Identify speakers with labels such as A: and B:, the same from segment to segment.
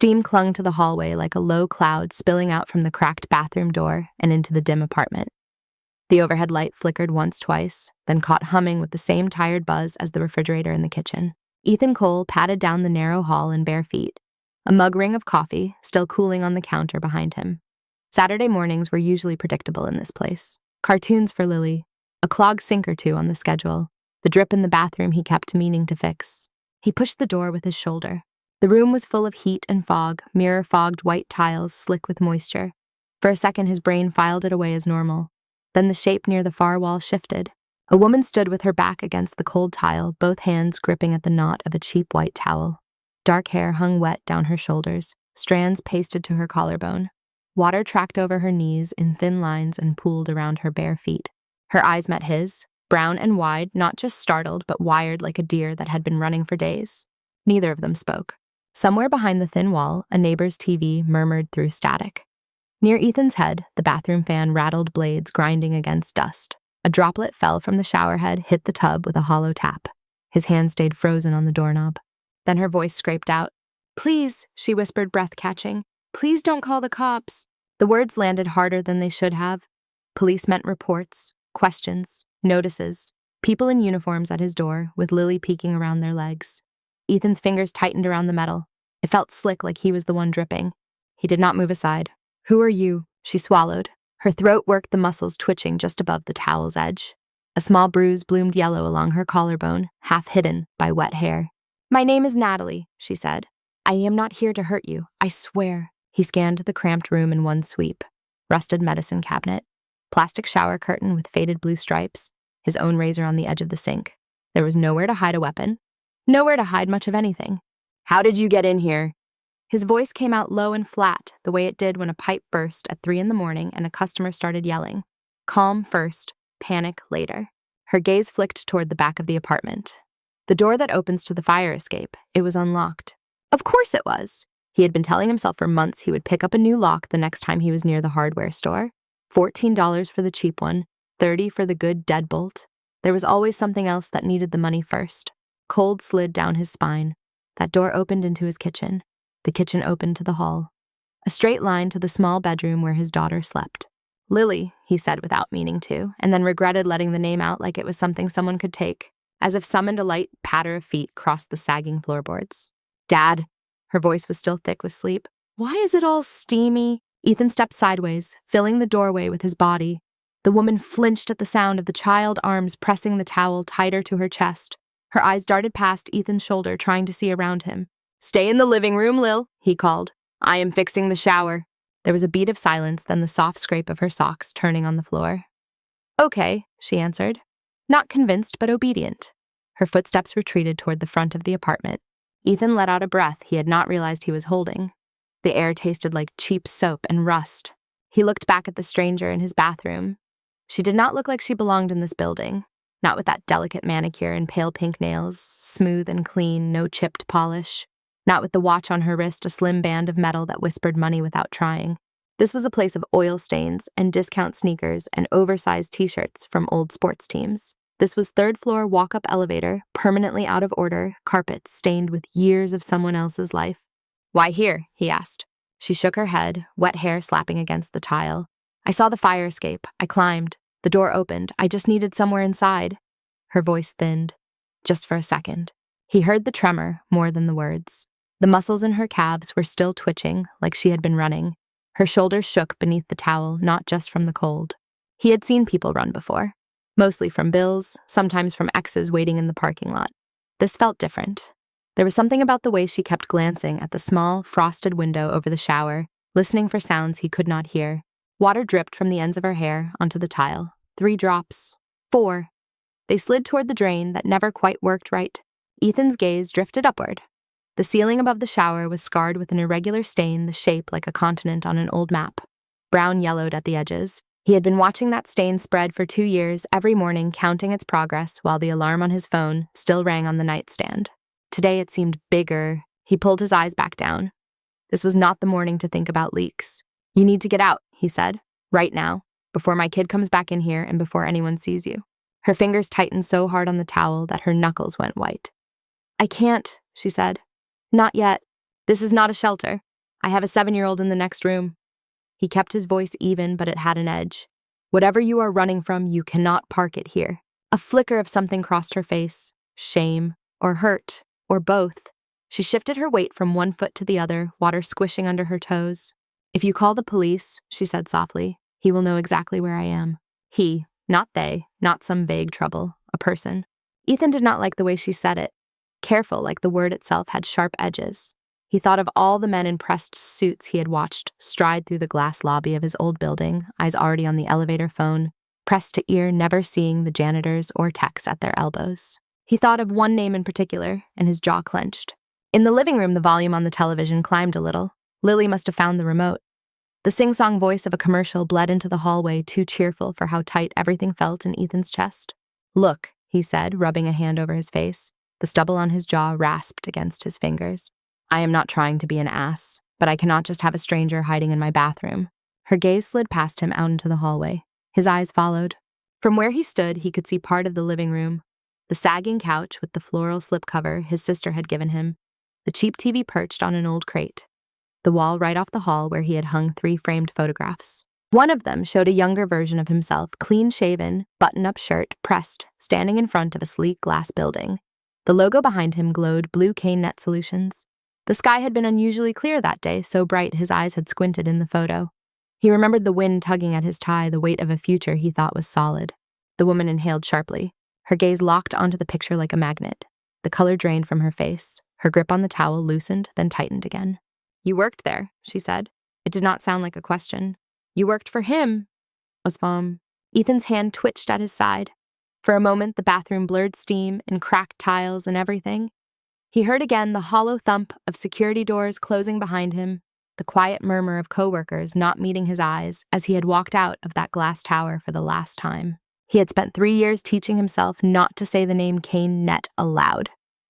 A: Steam clung to the hallway like a low cloud spilling out from the cracked bathroom door and into the dim apartment. The overhead light flickered once, twice, then caught humming with the same tired buzz as the refrigerator in the kitchen. Ethan Cole padded down the narrow hall in bare feet, a mug ring of coffee still cooling on the counter behind him. Saturday mornings were usually predictable in this place. Cartoons for Lily, a clogged sink or two on the schedule, the drip in the bathroom he kept meaning to fix. He pushed the door with his shoulder. The room was full of heat and fog, mirror-fogged white tiles slick with moisture. For a second his brain filed it away as normal. Then the shape near the far wall shifted. A woman stood with her back against the cold tile, both hands gripping at the knot of a cheap white towel. Dark hair hung wet down her shoulders, strands pasted to her collarbone. Water tracked over her knees in thin lines and pooled around her bare feet. Her eyes met his, brown and wide, not just startled, but wired like a deer that had been running for days. Neither of them spoke. Somewhere behind the thin wall, a neighbor's TV murmured through static. Near Ethan's head, the bathroom fan rattled blades grinding against dust. A droplet fell from the shower head, hit the tub with a hollow tap. His hand stayed frozen on the doorknob. Then her voice scraped out. "Please," she whispered, breath catching. "Please don't call the cops." The words landed harder than they should have. Police meant reports, questions, notices, people in uniforms at his door, with Lily peeking around their legs. Ethan's fingers tightened around the metal. It felt slick, like he was the one dripping. He did not move aside. "Who are you?" She swallowed. Her throat worked, the muscles twitching just above the towel's edge. A small bruise bloomed yellow along her collarbone, half hidden by wet hair. "My name is Natalie," she said. "I am not here to hurt you, I swear." He scanned the cramped room in one sweep. Rusted medicine cabinet, plastic shower curtain with faded blue stripes, his own razor on the edge of the sink. There was nowhere to hide a weapon, nowhere to hide much of anything. "How did you get in here?" His voice came out low and flat, the way it did when a pipe burst at 3 a.m. and a customer started yelling. Calm first, panic later. Her gaze flicked toward the back of the apartment. The door that opens to the fire escape, it was unlocked. Of course it was. He had been telling himself for months he would pick up a new lock the next time he was near the hardware store. $14 for the cheap one, $30 for the good deadbolt. There was always something else that needed the money first. Cold slid down his spine. That door opened into his kitchen. The kitchen opened to the hall. A straight line to the small bedroom where his daughter slept. "Lily," he said without meaning to, and then regretted letting the name out like it was something someone could take, as if summoned a light patter of feet crossed the sagging floorboards. "Dad." Her voice was still thick with sleep. "Why is it all steamy?" Ethan stepped sideways, filling the doorway with his body. The woman flinched at the sound of the child arms pressing the towel tighter to her chest. Her eyes darted past Ethan's shoulder, trying to see around him. "Stay in the living room, Lil," he called. "I am fixing the shower." There was a beat of silence, then the soft scrape of her socks turning on the floor. "Okay," she answered. Not convinced, but obedient. Her footsteps retreated toward the front of the apartment. Ethan let out a breath he had not realized he was holding. The air tasted like cheap soap and rust. He looked back at the stranger in his bathroom. She did not look like she belonged in this building. Not with that delicate manicure and pale pink nails, smooth and clean, no chipped polish. Not with the watch on her wrist, a slim band of metal that whispered money without trying. This was a place of oil stains and discount sneakers and oversized t-shirts from old sports teams. This was third-floor walk-up elevator, permanently out of order, carpets stained with years of someone else's life. "Why here?" he asked. She shook her head, wet hair slapping against the tile. "I saw the fire escape. I climbed. The door opened. I just needed somewhere inside." Her voice thinned. Just for a second. He heard the tremor more than the words. The muscles in her calves were still twitching, like she had been running. Her shoulders shook beneath the towel, not just from the cold. He had seen people run before. Mostly from bills, sometimes from exes waiting in the parking lot. This felt different. There was something about the way she kept glancing at the small, frosted window over the shower, listening for sounds he could not hear. Water dripped from the ends of her hair onto the tile. 3 drops. 4. They slid toward the drain that never quite worked right. Ethan's gaze drifted upward. The ceiling above the shower was scarred with an irregular stain, the shape like a continent on an old map. Brown-yellowed at the edges. He had been watching that stain spread for 2 years, every morning counting its progress while the alarm on his phone still rang on the nightstand. Today it seemed bigger. He pulled his eyes back down. This was not the morning to think about leaks. "You need to get out," he said. "Right now, before my kid comes back in here and before anyone sees you." Her fingers tightened so hard on the towel that her knuckles went white. "I can't," she said. "Not yet. This is not a shelter." I have a 7-year-old in the next room. He kept his voice even, but it had an edge. Whatever you are running from, you cannot park it here. A flicker of something crossed her face. Shame, or hurt, or both. She shifted her weight from one foot to the other, water squishing under her toes. If you call the police, she said softly, he will know exactly where I am. He, not they, not some vague trouble, a person. Ethan did not like the way she said it. Careful, like the word itself had sharp edges. He thought of all the men in pressed suits he had watched stride through the glass lobby of his old building, eyes already on the elevator phone, pressed to ear, never seeing the janitors or techs at their elbows. He thought of one name in particular, and his jaw clenched. In the living room, the volume on the television climbed a little. Lily must have found the remote. The sing-song voice of a commercial bled into the hallway, too cheerful for how tight everything felt in Ethan's chest. Look, he said, rubbing a hand over his face. The stubble on his jaw rasped against his fingers. I am not trying to be an ass, but I cannot just have a stranger hiding in my bathroom. Her gaze slid past him out into the hallway. His eyes followed. From where he stood, he could see part of the living room. The sagging couch with the floral slipcover his sister had given him. The cheap TV perched on an old crate. The wall right off the hall where he had hung 3 framed photographs. One of them showed a younger version of himself, clean-shaven, button-up shirt, pressed, standing in front of a sleek glass building. The logo behind him glowed blue Cane Net Solutions. The sky had been unusually clear that day, so bright his eyes had squinted in the photo. He remembered the wind tugging at his tie, the weight of a future he thought was solid. The woman inhaled sharply. Her gaze locked onto the picture like a magnet. The color drained from her face. Her grip on the towel loosened, then tightened again. You worked there, she said. It did not sound like a question. You worked for him, Osvam. Ethan's hand twitched at his side. For a moment, the bathroom blurred steam and cracked tiles and everything. He heard again the hollow thump of security doors closing behind him, the quiet murmur of coworkers not meeting his eyes as he had walked out of that glass tower for the last time. He had spent 3 years teaching himself not to say the name Cane Net aloud.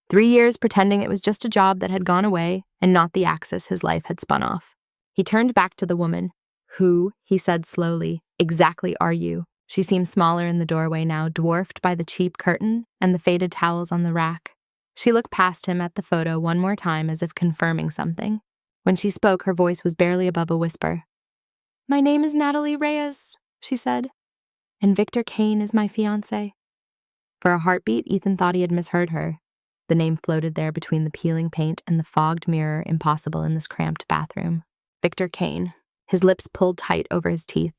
A: 3 years pretending it was just a job that had gone away and not the axis his life had spun off. He turned back to the woman. Who, he said slowly, exactly are you? She seemed smaller in the doorway now, dwarfed by the cheap curtain and the faded towels on the rack. She looked past him at the photo one more time as if confirming something. When she spoke, her voice was barely above a whisper. My name is Natalie Reyes, she said, and Victor Cane is my fiancé. For a heartbeat, Ethan thought he had misheard her. The name floated there between the peeling paint and the fogged mirror, impossible in this cramped bathroom. Victor Cane. His lips pulled tight over his teeth.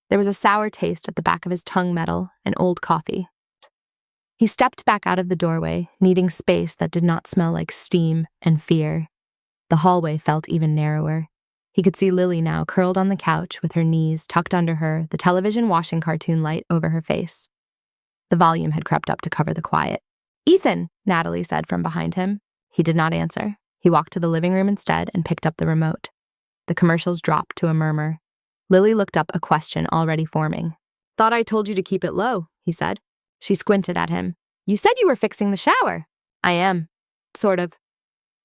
A: There was a sour taste at the back of his tongue metal and old coffee. He stepped back out of the doorway, needing space that did not smell like steam and fear. The hallway felt even narrower. He could see Lily now, curled on the couch with her knees tucked under her, the television washing cartoon light over her face. The volume had crept up to cover the quiet. Ethan, Natalie said from behind him. He did not answer. He walked to the living room instead and picked up the remote. The commercials dropped to a murmur. Lily looked up, a question already forming. Thought I told you to keep it low, he said. She squinted at him. You said you were fixing the shower. I am. Sort of.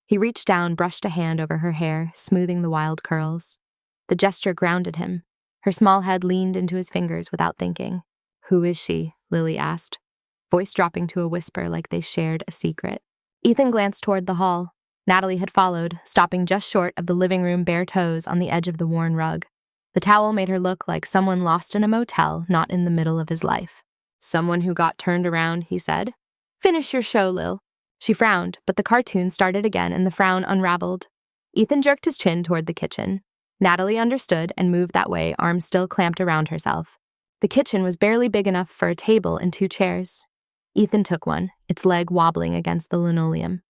A: He reached down, brushed a hand over her hair, smoothing the wild curls. The gesture grounded him. Her small head leaned into his fingers without thinking. Who is she? Lily asked, voice dropping to a whisper like they shared a secret. Ethan glanced toward the hall. Natalie had followed, stopping just short of the living room bare toes on the edge of the worn rug. The towel made her look like someone lost in a motel, not in the middle of his life. Someone who got turned around, he said. Finish your show, Lil. She frowned, but the cartoon started again and the frown unraveled. Ethan jerked his chin toward the kitchen. Natalie understood and moved that way, arms still clamped around herself. The kitchen was barely big enough for a table and 2 chairs. Ethan took one, its leg wobbling against the linoleum.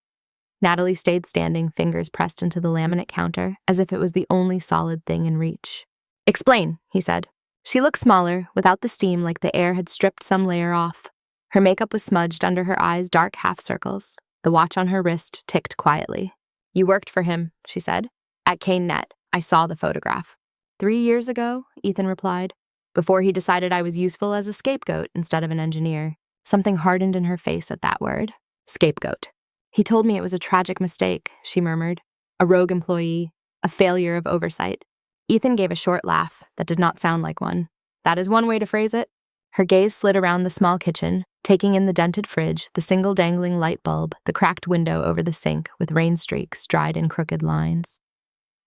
A: Natalie stayed standing, fingers pressed into the laminate counter, as if it was the only solid thing in reach. Explain, he said. She looked smaller, without the steam like the air had stripped some layer off. Her makeup was smudged under her eyes, dark half circles. The watch on her wrist ticked quietly. You worked for him, she said. At Cane Net. I saw the photograph. 3 years ago, Ethan replied, before he decided I was useful as a scapegoat instead of an engineer. Something hardened in her face at that word. Scapegoat. He told me it was a tragic mistake, she murmured. A rogue employee. A failure of oversight. Ethan gave a short laugh that did not sound like one. That is one way to phrase it. Her gaze slid around the small kitchen, taking in the dented fridge, the single dangling light bulb, the cracked window over the sink with rain streaks dried in crooked lines.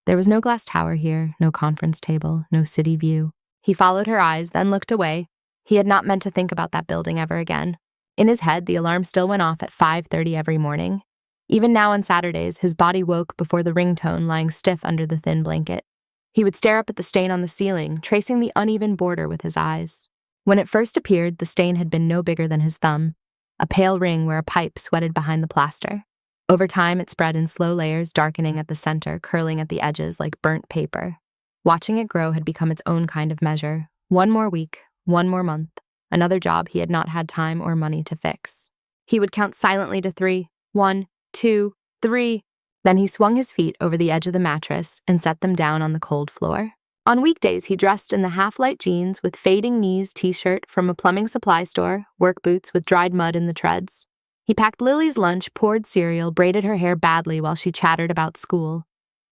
A: There was no glass tower here, no conference table, no city view. He followed her eyes, then looked away. He had not meant to think about that building ever again. In his head, the alarm still went off at 5:30 every morning. Even now on Saturdays, his body woke before the ringtone lying stiff under the thin blanket. He would stare up at the stain on the ceiling, tracing the uneven border with his eyes. When it first appeared, the stain had been no bigger than his thumb, a pale ring where a pipe sweated behind the plaster. Over time, it spread in slow layers, darkening at the center, curling at the edges like burnt paper. Watching it grow had become its own kind of measure. One more week, one more month, another job he had not had time or money to fix. He would count silently to 3, 1, 2, 3. Then he swung his feet over the edge of the mattress and set them down on the cold floor. On weekdays, he dressed in the half-light jeans with fading knees t-shirt from a plumbing supply store, work boots with dried mud in the treads. He packed Lily's lunch, poured cereal, braided her hair badly while she chattered about school.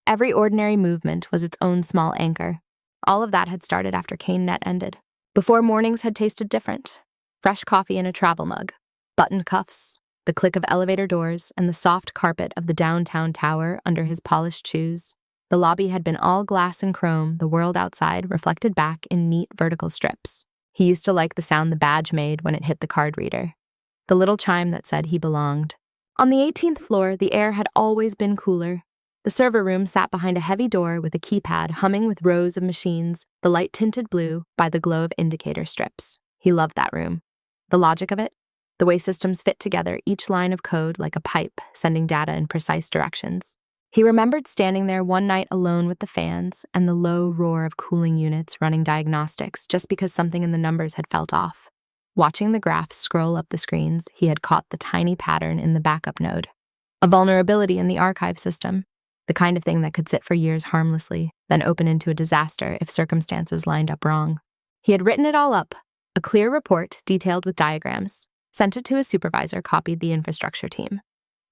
A: Every ordinary movement was its own small anchor. All of that had started after CaneNet ended. Before mornings had tasted different. Fresh coffee in a travel mug, buttoned cuffs, the click of elevator doors, and the soft carpet of the downtown tower under his polished shoes. The lobby had been all glass and chrome, the world outside reflected back in neat vertical strips. He used to like the sound the badge made when it hit the card reader. The little chime that said he belonged. On the 18th floor, the air had always been cooler. The server room sat behind a heavy door with a keypad humming with rows of machines, the light tinted blue by the glow of indicator strips. He loved that room. The logic of it? The way systems fit together, each line of code like a pipe, sending data in precise directions. He remembered standing there one night alone with the fans and the low roar of cooling units running diagnostics just because something in the numbers had felt off. Watching the graphs scroll up the screens, he had caught the tiny pattern in the backup node. A vulnerability in the archive system, the kind of thing that could sit for years harmlessly, then open into a disaster if circumstances lined up wrong. He had written it all up, a clear report detailed with diagrams, sent it to his supervisor, copied the infrastructure team,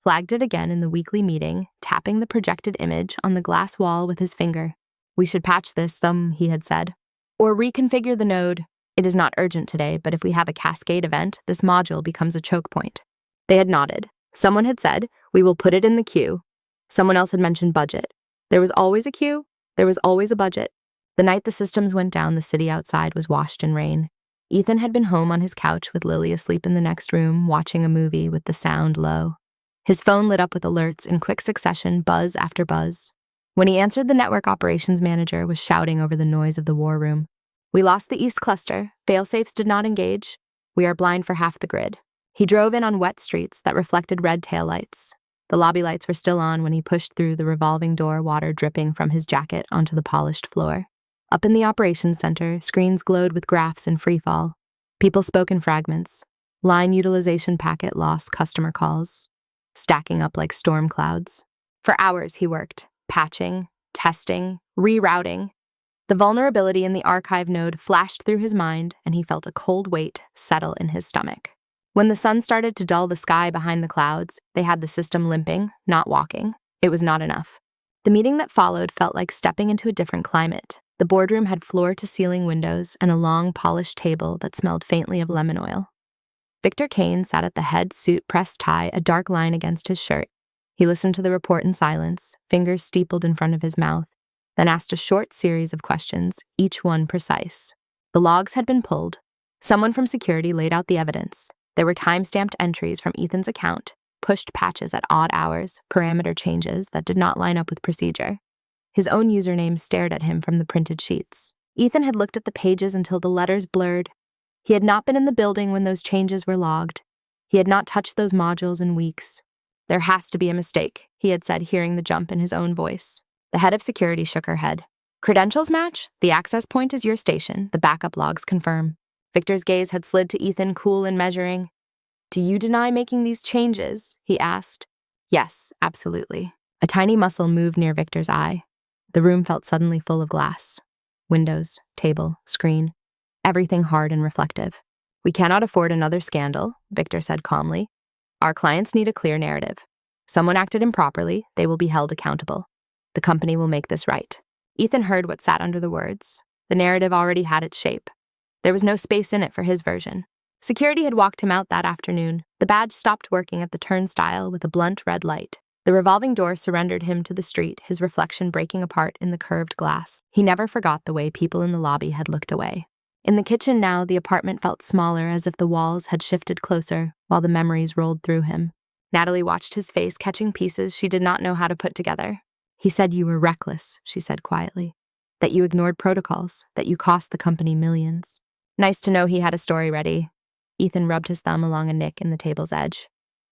A: flagged it again in the weekly meeting, tapping the projected image on the glass wall with his finger. "We should patch this, he had said. Or reconfigure the node. It is not urgent today, but if we have a cascade event, this module becomes a choke point." They had nodded. Someone had said, "We will put it in the queue." Someone else had mentioned budget. There was always a queue. There was always a budget. The night the systems went down, the city outside was washed in rain. Ethan had been home on his couch with Lily asleep in the next room, watching a movie with the sound low. His phone lit up with alerts in quick succession, buzz after buzz. When he answered, the network operations manager was shouting over the noise of the war room. "We lost the East Cluster. Failsafes did not engage. We are blind for half the grid." He drove in on wet streets that reflected red taillights. The lobby lights were still on when he pushed through the revolving door, water dripping from his jacket onto the polished floor. Up in the operations center, screens glowed with graphs in freefall. People spoke in fragments. Line utilization packet loss customer calls, stacking up like storm clouds. For hours he worked, patching, testing, rerouting. The vulnerability in the archive node flashed through his mind, and he felt a cold weight settle in his stomach. When the sun started to dull the sky behind the clouds, they had the system limping, not walking. It was not enough. The meeting that followed felt like stepping into a different climate. The boardroom had floor-to-ceiling windows and a long, polished table that smelled faintly of lemon oil. Victor Kane sat at the head suit pressed tie, a dark line against his shirt. He listened to the report in silence, fingers steepled in front of his mouth, then asked a short series of questions, each one precise. The logs had been pulled. Someone from security laid out the evidence. There were time-stamped entries from Ethan's account, pushed patches at odd hours, parameter changes that did not line up with procedure. His own username stared at him from the printed sheets. Ethan had looked at the pages until the letters blurred. He had not been in the building when those changes were logged. He had not touched those modules in weeks. "There has to be a mistake," he had said, hearing the jump in his own voice. The head of security shook her head. "Credentials match? The access point is your station. The backup logs confirm." Victor's gaze had slid to Ethan, cool and measuring. "Do you deny making these changes?" he asked. "Yes, absolutely." A tiny muscle moved near Victor's eye. The room felt suddenly full of glass. Windows, table, screen, everything hard and reflective. "We cannot afford another scandal," Victor said calmly. "Our clients need a clear narrative. Someone acted improperly, they will be held accountable. The company will make this right." Ethan heard what sat under the words. The narrative already had its shape. There was no space in it for his version. Security had walked him out that afternoon. The badge stopped working at the turnstile with a blunt red light. The revolving door surrendered him to the street, his reflection breaking apart in the curved glass. He never forgot the way people in the lobby had looked away. In the kitchen now, the apartment felt smaller, as if the walls had shifted closer, while the memories rolled through him. Natalie watched his face, catching pieces she did not know how to put together. He said you were reckless, she said quietly. That you ignored protocols, that you cost the company millions. Nice to know he had a story ready. Ethan rubbed his thumb along a nick in the table's edge.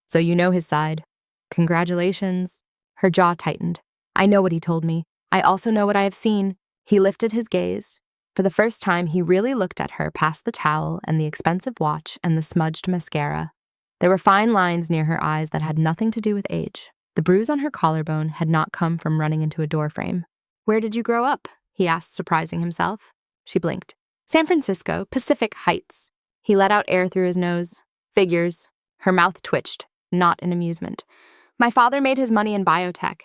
A: So you know his side. Congratulations. Her jaw tightened. I know what he told me. I also know what I have seen. He lifted his gaze. For the first time, he really looked at her past the towel and the expensive watch and the smudged mascara. There were fine lines near her eyes that had nothing to do with age. The bruise on her collarbone had not come from running into a doorframe. Where did you grow up? He asked, surprising himself. She blinked. San Francisco, Pacific Heights. He let out air through his nose. Figures. Her mouth twitched, not in amusement. My father made his money in biotech.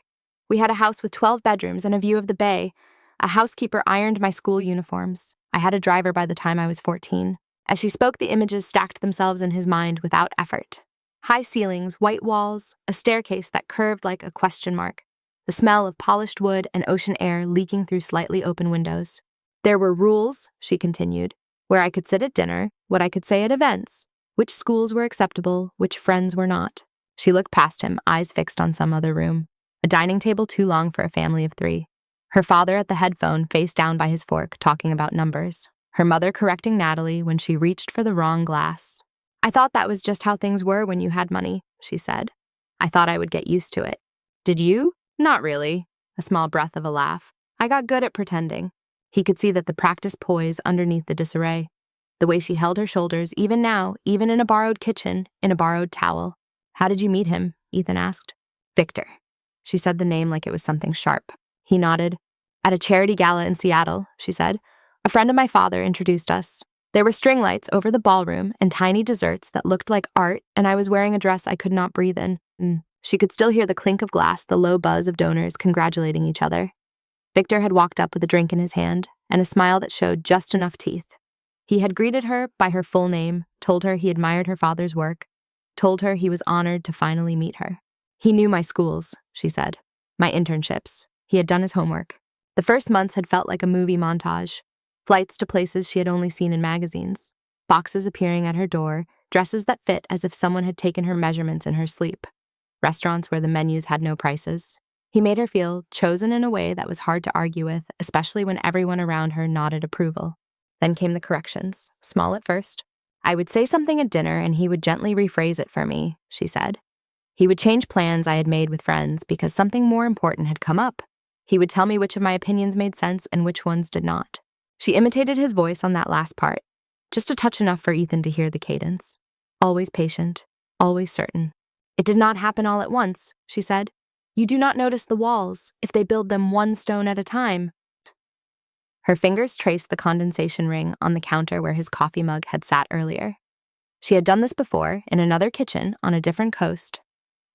A: We had a house with 12 bedrooms and a view of the bay. A housekeeper ironed my school uniforms. I had a driver by the time I was 14. As she spoke, the images stacked themselves in his mind without effort. High ceilings, white walls, a staircase that curved like a question mark, the smell of polished wood and ocean air leaking through slightly open windows. There were rules, she continued, where I could sit at dinner, what I could say at events, which schools were acceptable, which friends were not. She looked past him, eyes fixed on some other room. A dining table too long for a family of 3. Her father at the headphone, face down by his fork, talking about numbers. Her mother correcting Natalie when she reached for the wrong glass. I thought that was just how things were when you had money, she said. I thought I would get used to it. Did you? Not really. A small breath of a laugh. I got good at pretending. He could see that the practiced poise underneath the disarray. The way she held her shoulders, even now, even in a borrowed kitchen, in a borrowed towel. How did you meet him? Ethan asked. Victor. She said the name like it was something sharp. He nodded. At a charity gala in Seattle, she said. A friend of my father introduced us. There were string lights over the ballroom and tiny desserts that looked like art, and I was wearing a dress I could not breathe in. She could still hear the clink of glass, the low buzz of donors congratulating each other. Victor had walked up with a drink in his hand and a smile that showed just enough teeth. He had greeted her by her full name, told her he admired her father's work, told her he was honored to finally meet her. He knew my schools, she said. My internships. He had done his homework. The first months had felt like a movie montage. Flights to places she had only seen in magazines. Boxes appearing at her door, dresses that fit as if someone had taken her measurements in her sleep. Restaurants where the menus had no prices. He made her feel chosen in a way that was hard to argue with, especially when everyone around her nodded approval. Then came the corrections, small at first. I would say something at dinner and he would gently rephrase it for me, she said. He would change plans I had made with friends because something more important had come up. He would tell me which of my opinions made sense and which ones did not. She imitated his voice on that last part, just a touch enough for Ethan to hear the cadence. Always patient, always certain. It did not happen all at once, she said. You do not notice the walls, if they build them one stone at a time. Her fingers traced the condensation ring on the counter where his coffee mug had sat earlier. She had done this before, in another kitchen on a different coast,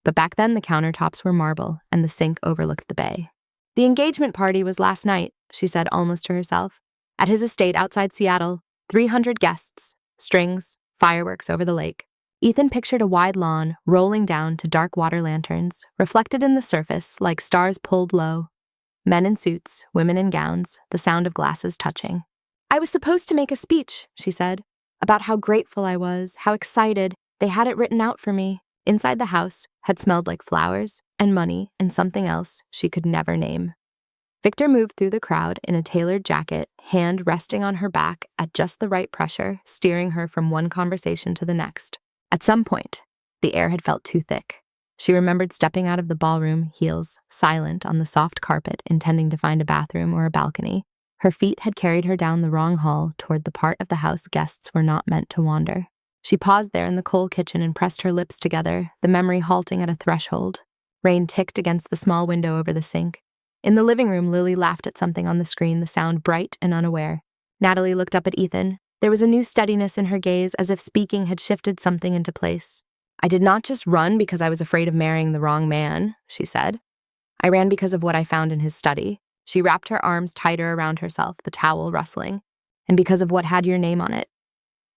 A: but back then the countertops were marble and the sink overlooked the bay. The engagement party was last night, she said almost to herself. At his estate outside Seattle, 300 guests, strings, fireworks over the lake. Ethan pictured a wide lawn rolling down to dark water lanterns, reflected in the surface like stars pulled low. Men in suits, women in gowns, the sound of glasses touching. I was supposed to make a speech, she said, about how grateful I was, how excited. They had it written out for me. Inside the house had smelled like flowers and money and something else she could never name. Victor moved through the crowd in a tailored jacket, hand resting on her back at just the right pressure, steering her from one conversation to the next. At some point, the air had felt too thick. She remembered stepping out of the ballroom, heels, silent on the soft carpet, intending to find a bathroom or a balcony. Her feet had carried her down the wrong hall toward the part of the house guests were not meant to wander. She paused there in the coal kitchen and pressed her lips together, the memory halting at a threshold. Rain ticked against the small window over the sink. In the living room, Lily laughed at something on the screen, the sound bright and unaware. Natalie looked up at Ethan. There was a new steadiness in her gaze, as if speaking had shifted something into place. I did not just run because I was afraid of marrying the wrong man, she said. I ran because of what I found in his study. She wrapped her arms tighter around herself, the towel rustling. And because of what had your name on it.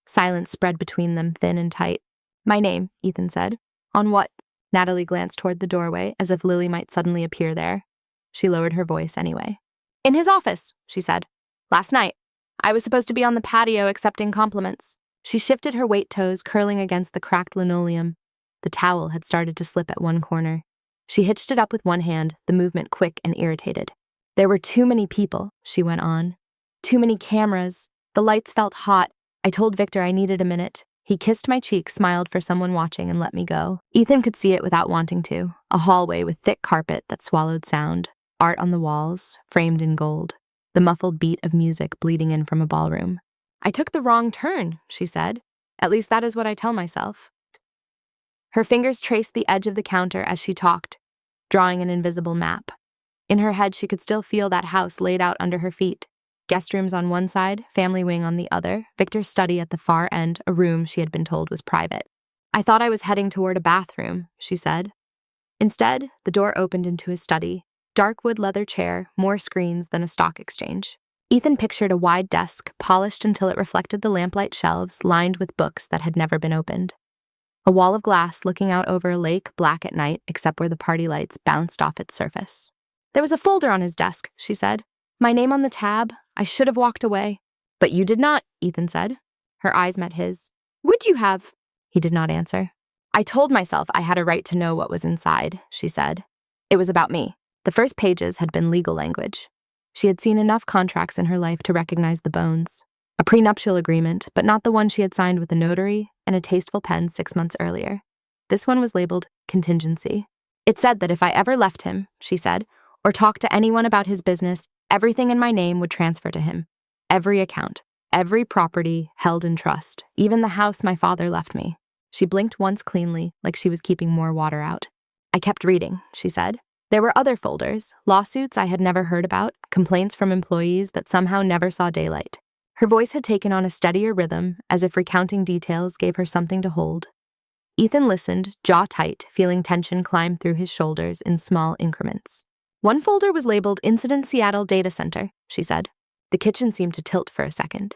A: Silence spread between them, thin and tight. My name, Ethan said. On what? Natalie glanced toward the doorway as if Lily might suddenly appear there. She lowered her voice anyway. "In his office," she said. "Last night. I was supposed to be on the patio accepting compliments." She shifted her weight toes, curling against the cracked linoleum. The towel had started to slip at one corner. She hitched it up with one hand, the movement quick and irritated. "There were too many people," she went on. "Too many cameras. The lights felt hot. I told Victor I needed a minute. He kissed my cheek, smiled for someone watching, and let me go." Ethan could see it without wanting to. A hallway with thick carpet that swallowed sound. Art on the walls, framed in gold. The muffled beat of music bleeding in from a ballroom. "I took the wrong turn," she said. "At least that is what I tell myself." Her fingers traced the edge of the counter as she talked, drawing an invisible map. In her head, she could still feel that house laid out under her feet. Guest rooms on one side, family wing on the other, Victor's study at the far end, a room she had been told was private. "I thought I was heading toward a bathroom," she said. Instead, the door opened into his study. Dark wood leather chair, more screens than a stock exchange. Ethan pictured a wide desk, polished until it reflected the lamplight shelves, lined with books that had never been opened. A wall of glass looking out over a lake, black at night, except where the party lights bounced off its surface. "There was a folder on his desk," she said. "My name on the tab. I should have walked away." "But you did not," Ethan said. Her eyes met his. "Would you have?" He did not answer. "I told myself I had a right to know what was inside," she said. "It was about me." The first pages had been legal language. She had seen enough contracts in her life to recognize the bones. A prenuptial agreement, but not the one she had signed with a notary and a tasteful pen 6 months earlier. This one was labeled contingency. It said that if I ever left him, she said, or talked to anyone about his business, everything in my name would transfer to him. Every account, every property held in trust, even the house my father left me. She blinked once cleanly, like she was keeping more water out. "I kept reading," she said. There were other folders, lawsuits I had never heard about, complaints from employees that somehow never saw daylight. Her voice had taken on a steadier rhythm, as if recounting details gave her something to hold. Ethan listened, jaw tight, feeling tension climb through his shoulders in small increments. "One folder was labeled Incident Seattle Data Center," she said. The kitchen seemed to tilt for a second.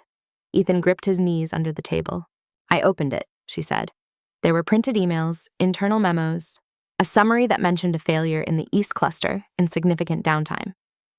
A: Ethan gripped his knees under the table. "I opened it," she said. There were printed emails, internal memos, a summary that mentioned a failure in the East Cluster and significant downtime.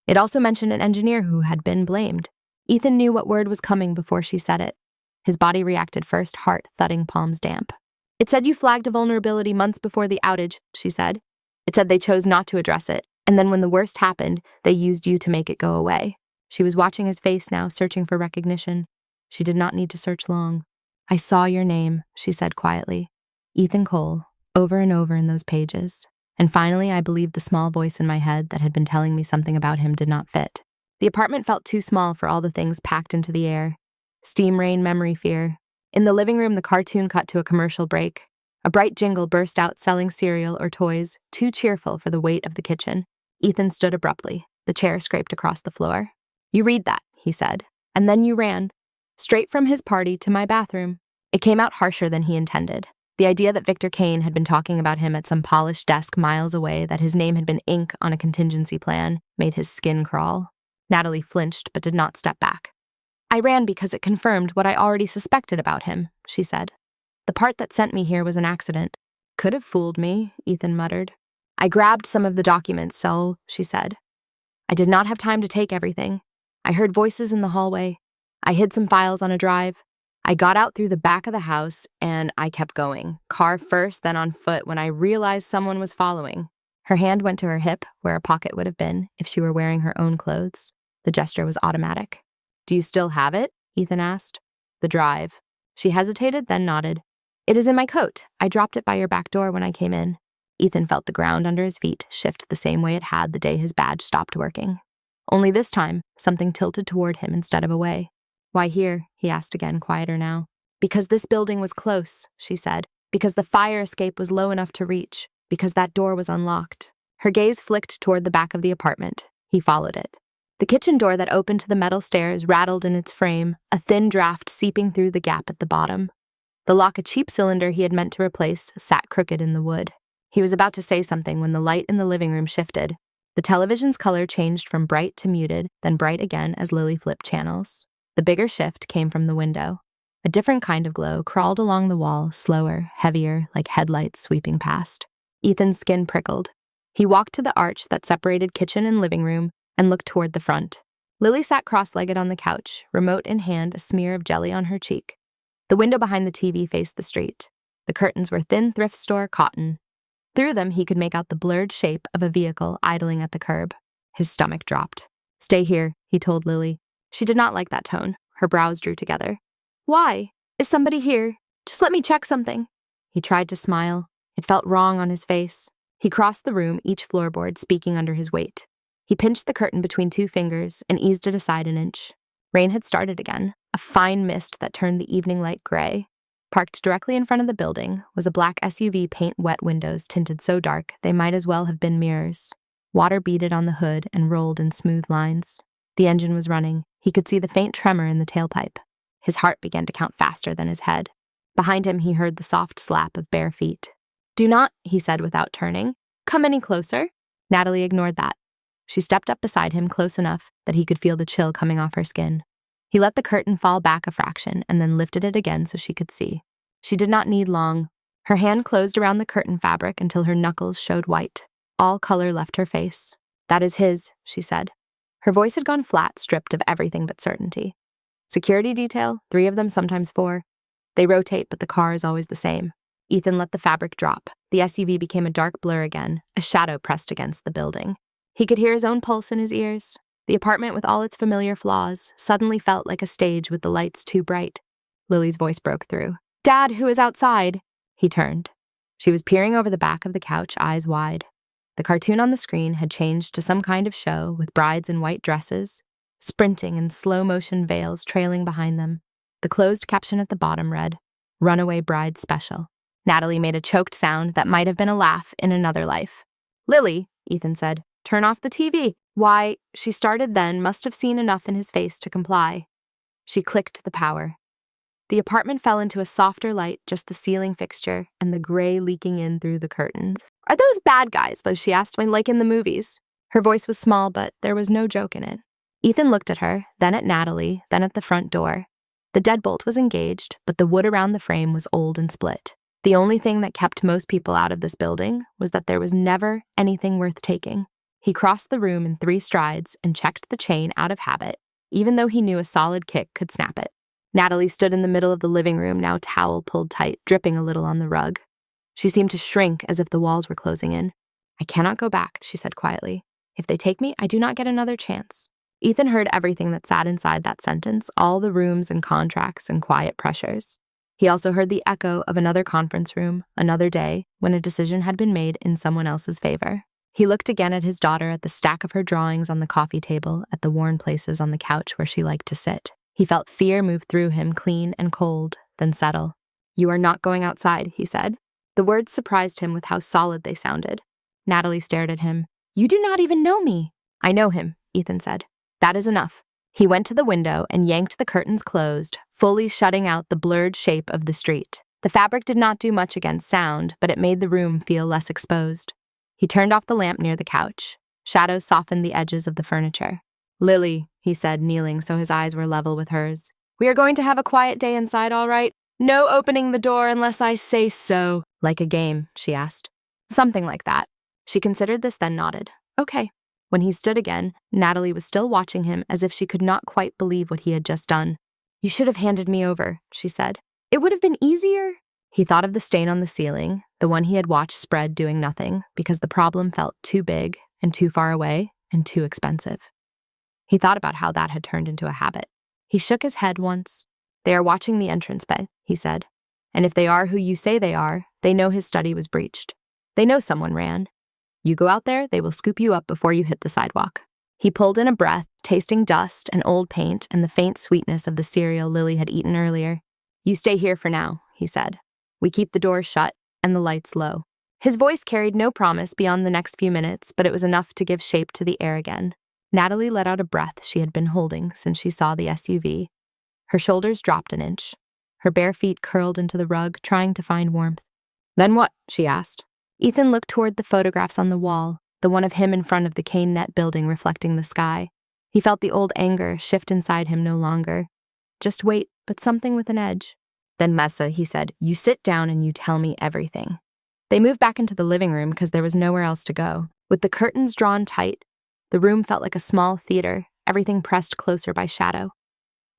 A: It also mentioned an engineer who had been blamed. Ethan knew what word was coming before she said it. His body reacted first, heart thudding, palms damp. "It said you flagged a vulnerability months before the outage," she said. "It said they chose not to address it, and then when the worst happened, they used you to make it go away." She was watching his face now, searching for recognition. She did not need to search long. "I saw your name," she said quietly. "Ethan Cole," over and over in those pages. And finally, I believed the small voice in my head that had been telling me something about him did not fit. The apartment felt too small for all the things packed into the air. Steam rain, memory fear. In the living room, the cartoon cut to a commercial break. A bright jingle burst out selling cereal or toys, too cheerful for the weight of the kitchen. Ethan stood abruptly. The chair scraped across the floor. "You read that," he said. "And then you ran. Straight from his party to my bathroom." It came out harsher than he intended. The idea that Victor Kane had been talking about him at some polished desk miles away, that his name had been ink on a contingency plan, made his skin crawl. Natalie flinched but did not step back. "I ran because it confirmed what I already suspected about him," she said. "The part that sent me here was an accident." "Could have fooled me," Ethan muttered. "I grabbed some of the documents, so," she said. "I did not have time to take everything. I heard voices in the hallway. I hid some files on a drive. I got out through the back of the house, and I kept going, car first, then on foot, when I realized someone was following." Her hand went to her hip, where a pocket would have been if she were wearing her own clothes. The gesture was automatic. "Do you still have it?" Ethan asked. "The drive." She hesitated, then nodded. "It is in my coat. I dropped it by your back door when I came in." Ethan felt the ground under his feet shift the same way it had the day his badge stopped working. Only this time, something tilted toward him instead of away. "Why here?" he asked again, quieter now. "Because this building was close," she said. "Because the fire escape was low enough to reach. Because that door was unlocked." Her gaze flicked toward the back of the apartment. He followed it. The kitchen door that opened to the metal stairs rattled in its frame, a thin draft seeping through the gap at the bottom. The lock, a cheap cylinder he had meant to replace, sat crooked in the wood. He was about to say something when the light in the living room shifted. The television's color changed from bright to muted, then bright again as Lily flipped channels. The bigger shift came from the window. A different kind of glow crawled along the wall, slower, heavier, like headlights sweeping past. Ethan's skin prickled. He walked to the arch that separated kitchen and living room and looked toward the front. Lily sat cross-legged on the couch, remote in hand, a smear of jelly on her cheek. The window behind the TV faced the street. The curtains were thin thrift store cotton. Through them, he could make out the blurred shape of a vehicle idling at the curb. His stomach dropped. "Stay here," he told Lily. She did not like that tone. Her brows drew together. "Why? Is somebody here? Just let me check something." He tried to smile. It felt wrong on his face. He crossed the room, each floorboard speaking under his weight. He pinched the curtain between two fingers and eased it aside an inch. Rain had started again, a fine mist that turned the evening light gray. Parked directly in front of the building was a black SUV, paint-wet windows tinted so dark they might as well have been mirrors. Water beaded on the hood and rolled in smooth lines. The engine was running. He could see the faint tremor in the tailpipe. His heart began to count faster than his head. Behind him, he heard the soft slap of bare feet. "Do not," he said without turning, "come any closer." Natalie ignored that. She stepped up beside him close enough that he could feel the chill coming off her skin. He let the curtain fall back a fraction and then lifted it again so she could see. She did not need long. Her hand closed around the curtain fabric until her knuckles showed white. All color left her face. "That is his," she said. Her voice had gone flat, stripped of everything but certainty. "Security detail, 3 of them, sometimes 4. They rotate, but the car is always the same." Ethan let the fabric drop. The SUV became a dark blur again, a shadow pressed against the building. He could hear his own pulse in his ears. The apartment, with all its familiar flaws, suddenly felt like a stage with the lights too bright. Lily's voice broke through. "Dad, who is outside?" He turned. She was peering over the back of the couch, eyes wide. The cartoon on the screen had changed to some kind of show with brides in white dresses, sprinting in slow-motion veils trailing behind them. The closed caption at the bottom read, "Runaway Bride Special." Natalie made a choked sound that might have been a laugh in another life. "Lily," Ethan said, "turn off the TV." "Why," she started then, must have seen enough in his face to comply. She clicked the power. The apartment fell into a softer light, just the ceiling fixture and the gray leaking in through the curtains. "Are those bad guys?" she asked, like in the movies. Her voice was small, but there was no joke in it. Ethan looked at her, then at Natalie, then at the front door. The deadbolt was engaged, but the wood around the frame was old and split. The only thing that kept most people out of this building was that there was never anything worth taking. He crossed the room in 3 strides and checked the chain out of habit, even though he knew a solid kick could snap it. Natalie stood in the middle of the living room, now towel pulled tight, dripping a little on the rug. She seemed to shrink as if the walls were closing in. "I cannot go back," she said quietly. "If they take me, I do not get another chance." Ethan heard everything that sat inside that sentence, all the rooms and contracts and quiet pressures. He also heard the echo of another conference room, another day, when a decision had been made in someone else's favor. He looked again at his daughter, at the stack of her drawings on the coffee table, at the worn places on the couch where she liked to sit. He felt fear move through him, clean and cold, then settle. "You are not going outside," he said. The words surprised him with how solid they sounded. Natalie stared at him. "You do not even know me." "I know him," Ethan said. "That is enough." He went to the window and yanked the curtains closed, fully shutting out the blurred shape of the street. The fabric did not do much against sound, but it made the room feel less exposed. He turned off the lamp near the couch. Shadows softened the edges of the furniture. "Lily," he said, kneeling so his eyes were level with hers. "We are going to have a quiet day inside, all right? No opening the door unless I say so." "Like a game?" she asked. "Something like that." She considered this, then nodded. "Okay." When he stood again, Natalie was still watching him as if she could not quite believe what he had just done. "You should have handed me over," she said. "It would have been easier." He thought of the stain on the ceiling, the one he had watched spread doing nothing, because the problem felt too big and too far away and too expensive. He thought about how that had turned into a habit. He shook his head once. "They are watching the entrance bay," he said. "And if they are who you say they are, they know his study was breached. They know someone ran. You go out there, they will scoop you up before you hit the sidewalk." He pulled in a breath, tasting dust and old paint and the faint sweetness of the cereal Lily had eaten earlier. "You stay here for now," he said. "We keep the doors shut and the lights low." His voice carried no promise beyond the next few minutes, but it was enough to give shape to the air again. Natalie let out a breath she had been holding since she saw the SUV. Her shoulders dropped an inch. Her bare feet curled into the rug, trying to find warmth. "Then what?" she asked. Ethan looked toward the photographs on the wall, the one of him in front of the cane net building reflecting the sky. He felt the old anger shift inside him no longer. Just wait, but something with an edge. "Then Mesa," he said, "you sit down and you tell me everything." They moved back into the living room because there was nowhere else to go. With the curtains drawn tight, the room felt like a small theater, everything pressed closer by shadow.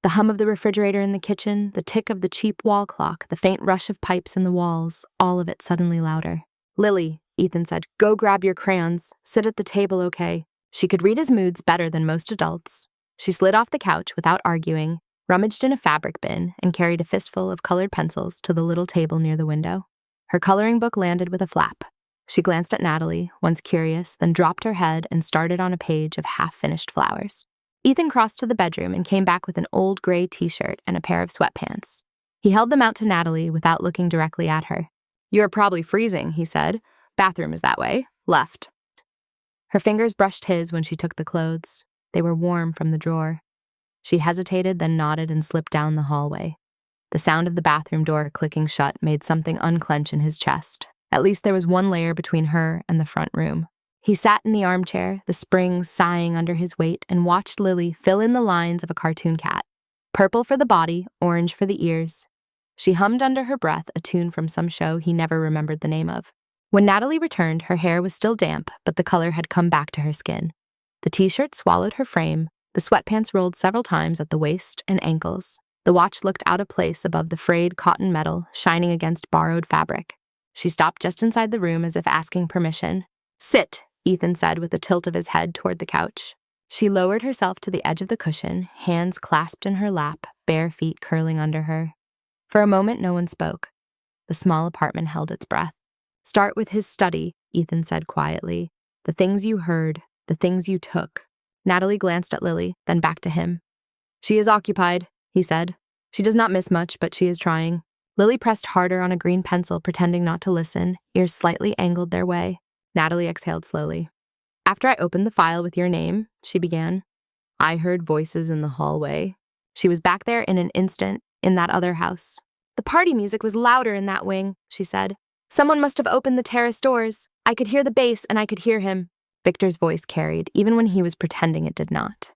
A: The hum of the refrigerator in the kitchen, the tick of the cheap wall clock, the faint rush of pipes in the walls, all of it suddenly louder. "Lily," Ethan said, "go grab your crayons. Sit at the table, okay?" She could read his moods better than most adults. She slid off the couch without arguing, rummaged in a fabric bin, and carried a fistful of colored pencils to the little table near the window. Her coloring book landed with a flap. She glanced at Natalie, once curious, then dropped her head and started on a page of half-finished flowers. Ethan crossed to the bedroom and came back with an old gray t-shirt and a pair of sweatpants. He held them out to Natalie without looking directly at her. "You're probably freezing," he said. "Bathroom is that way. Left." Her fingers brushed his when she took the clothes. They were warm from the drawer. She hesitated, then nodded and slipped down the hallway. The sound of the bathroom door clicking shut made something unclench in his chest. At least there was one layer between her and the front room. He sat in the armchair, the springs sighing under his weight, and watched Lily fill in the lines of a cartoon cat. Purple for the body, orange for the ears. She hummed under her breath a tune from some show he never remembered the name of. When Natalie returned, her hair was still damp, but the color had come back to her skin. The t-shirt swallowed her frame, the sweatpants rolled several times at the waist and ankles. The watch looked out of place above the frayed cotton metal, shining against borrowed fabric. She stopped just inside the room as if asking permission. "Sit," Ethan said with a tilt of his head toward the couch. She lowered herself to the edge of the cushion, hands clasped in her lap, bare feet curling under her. For a moment, no one spoke. The small apartment held its breath. "Start with his study," Ethan said quietly. "The things you heard, the things you took." Natalie glanced at Lily, then back to him. "She is occupied," he said. "She does not miss much, but she is trying." Lily pressed harder on a green pencil, pretending not to listen, ears slightly angled their way. Natalie exhaled slowly. "After I opened the file with your name," she began, "I heard voices in the hallway." She was back there in an instant, in that other house. "The party music was louder in that wing," she said. "Someone must have opened the terrace doors. I could hear the bass and I could hear him." Victor's voice carried, even when he was pretending it did not.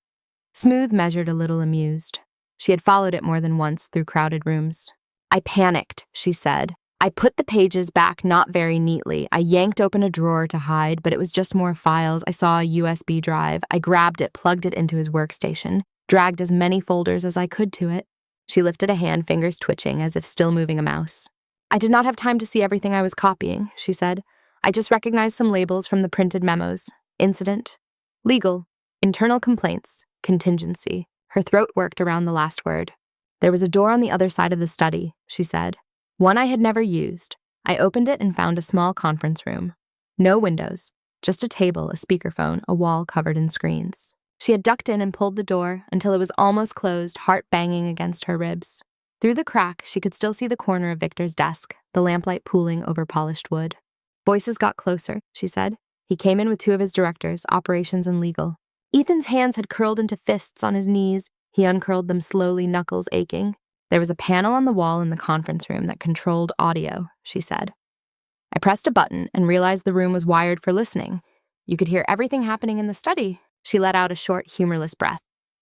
A: Smooth measured a little amused. She had followed it more than once through crowded rooms. "I panicked," she said. "I put the pages back not very neatly. I yanked open a drawer to hide, but it was just more files. I saw a USB drive. I grabbed it, plugged it into his workstation, dragged as many folders as I could to it." She lifted a hand, fingers twitching, as if still moving a mouse. "I did not have time to see everything I was copying," she said. "I just recognized some labels from the printed memos. Incident, legal, internal complaints, contingency." Her throat worked around the last word. "There was a door on the other side of the study," she said. "One I had never used. I opened it and found a small conference room. No windows, just a table, a speakerphone, a wall covered in screens." She had ducked in and pulled the door until it was almost closed, heart banging against her ribs. Through the crack, she could still see the corner of Victor's desk, the lamplight pooling over polished wood. "Voices got closer," she said. "He came in with two of his directors, operations and legal." Ethan's hands had curled into fists on his knees. He uncurled them slowly, knuckles aching. "There was a panel on the wall in the conference room that controlled audio," she said. "I pressed a button and realized the room was wired for listening. You could hear everything happening in the study." She let out a short, humorless breath.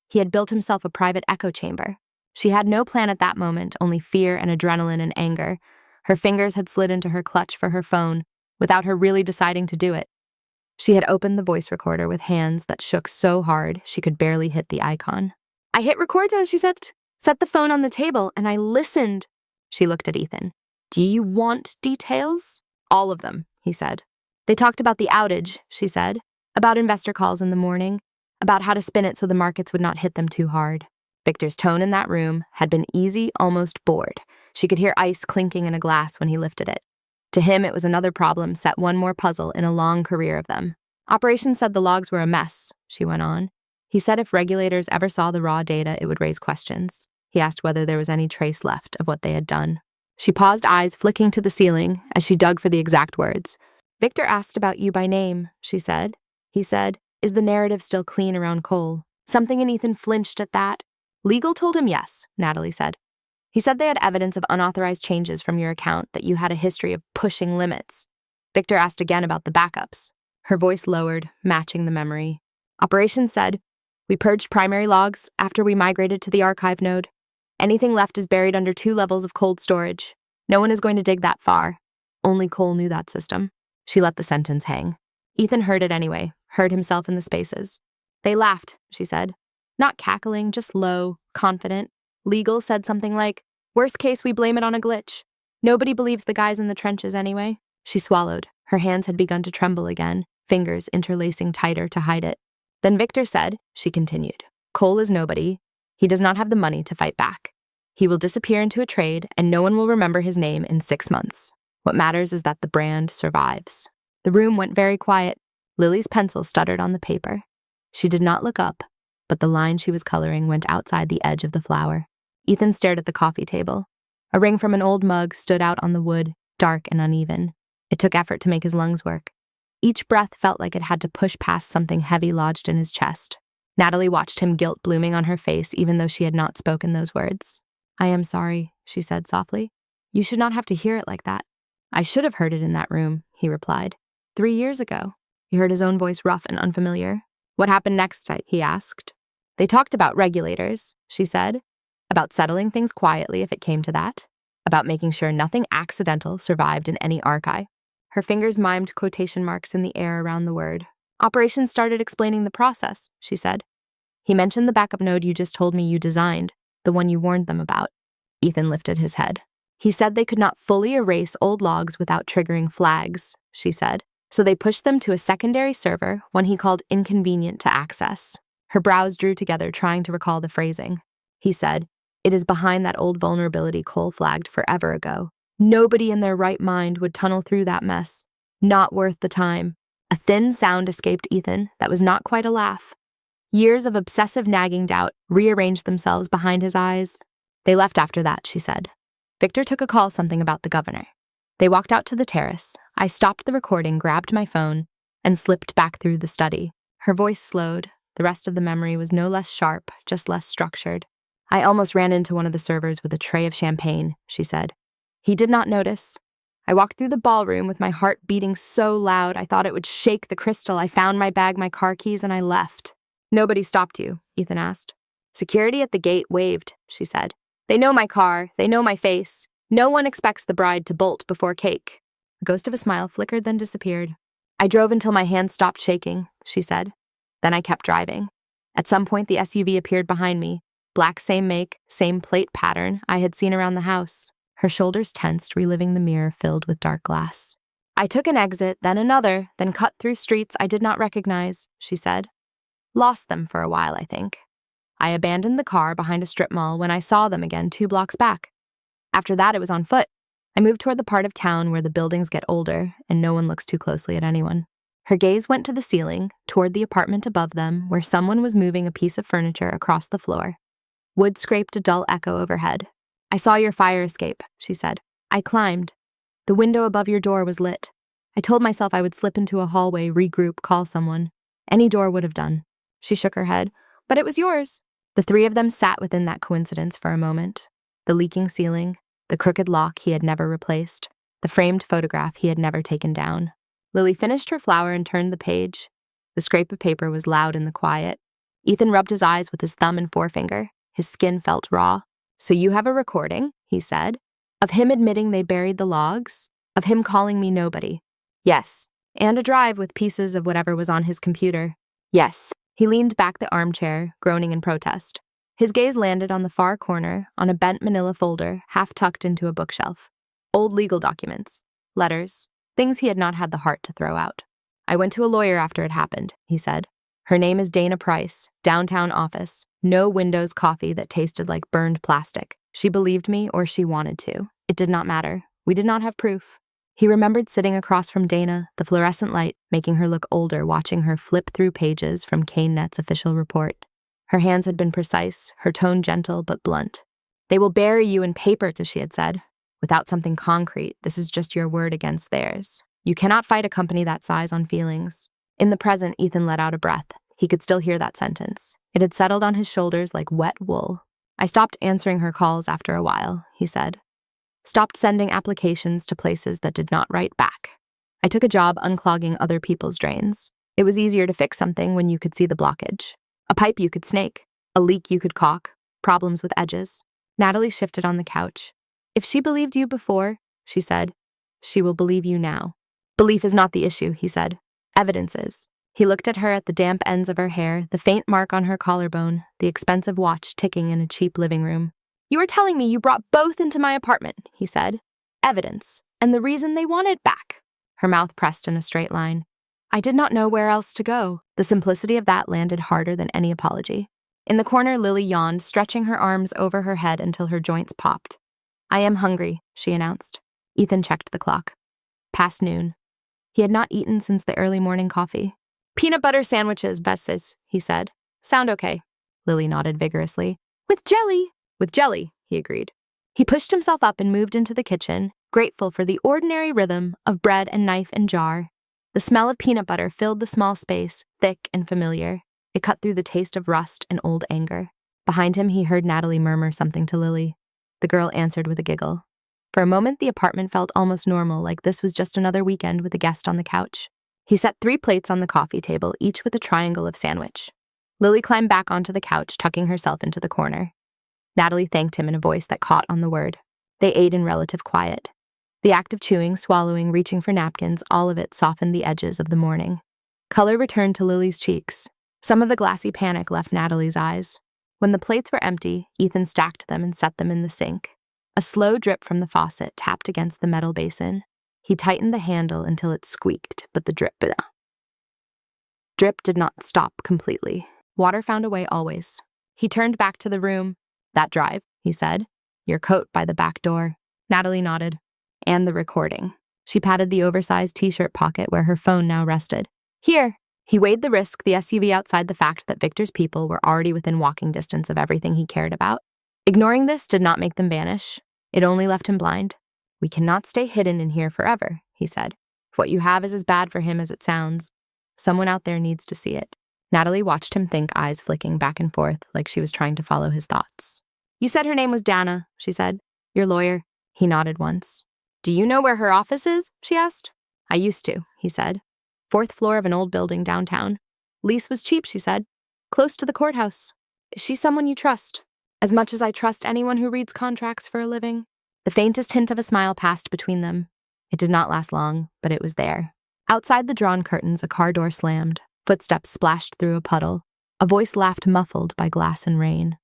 A: He had built himself a private echo chamber. She had no plan at that moment, only fear and adrenaline and anger. Her fingers had slid into her clutch for her phone, without her really deciding to do it. She had opened the voice recorder with hands that shook so hard she could barely hit the icon. "I hit record now," she said. "Set the phone on the table, and I listened." She looked at Ethan. "Do you want details?" "All of them," he said. "They talked about the outage," she said. "About investor calls in the morning. About how to spin it so the markets would not hit them too hard." Victor's tone in that room had been easy, almost bored. She could hear ice clinking in a glass when he lifted it. To him, it was another problem, set one more puzzle in a long career of them. "Operations said the logs were a mess," she went on. "He said if regulators ever saw the raw data, it would raise questions." He asked whether there was any trace left of what they had done. She paused, eyes flicking to the ceiling as she dug for the exact words. "Victor asked about you by name," she said. "He said, 'Is the narrative still clean around Cole?'" Something in Ethan flinched at that. "Legal told him yes," Natalie said. "He said they had evidence of unauthorized changes from your account, that you had a history of pushing limits." Victor asked again about the backups. Her voice lowered, matching the memory. "Operations said, 'We purged primary logs after we migrated to the archive node. Anything left is buried under 2 levels of cold storage. No one is going to dig that far. Only Cole knew that system. She let the sentence hang. Ethan heard it anyway, heard himself in the spaces. They laughed, she said. Not cackling, just low, confident. Legal said something like, "Worst case, we blame it on a glitch. Nobody believes the guys in the trenches anyway." She swallowed. Her hands had begun to tremble again, fingers interlacing tighter to hide it. Then Victor said, she continued, "Cole is nobody. He does not have the money to fight back. He will disappear into a trade, and no one will remember his name in 6 months. What matters is that the brand survives." The room went very quiet. Lily's pencil stuttered on the paper. She did not look up, but the line she was coloring went outside the edge of the flower. Ethan stared at the coffee table. A ring from an old mug stood out on the wood, dark and uneven. It took effort to make his lungs work. Each breath felt like it had to push past something heavy lodged in his chest. Natalie watched him, guilt blooming on her face, even though she had not spoken those words. "I am sorry," she said softly. "You should not have to hear it like that." "I should have heard it in that room," he replied. 3 years ago." He heard his own voice rough and unfamiliar. "What happened next?" he asked. "They talked about regulators," she said. "About settling things quietly if it came to that. About making sure nothing accidental survived in any archive." Her fingers mimed quotation marks in the air around the word. "Operations started explaining the process," she said. "He mentioned the backup node you just told me you designed, the one you warned them about." Ethan lifted his head. "He said they could not fully erase old logs without triggering flags," she said. "So they pushed them to a secondary server, one he called inconvenient to access." Her brows drew together, trying to recall the phrasing. He said, "It is behind that old vulnerability Cole flagged forever ago. Nobody in their right mind would tunnel through that mess. Not worth the time." A thin sound escaped Ethan that was not quite a laugh. Years of obsessive nagging doubt rearranged themselves behind his eyes. "They left after that," she said. "Victor took a call something about the governor. They walked out to the terrace. I stopped the recording, grabbed my phone, and slipped back through the study." Her voice slowed. The rest of the memory was no less sharp, just less structured. "I almost ran into one of the servers with a tray of champagne," she said. "He did not notice. I walked through the ballroom with my heart beating so loud I thought it would shake the crystal. I found my bag, my car keys, and I left." "Nobody stopped you?" Ethan asked. "Security at the gate waved," she said. "They know my car. They know my face. No one expects the bride to bolt before cake." A ghost of a smile flickered, then disappeared. "I drove until my hands stopped shaking," she said. "Then I kept driving. At some point, the SUV appeared behind me. Black, same make, same plate pattern I had seen around the house." Her shoulders tensed, reliving the mirror filled with dark glass. "I took an exit, then another, then cut through streets I did not recognize," she said. "Lost them for a while, I think. I abandoned the car behind a strip mall when I saw them again 2 blocks back. After that, it was on foot. I moved toward the part of town where the buildings get older and no one looks too closely at anyone." Her gaze went to the ceiling, toward the apartment above them, where someone was moving a piece of furniture across the floor. Wood scraped a dull echo overhead. "I saw your fire escape," she said. "I climbed. The window above your door was lit. I told myself I would slip into a hallway, regroup, call someone. Any door would have done." She shook her head. "But it was yours." The 3 of them sat within that coincidence for a moment. The leaking ceiling, the crooked lock he had never replaced, the framed photograph he had never taken down. Lily finished her flower and turned the page. The scrape of paper was loud in the quiet. Ethan rubbed his eyes with his thumb and forefinger. His skin felt raw. "So you have a recording," he said, "of him admitting they buried the logs, of him calling me nobody." "Yes." "And a drive with pieces of whatever was on his computer." "Yes." He leaned back the armchair, groaning in protest. His gaze landed on the far corner, on a bent manila folder, half tucked into a bookshelf. Old legal documents, letters, things he had not had the heart to throw out. "I went to a lawyer after it happened," he said. "Her name is Dana Price, downtown office, no windows coffee that tasted like burned plastic. She believed me or she wanted to. It did not matter. We did not have proof." He remembered sitting across from Dana, the fluorescent light making her look older, watching her flip through pages from CaneNet's official report. Her hands had been precise, her tone gentle but blunt. "They will bury you in papers," she had said. "Without something concrete, this is just your word against theirs. You cannot fight a company that size on feelings." In the present, Ethan let out a breath. He could still hear that sentence. It had settled on his shoulders like wet wool. "I stopped answering her calls after a while," he said. "Stopped sending applications to places that did not write back. I took a job unclogging other people's drains. It was easier to fix something when you could see the blockage. A pipe you could snake, a leak you could caulk, problems with edges." Natalie shifted on the couch. "If she believed you before," she said, She will believe you now. Belief is not the issue, he said. Evidence is. He looked at her at the damp ends of her hair, the faint mark on her collarbone, the expensive watch ticking in a cheap living room. You are telling me you brought both into my apartment, he said. Evidence, and the reason they want it back. Her mouth pressed in a straight line. I did not know where else to go. The simplicity of that landed harder than any apology. In the corner, Lily yawned, stretching her arms over her head until her joints popped. I am hungry, she announced. Ethan checked the clock. Past noon. He had not eaten since the early morning coffee. Peanut butter sandwiches, Besses, he said. Sound okay. Lily nodded vigorously. With jelly. With jelly, he agreed. He pushed himself up and moved into the kitchen, grateful for the ordinary rhythm of bread and knife and jar. The smell of peanut butter filled the small space, thick and familiar. It cut through the taste of rust and old anger. Behind him, he heard Natalie murmur something to Lily. The girl answered with a giggle. For a moment, the apartment felt almost normal, like this was just another weekend with a guest on the couch. He set 3 plates on the coffee table, each with a triangle of sandwich. Lily climbed back onto the couch, tucking herself into the corner. Natalie thanked him in a voice that caught on the word. They ate in relative quiet. The act of chewing, swallowing, reaching for napkins, all of it softened the edges of the morning. Color returned to Lily's cheeks. Some of the glassy panic left Natalie's eyes. When the plates were empty, Ethan stacked them and set them in the sink. A slow drip from the faucet tapped against the metal basin. He tightened the handle until it squeaked, but the drip did not stop completely. Water found a way always. He turned back to the room. That drive, he said. Your coat by the back door. Natalie nodded. And the recording. She patted the oversized t-shirt pocket where her phone now rested. Here. He weighed the risk, the SUV outside the fact that Victor's people were already within walking distance of everything he cared about. Ignoring this did not make them vanish. It only left him blind. We cannot stay hidden in here forever, he said. What you have is as bad for him as it sounds. Someone out there needs to see it. Natalie watched him think, eyes flicking back and forth like she was trying to follow his thoughts. You said her name was Dana, she said. Your lawyer. He nodded once. Do you know where her office is? She asked. I used to, he said. 4th floor of an old building downtown. Lease was cheap, she said. Close to the courthouse. Is she someone you trust? As much as I trust anyone who reads contracts for a living. The faintest hint of a smile passed between them. It did not last long, but it was there. Outside the drawn curtains, a car door slammed. Footsteps splashed through a puddle. A voice laughed muffled by glass and rain.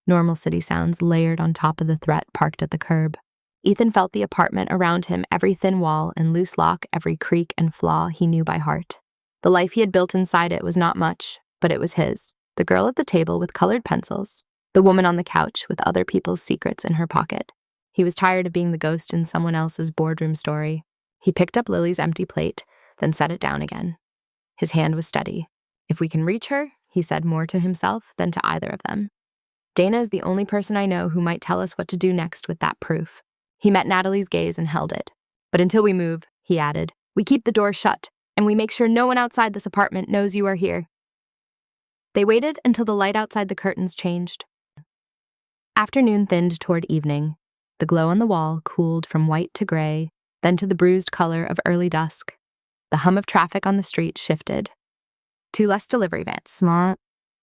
A: Normal city sounds layered on top of the threat parked at the curb. Ethan felt the apartment around him, every thin wall and loose lock, every creak and flaw he knew by heart. The life he had built inside it was not much, but it was his. The girl at the table with colored pencils. The woman on the couch with other people's secrets in her pocket. He was tired of being the ghost in someone else's boardroom story. He picked up Lily's empty plate, then set it down again. His hand was steady. If we can reach her, he said more to himself than to either of them. Dana is the only person I know who might tell us what to do next with that proof. He met Natalie's gaze and held it. But until we move, he added, we keep the door shut, and we make sure no one outside this apartment knows you are here. They waited until the light outside the curtains changed. Afternoon thinned toward evening. The glow on the wall cooled from white to gray, then to the bruised color of early dusk. The hum of traffic on the street shifted. 2 less delivery vans, small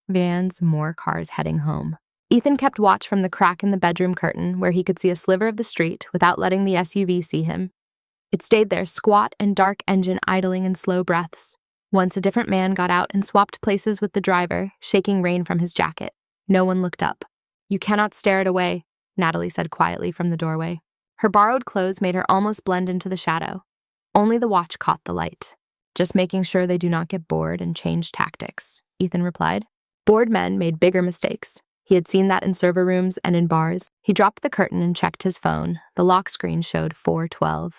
A: vans, more cars heading home. Ethan kept watch from the crack in the bedroom curtain where he could see a sliver of the street without letting the SUV see him. It stayed there, squat and dark engine idling in slow breaths. Once a different man got out and swapped places with the driver, shaking rain from his jacket. No one looked up. You cannot stare it away, Natalie said quietly from the doorway. Her borrowed clothes made her almost blend into the shadow. Only the watch caught the light. Just making sure they do not get bored and change tactics, Ethan replied. Bored men made bigger mistakes. He had seen that in server rooms and in bars. He dropped the curtain and checked his phone. The lock screen showed 4:12.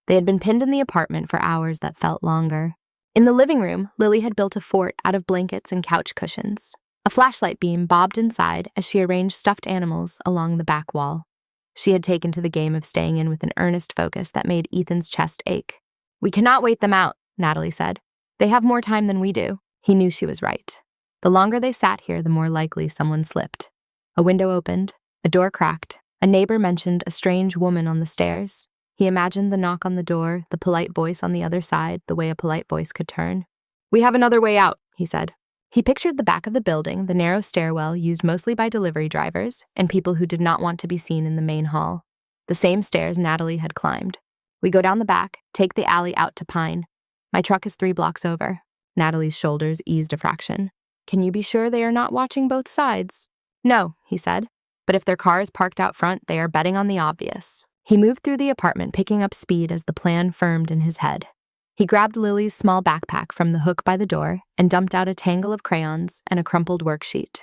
A: They had been pinned in the apartment for hours that felt longer. In the living room, Lily had built a fort out of blankets and couch cushions. A flashlight beam bobbed inside as she arranged stuffed animals along the back wall. She had taken to the game of staying in with an earnest focus that made Ethan's chest ache. We cannot wait them out, Natalie said. They have more time than we do. He knew she was right. The longer they sat here, the more likely someone slipped. A window opened, a door cracked. A neighbor mentioned a strange woman on the stairs. He imagined the knock on the door, the polite voice on the other side, the way a polite voice could turn. We have another way out, he said. He pictured the back of the building, the narrow stairwell used mostly by delivery drivers and people who did not want to be seen in the main hall. The same stairs Natalie had climbed. We go down the back, take the alley out to Pine. My truck is 3 blocks over. Natalie's shoulders eased a fraction. Can you be sure they are not watching both sides? No, he said. But if their car is parked out front, they are betting on the obvious. He moved through the apartment, picking up speed as the plan firmed in his head. He grabbed Lily's small backpack from the hook by the door and dumped out a tangle of crayons and a crumpled worksheet.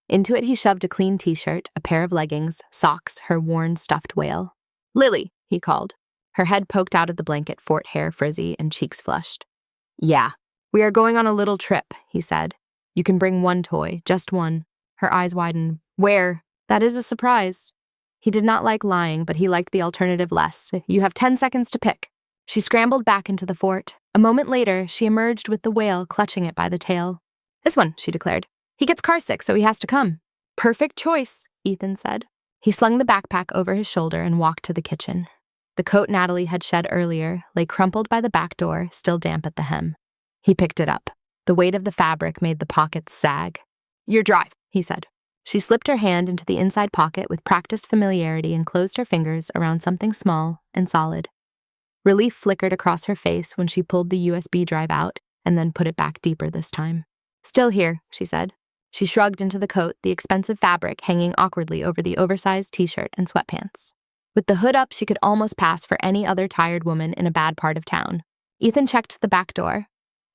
A: Into it he shoved a clean t-shirt, a pair of leggings, socks, her worn stuffed whale. Lily, he called. Her head poked out of the blanket, fort hair frizzy and cheeks flushed. Yeah, we are going on a little trip, he said. You can bring one toy, just one. Her eyes widened. Where? That is a surprise. He did not like lying, but he liked the alternative less. You have 10 seconds to pick. She scrambled back into the fort. A moment later, she emerged with the whale clutching it by the tail. This one, she declared. He gets carsick, so he has to come. Perfect choice, Ethan said. He slung the backpack over his shoulder and walked to the kitchen. The coat Natalie had shed earlier lay crumpled by the back door, still damp at the hem. He picked it up. The weight of the fabric made the pockets sag. Your drive, he said. She slipped her hand into the inside pocket with practiced familiarity and closed her fingers around something small and solid. Relief flickered across her face when she pulled the USB drive out and then put it back deeper this time. Still here, she said. She shrugged into the coat, the expensive fabric hanging awkwardly over the oversized t-shirt and sweatpants. With the hood up, she could almost pass for any other tired woman in a bad part of town. Ethan checked the back door.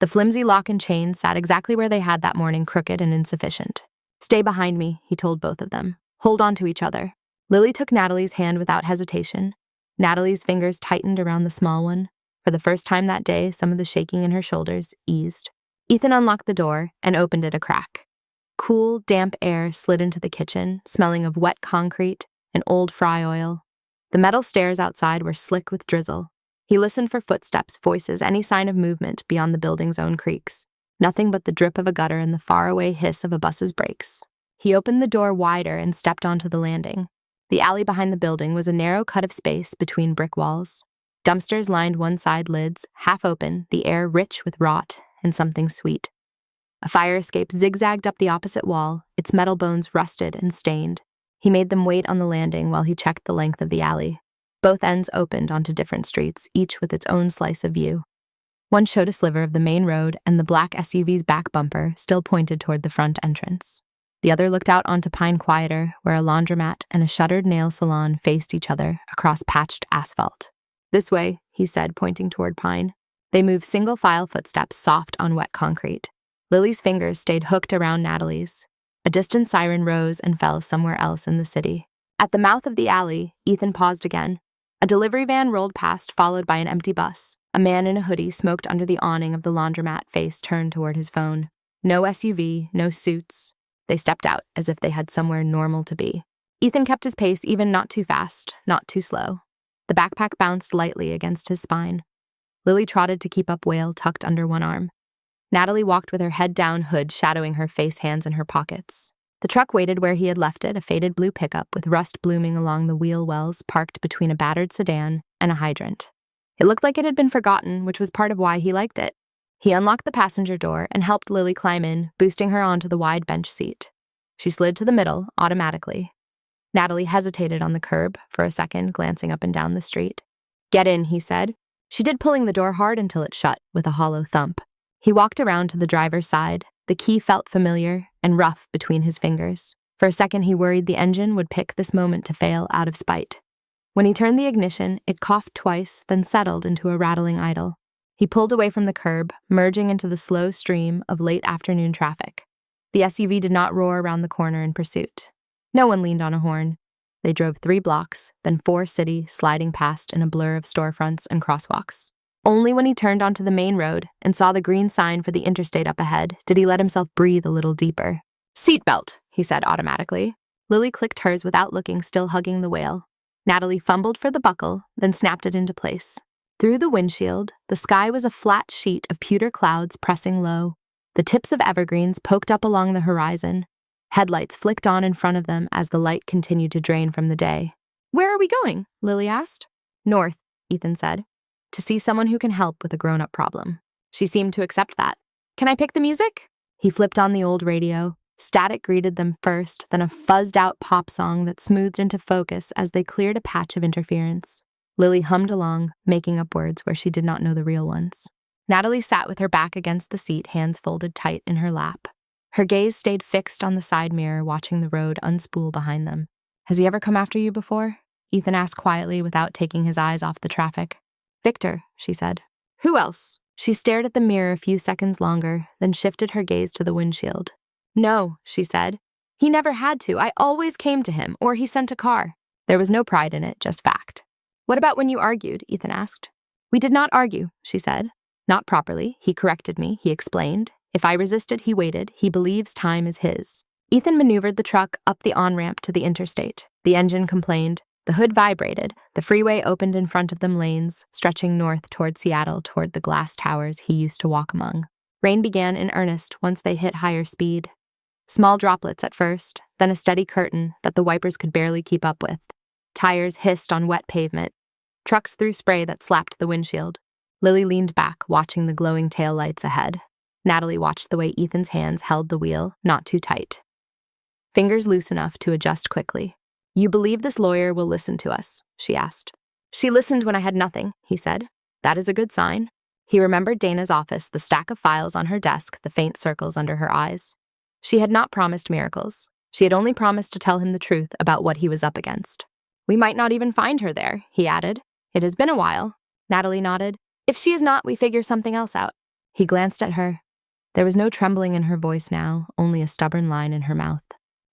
A: The flimsy lock and chain sat exactly where they had that morning, crooked and insufficient. Stay behind me, he told both of them. Hold on to each other. Lily took Natalie's hand without hesitation. Natalie's fingers tightened around the small one. For the first time that day, some of the shaking in her shoulders eased. Ethan unlocked the door and opened it a crack. Cool, damp air slid into the kitchen, smelling of wet concrete and old fry oil. The metal stairs outside were slick with drizzle. He listened for footsteps, voices, any sign of movement beyond the building's own creaks. Nothing but the drip of a gutter and the faraway hiss of a bus's brakes. He opened the door wider and stepped onto the landing. The alley behind the building was a narrow cut of space between brick walls. Dumpsters lined one side lids, half open, the air rich with rot and something sweet. A fire escape zigzagged up the opposite wall, its metal bones rusted and stained. He made them wait on the landing while he checked the length of the alley. Both ends opened onto different streets, each with its own slice of view. One showed a sliver of the main road, and the black SUV's back bumper still pointed toward the front entrance. The other looked out onto Pine Quieter, where a laundromat and a shuttered nail salon faced each other across patched asphalt. This way, he said, pointing toward Pine. They moved single-file footsteps soft on wet concrete. Lily's fingers stayed hooked around Natalie's. A distant siren rose and fell somewhere else in the city. At the mouth of the alley, Ethan paused again. A delivery van rolled past, followed by an empty bus. A man in a hoodie smoked under the awning of the laundromat, face turned toward his phone. No SUV, no suits. They stepped out as if they had somewhere normal to be. Ethan kept his pace, even not too fast, not too slow. The backpack bounced lightly against his spine. Lily trotted to keep up, whale tucked under one arm. Natalie walked with her head down, hood shadowing her face, hands in her pockets. The truck waited where he had left it, a faded blue pickup with rust blooming along the wheel wells parked between a battered sedan and a hydrant. It looked like it had been forgotten, which was part of why he liked it. He unlocked the passenger door and helped Lily climb in, boosting her onto the wide bench seat. She slid to the middle, automatically. Natalie hesitated on the curb for a second, glancing up and down the street. Get in, he said. She did, pulling the door hard until it shut with a hollow thump. He walked around to the driver's side. The key felt familiar and rough between his fingers. For a second, he worried the engine would pick this moment to fail out of spite. When he turned the ignition, it coughed twice, then settled into a rattling idle. He pulled away from the curb, merging into the slow stream of late afternoon traffic. The SUV did not roar around the corner in pursuit. No one leaned on a horn. They drove 3 blocks, then 4 city, sliding past in a blur of storefronts and crosswalks. Only when he turned onto the main road and saw the green sign for the interstate up ahead did he let himself breathe a little deeper. Seatbelt, he said automatically. Lily clicked hers without looking, still hugging the whale. Natalie fumbled for the buckle, then snapped it into place. Through the windshield, the sky was a flat sheet of pewter clouds pressing low. The tips of evergreens poked up along the horizon. Headlights flicked on in front of them as the light continued to drain from the day. Where are we going? Lily asked. North, Ethan said. To see someone who can help with a grown-up problem. She seemed to accept that. Can I pick the music? He flipped on the old radio. Static greeted them first, then a fuzzed-out pop song that smoothed into focus as they cleared a patch of interference. Lily hummed along, making up words where she did not know the real ones. Natalie sat with her back against the seat, hands folded tight in her lap. Her gaze stayed fixed on the side mirror, watching the road unspool behind them. "Has he ever come after you before?" Ethan asked quietly without taking his eyes off the traffic. "Victor," she said. "Who else?" She stared at the mirror a few seconds longer, then shifted her gaze to the windshield. "No," she said. "He never had to. I always came to him, or he sent a car." There was no pride in it, just fact. "What about when you argued?" Ethan asked. "We did not argue," she said. "Not properly. He corrected me, he explained. If I resisted, he waited. He believes time is his." Ethan maneuvered the truck up the on-ramp to the interstate. The engine complained. The hood vibrated. The freeway opened in front of them, lanes stretching north toward Seattle, toward the glass towers he used to walk among. Rain began in earnest once they hit higher speed. Small droplets at first, then a steady curtain that the wipers could barely keep up with. Tires hissed on wet pavement. Trucks threw spray that slapped the windshield. Lily leaned back, watching the glowing taillights ahead. Natalie watched the way Ethan's hands held the wheel, not too tight. Fingers loose enough to adjust quickly. "You believe this lawyer will listen to us?" she asked. "She listened when I had nothing," he said. "That is a good sign." He remembered Dana's office, the stack of files on her desk, the faint circles under her eyes. She had not promised miracles. She had only promised to tell him the truth about what he was up against. "We might not even find her there," he added. "It has been a while." Natalie nodded. "If she is not, we figure something else out." He glanced at her. There was no trembling in her voice now, only a stubborn line in her mouth.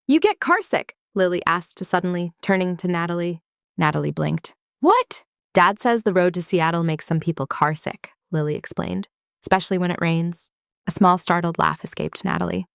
A: "You get carsick?" Lily asked suddenly, turning to Natalie. Natalie blinked. "What?" "Dad says the road to Seattle makes some people carsick," Lily explained, "especially when it rains." A small startled laugh escaped Natalie.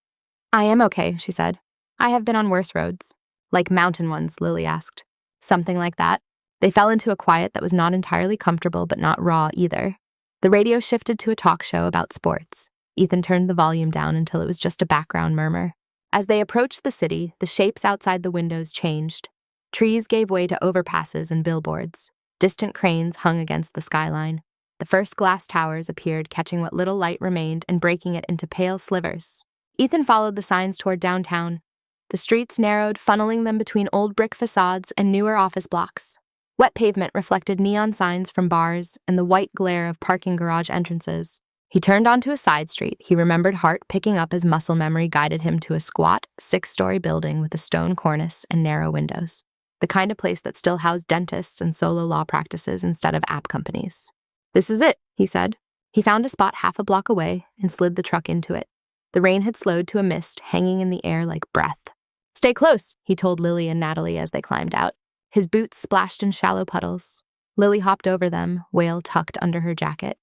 A: "I am okay," she said. "I have been on worse roads." "Like mountain ones?" Lily asked. "Something like that." They fell into a quiet that was not entirely comfortable but not raw either. The radio shifted to a talk show about sports. Ethan turned the volume down until it was just a background murmur. As they approached the city, the shapes outside the windows changed. Trees gave way to overpasses and billboards. Distant cranes hung against the skyline. The first glass towers appeared, catching what little light remained and breaking it into pale slivers. Ethan followed the signs toward downtown. The streets narrowed, funneling them between old brick facades and newer office blocks. Wet pavement reflected neon signs from bars and the white glare of parking garage entrances. He turned onto a side street he remembered Hart picking up as muscle memory guided him to a squat, 6-story building with a stone cornice and narrow windows. The kind of place that still housed dentists and solo law practices instead of app companies. "This is it," he said. He found a spot half a block away and slid the truck into it. The rain had slowed to a mist hanging in the air like breath. "Stay close," he told Lily and Natalie as they climbed out. His boots splashed in shallow puddles. Lily hopped over them, wail tucked under her jacket.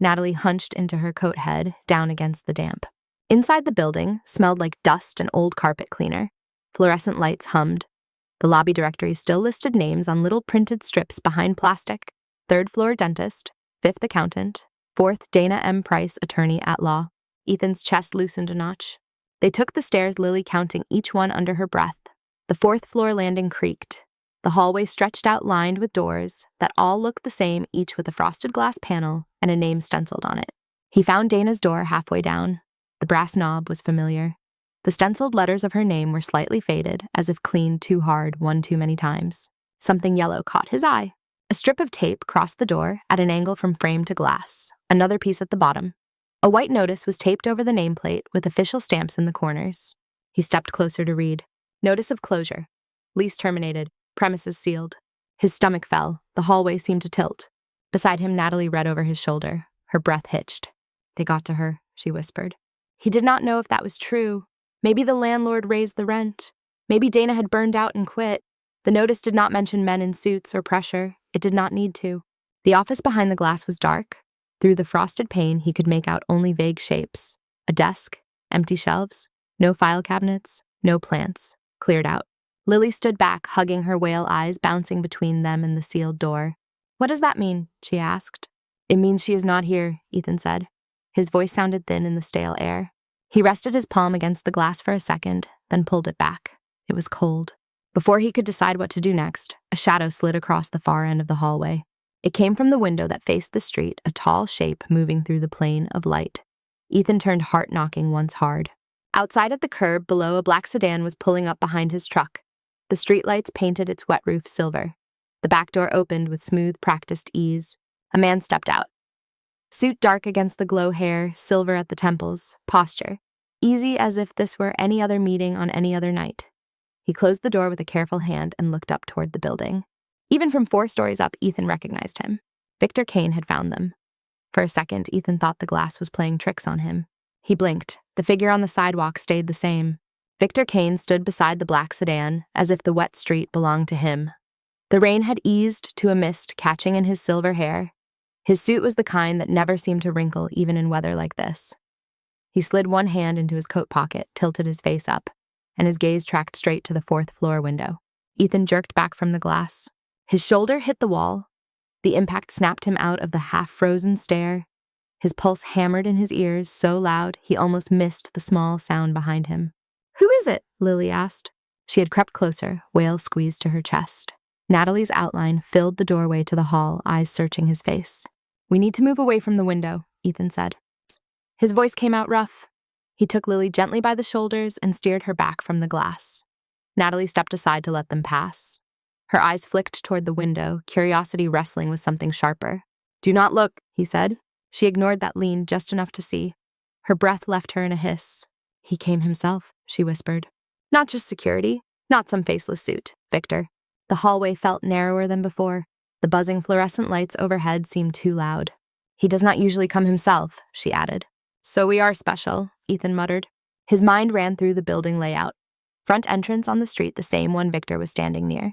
A: Natalie hunched into her coat head, down against the damp. Inside the building smelled like dust and old carpet cleaner. Fluorescent lights hummed. The lobby directory still listed names on little printed strips behind plastic. 3rd floor dentist, 5th accountant, 4th Dana M. Price attorney at law. Ethan's chest loosened a notch. They took the stairs, Lily counting each one under her breath. The 4th floor landing creaked. The hallway stretched out, lined with doors that all looked the same, each with a frosted glass panel and a name stenciled on it. He found Dana's door halfway down. The brass knob was familiar. The stenciled letters of her name were slightly faded, as if cleaned too hard one too many times. Something yellow caught his eye. A strip of tape crossed the door at an angle from frame to glass, another piece at the bottom. A white notice was taped over the nameplate with official stamps in the corners. He stepped closer to read. Notice of closure. Lease terminated. Premises sealed. His stomach fell. The hallway seemed to tilt. Beside him, Natalie read over his shoulder. Her breath hitched. "They got to her," she whispered. He did not know if that was true. Maybe the landlord raised the rent. Maybe Dana had burned out and quit. The notice did not mention men in suits or pressure. It did not need to. The office behind the glass was dark. Through the frosted pane, he could make out only vague shapes. A desk, empty shelves, no file cabinets, no plants, cleared out. Lily stood back, hugging her whale eyes bouncing between them and the sealed door. "What does that mean?" she asked. "It means she is not here," Ethan said. His voice sounded thin in the stale air. He rested his palm against the glass for a second, then pulled it back. It was cold. Before he could decide what to do next, a shadow slid across the far end of the hallway. It came from the window that faced the street, a tall shape moving through the plane of light. Ethan turned heart-knocking once hard. Outside at the curb below, a black sedan was pulling up behind his truck. The streetlights painted its wet roof silver. The back door opened with smooth, practiced ease. A man stepped out. Suit dark against the glow hair, silver at the temples, posture. Easy as if this were any other meeting on any other night. He closed the door with a careful hand and looked up toward the building. Even from 4 stories up, Ethan recognized him. Victor Kane had found them. For a second, Ethan thought the glass was playing tricks on him. He blinked. The figure on the sidewalk stayed the same. Victor Kane stood beside the black sedan, as if the wet street belonged to him. The rain had eased to a mist catching in his silver hair. His suit was the kind that never seemed to wrinkle even in weather like this. He slid one hand into his coat pocket, tilted his face up, and his gaze tracked straight to the 4th floor window. Ethan jerked back from the glass. His shoulder hit the wall. The impact snapped him out of the half-frozen stare. His pulse hammered in his ears so loud he almost missed the small sound behind him. "Who is it?" Lily asked. She had crept closer, wail squeezed to her chest. Natalie's outline filled the doorway to the hall, eyes searching his face. "We need to move away from the window," Ethan said. His voice came out rough. He took Lily gently by the shoulders and steered her back from the glass. Natalie stepped aside to let them pass. Her eyes flicked toward the window, curiosity wrestling with something sharper. "Do not look," he said. She ignored that lean just enough to see. Her breath left her in a hiss. "He came himself," she whispered. "Not just security, not some faceless suit, Victor." The hallway felt narrower than before. The buzzing fluorescent lights overhead seemed too loud. "He does not usually come himself," she added. "So we are special," Ethan muttered. His mind ran through the building layout. Front entrance on the street, the same one Victor was standing near.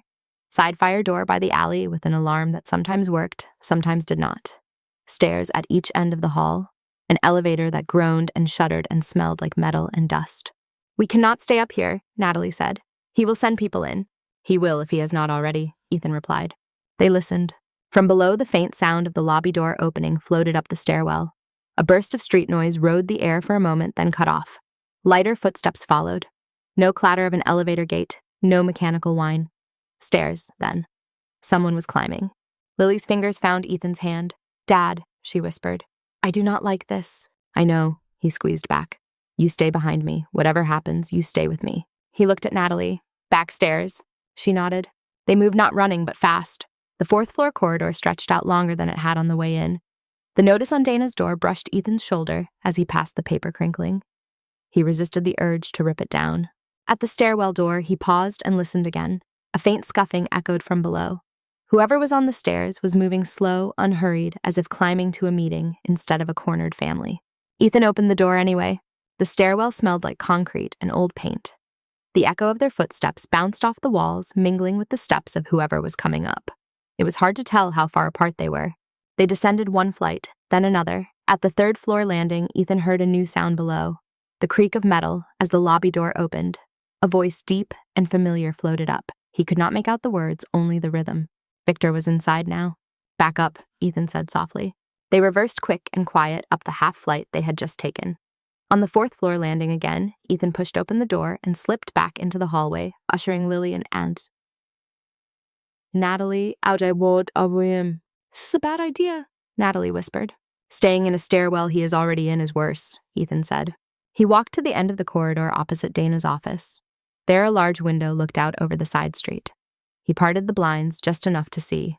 A: Side fire door by the alley with an alarm that sometimes worked, sometimes did not. Stairs at each end of the hall. An elevator that groaned and shuddered and smelled like metal and dust. "We cannot stay up here," Natalie said. "He will send people in." "He will if he has not already," Ethan replied. They listened. From below, the faint sound of the lobby door opening floated up the stairwell. A burst of street noise rode the air for a moment, then cut off. Lighter footsteps followed. No clatter of an elevator gate, no mechanical whine. Stairs, then. Someone was climbing. Lily's fingers found Ethan's hand. "Dad," she whispered. "I do not like this." "I know," he squeezed back. "You stay behind me. Whatever happens, you stay with me." He looked at Natalie. "Backstairs." She nodded. They moved not running, but fast. The 4th floor corridor stretched out longer than it had on the way in. The notice on Dana's door brushed Ethan's shoulder as he passed the paper crinkling. He resisted the urge to rip it down. At the stairwell door, he paused and listened again. A faint scuffing echoed from below. Whoever was on the stairs was moving slow, unhurried, as if climbing to a meeting instead of a cornered family. Ethan opened the door anyway. The stairwell smelled like concrete and old paint. The echo of their footsteps bounced off the walls, mingling with the steps of whoever was coming up. It was hard to tell how far apart they were. They descended one flight, then another. At the 3rd floor landing, Ethan heard a new sound below. The creak of metal as the lobby door opened. A voice deep and familiar floated up. He could not make out the words, only the rhythm. Victor was inside now. "Back up," Ethan said softly. They reversed quick and quiet up the half flight they had just taken. On the 4th floor landing again, Ethan pushed open the door and slipped back into the hallway, ushering Lily and Aunt Natalie out a ward of room. "This is a bad idea," Natalie whispered. "Staying in a stairwell he is already in is worse," Ethan said. He walked to the end of the corridor opposite Dana's office. There a large window looked out over the side street. He parted the blinds just enough to see.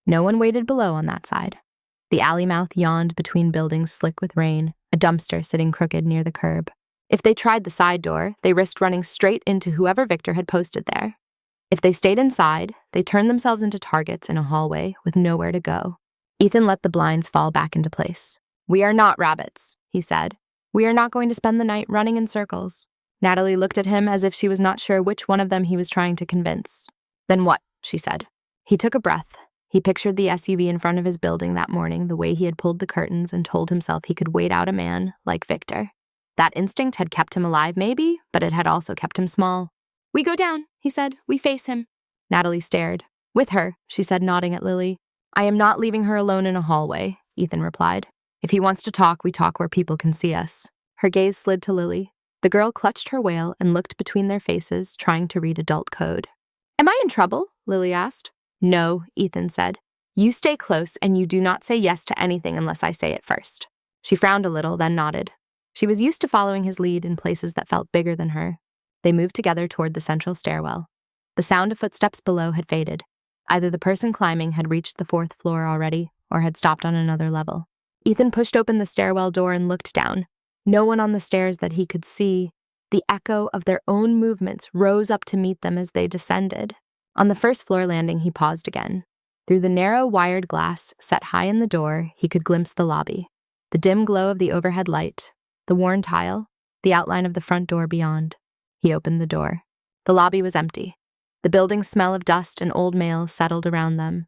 A: No one waited below on that side. The alley mouth yawned between buildings slick with rain, a dumpster sitting crooked near the curb. If they tried the side door, they risked running straight into whoever Victor had posted there. If they stayed inside, they turned themselves into targets in a hallway with nowhere to go. Ethan let the blinds fall back into place. "We are not rabbits," he said. "We are not going to spend the night running in circles." Natalie looked at him as if she was not sure which one of them he was trying to convince. "Then what?" she said. He took a breath. He pictured the SUV in front of his building that morning, the way he had pulled the curtains and told himself he could wait out a man like Victor. That instinct had kept him alive, maybe, but it had also kept him small. "We go down," he said. "We face him." Natalie stared. "With her," she said, nodding at Lily. "I am not leaving her alone in a hallway," Ethan replied. "If he wants to talk, we talk where people can see us." Her gaze slid to Lily. The girl clutched her wail and looked between their faces, trying to read adult code. "Am I in trouble?" Lily asked. "No," Ethan said. "You stay close and you do not say yes to anything unless I say it first." She frowned a little, then nodded. She was used to following his lead in places that felt bigger than her. They moved together toward the central stairwell. The sound of footsteps below had faded. Either the person climbing had reached the fourth floor already or had stopped on another level. Ethan pushed open the stairwell door and looked down. No one on the stairs that he could see. The echo of their own movements rose up to meet them as they descended. On the first floor landing, he paused again. Through the narrow wired glass set high in the door, he could glimpse the lobby. The dim glow of the overhead light, the worn tile, the outline of the front door beyond. He opened the door. The lobby was empty. The building's smell of dust and old mail settled around them.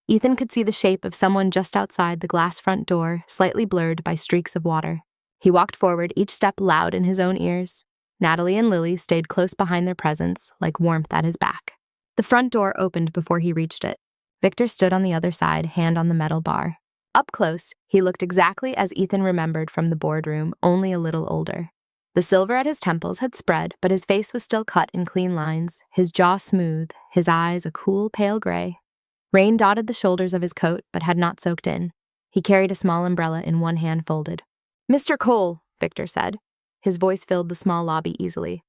A: Ethan could see the shape of someone just outside the glass front door, slightly blurred by streaks of water. He walked forward, each step loud in his own ears. Natalie and Lily stayed close behind their presence, like warmth at his back. The front door opened before he reached it. Victor stood on the other side, hand on the metal bar. Up close, he looked exactly as Ethan remembered from the boardroom, only a little older. The silver at his temples had spread, but his face was still cut in clean lines, his jaw smooth, his eyes a cool, pale gray. Rain dotted the shoulders of his coat, but had not soaked in. He carried a small umbrella in one hand folded. "Mr. Cole," Victor said. His voice filled the small lobby easily.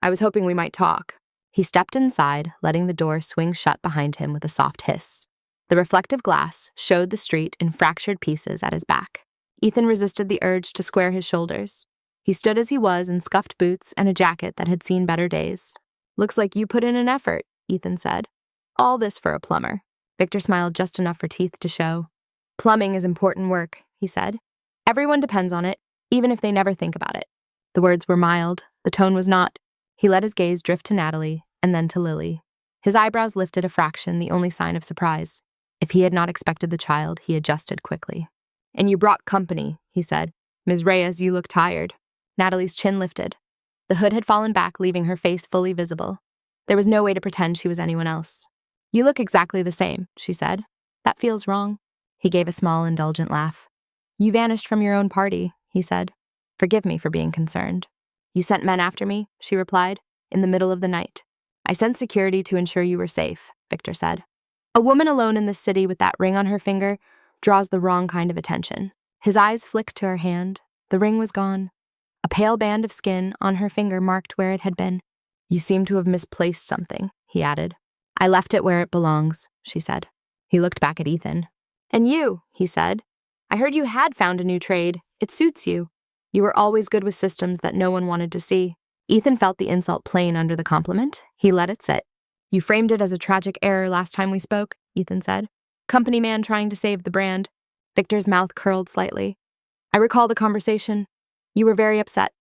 A: "I was hoping we might talk." He stepped inside, letting the door swing shut behind him with a soft hiss. The reflective glass showed the street in fractured pieces at his back. Ethan resisted the urge to square his shoulders. He stood as he was in scuffed boots and a jacket that had seen better days. "Looks like you put in an effort," Ethan said. "All this for a plumber." Victor smiled just enough for teeth to show. "Plumbing is important work," he said. "Everyone depends on it, even if they never think about it." The words were mild, the tone was not. He let his gaze drift to Natalie, and then to Lily. His eyebrows lifted a fraction, the only sign of surprise. If he had not expected the child, he adjusted quickly. "And you brought company," he said. "Ms. Reyes, you look tired." Natalie's chin lifted. The hood had fallen back, leaving her face fully visible. There was no way to pretend she was anyone else. "You look exactly the same," she said. "That feels wrong." He gave a small, indulgent laugh. "You vanished from your own party," he said. "Forgive me for being concerned." "You sent men after me," she replied, "in the middle of the night." "I sent security to ensure you were safe," Victor said. "A woman alone in this city with that ring on her finger draws the wrong kind of attention." His eyes flicked to her hand. The ring was gone. A pale band of skin on her finger marked where it had been. "You seem to have misplaced something," he added. "I left it where it belongs," she said. He looked back at Ethan. "And you," he said. "I heard you had found a new trade. It suits you. You were always good with systems that no one wanted to see." Ethan felt the insult plain under the compliment. He let it sit. "You framed it as a tragic error last time we spoke," Ethan said. "Company man trying to save the brand." Victor's mouth curled slightly. "I recall the conversation. You were very upset."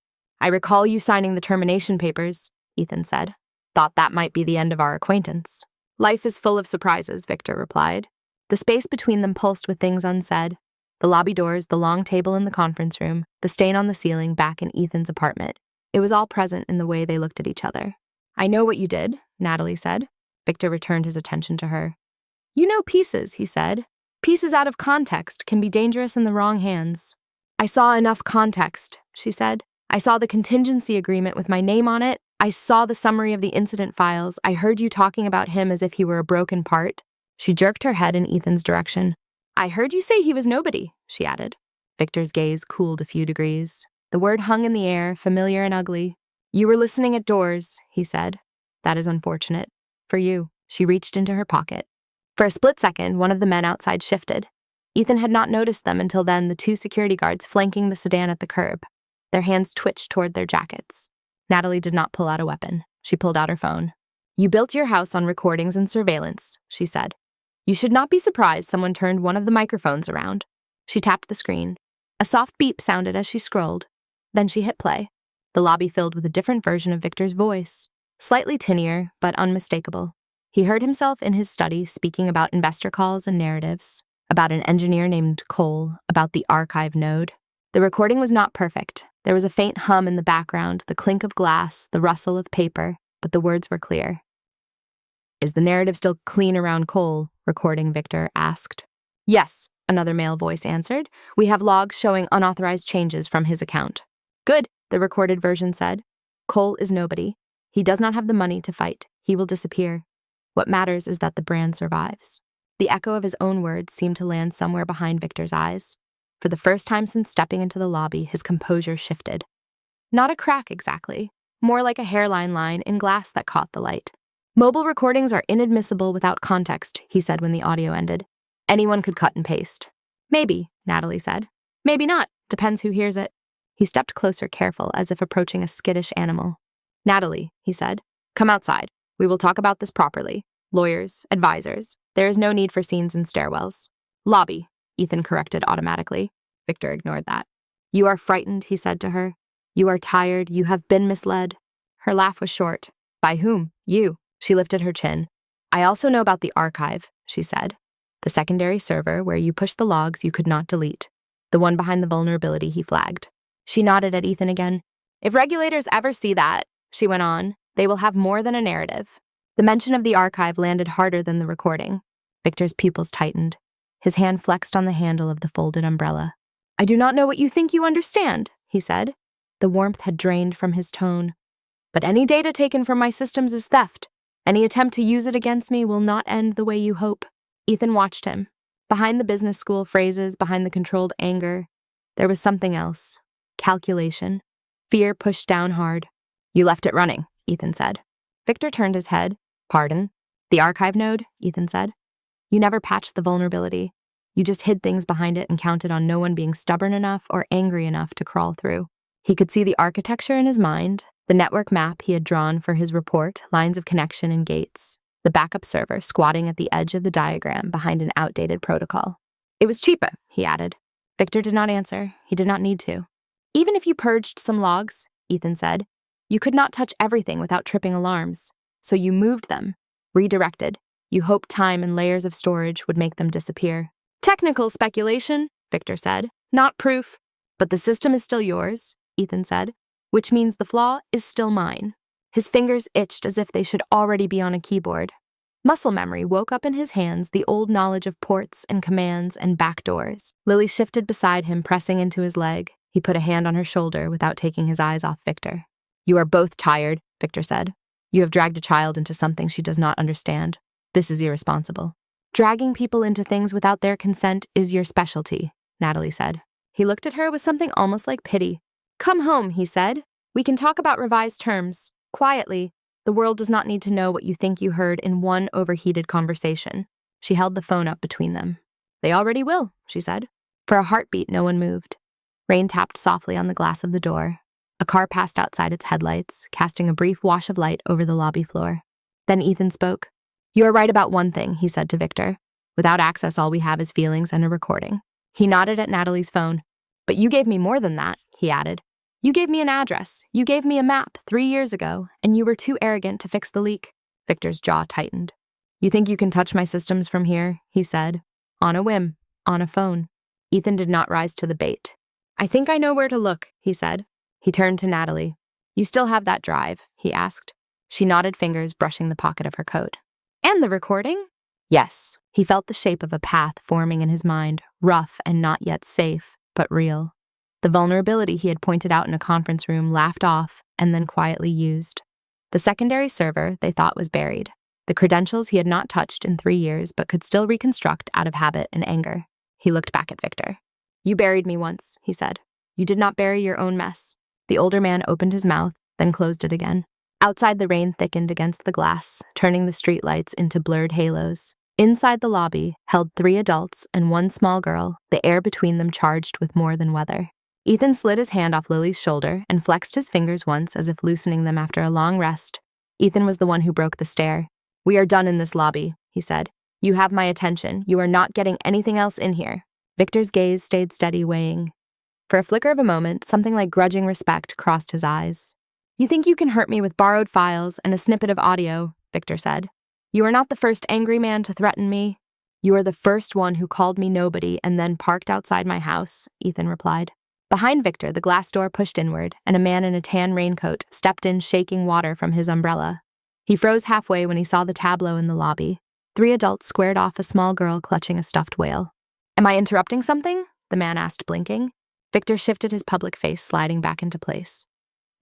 A: "I recall you signing the termination papers," Ethan said. "Thought that might be the end of our acquaintance." "Life is full of surprises," Victor replied. The space between them pulsed with things unsaid. The lobby doors, the long table in the conference room, the stain on the ceiling back in Ethan's apartment. It was all present in the way they looked at each other. "I know what you did," Natalie said. Victor returned his attention to her. "You know pieces," he said. "Pieces out of context can be dangerous in the wrong hands." "I saw enough context," she said. "I saw the contingency agreement with my name on it. I saw the summary of the incident files. I heard you talking about him as if he were a broken part." She jerked her head in Ethan's direction. "I heard you say he was nobody," she added. Victor's gaze cooled a few degrees. The word hung in the air, familiar and ugly. "You were listening at doors," he said. "That is unfortunate. For you." She reached into her pocket. For a split second, one of the men outside shifted. Ethan had not noticed them until then, the two security guards flanking the sedan at the curb. Their hands twitched toward their jackets. Natalie did not pull out a weapon. She pulled out her phone. "You built your house on recordings and surveillance," she said. "You should not be surprised someone turned one of the microphones around." She tapped the screen. A soft beep sounded as she scrolled. Then she hit play. The lobby filled with a different version of Victor's voice. Slightly tinnier, but unmistakable. He heard himself in his study speaking about investor calls and narratives, about an engineer named Cole, about the archive node. The recording was not perfect. There was a faint hum in the background, the clink of glass, the rustle of paper, but the words were clear. "Is the narrative still clean around Cole?" Recording Victor asked. "Yes," another male voice answered. "We have logs showing unauthorized changes from his account." "Good," the recorded version said. "Cole is nobody. He does not have the money to fight. He will disappear. What matters is that the brand survives." The echo of his own words seemed to land somewhere behind Victor's eyes. For the first time since stepping into the lobby, his composure shifted. Not a crack exactly, more like a hairline line in glass that caught the light. Mobile recordings are inadmissible without context, he said when the audio ended. Anyone could cut and paste. Maybe, Natalie said. Maybe not. Depends who hears it. He stepped closer, careful, as if approaching a skittish animal. Natalie, he said, come outside. We will talk about this properly. Lawyers, advisors. There is no need for scenes in stairwells. Lobby, Ethan corrected automatically. Victor ignored that. You are frightened, he said to her. You are tired. You have been misled. Her laugh was short. By whom? You. She lifted her chin. I also know about the archive, she said. The secondary server where you push the logs you could not delete. The one behind the vulnerability he flagged. She nodded at Ethan again. If regulators ever see that, she went on, they will have more than a narrative. The mention of the archive landed harder than the recording. Victor's pupils tightened. His hand flexed on the handle of the folded umbrella. I do not know what you think you understand, he said. The warmth had drained from his tone. But any data taken from my systems is theft. Any attempt to use it against me will not end the way you hope. Ethan watched him. Behind the business school phrases, behind the controlled anger, there was something else. Calculation. Fear pushed down hard. You left it running, Ethan said. Victor turned his head. Pardon? The archive node, Ethan said. You never patched the vulnerability. You just hid things behind it and counted on no one being stubborn enough or angry enough to crawl through. He could see the architecture in his mind, the network map he had drawn for his report, lines of connection and gates, the backup server squatting at the edge of the diagram behind an outdated protocol. It was cheaper, he added. Victor did not answer. He did not need to. Even if you purged some logs, Ethan said, you could not touch everything without tripping alarms. So you moved them, redirected. You hoped time and layers of storage would make them disappear. Technical speculation, Victor said, not proof. But the system is still yours, Ethan said, which means the flaw is still mine. His fingers itched as if they should already be on a keyboard. Muscle memory woke up in his hands, the old knowledge of ports and commands and backdoors. Lily shifted beside him, pressing into his leg. He put a hand on her shoulder without taking his eyes off Victor. You are both tired, Victor said. You have dragged a child into something she does not understand. This is irresponsible. Dragging people into things without their consent is your specialty, Natalie said. He looked at her with something almost like pity. Come home, he said. We can talk about revised terms. Quietly. The world does not need to know what you think you heard in one overheated conversation. She held the phone up between them. They already will, she said. For a heartbeat, no one moved. Rain tapped softly on the glass of the door. A car passed outside its headlights, casting a brief wash of light over the lobby floor. Then Ethan spoke. You are right about one thing, he said to Victor. Without access, all we have is feelings and a recording. He nodded at Natalie's phone. But you gave me more than that, he added. You gave me an address. You gave me a map 3 years ago, and you were too arrogant to fix the leak. Victor's jaw tightened. You think you can touch my systems from here, he said. On a whim, on a phone. Ethan did not rise to the bait. I think I know where to look, he said. He turned to Natalie. You still have that drive, he asked. She nodded, fingers brushing the pocket of her coat. And the recording? Yes. He felt the shape of a path forming in his mind, rough and not yet safe, but real. The vulnerability he had pointed out in a conference room laughed off and then quietly used. The secondary server they thought was buried. The credentials he had not touched in 3 years but could still reconstruct out of habit and anger. He looked back at Victor. You buried me once, he said. You did not bury your own mess. The older man opened his mouth, then closed it again. Outside, the rain thickened against the glass, turning the streetlights into blurred halos. Inside the lobby, held 3 adults and 1 small girl, the air between them charged with more than weather. Ethan slid his hand off Lily's shoulder and flexed his fingers once as if loosening them after a long rest. Ethan was the one who broke the stare. We are done in this lobby, he said. You have my attention. You are not getting anything else in here. Victor's gaze stayed steady, weighing. For a flicker of a moment, something like grudging respect crossed his eyes. You think you can hurt me with borrowed files and a snippet of audio, Victor said. You are not the first angry man to threaten me. You are the first one who called me nobody and then parked outside my house, Ethan replied. Behind Victor, the glass door pushed inward, and a man in a tan raincoat stepped in, shaking water from his umbrella. He froze halfway when he saw the tableau in the lobby. 3 adults squared off a small girl clutching a stuffed whale. Am I interrupting something? The man asked, blinking. Victor shifted his public face, sliding back into place.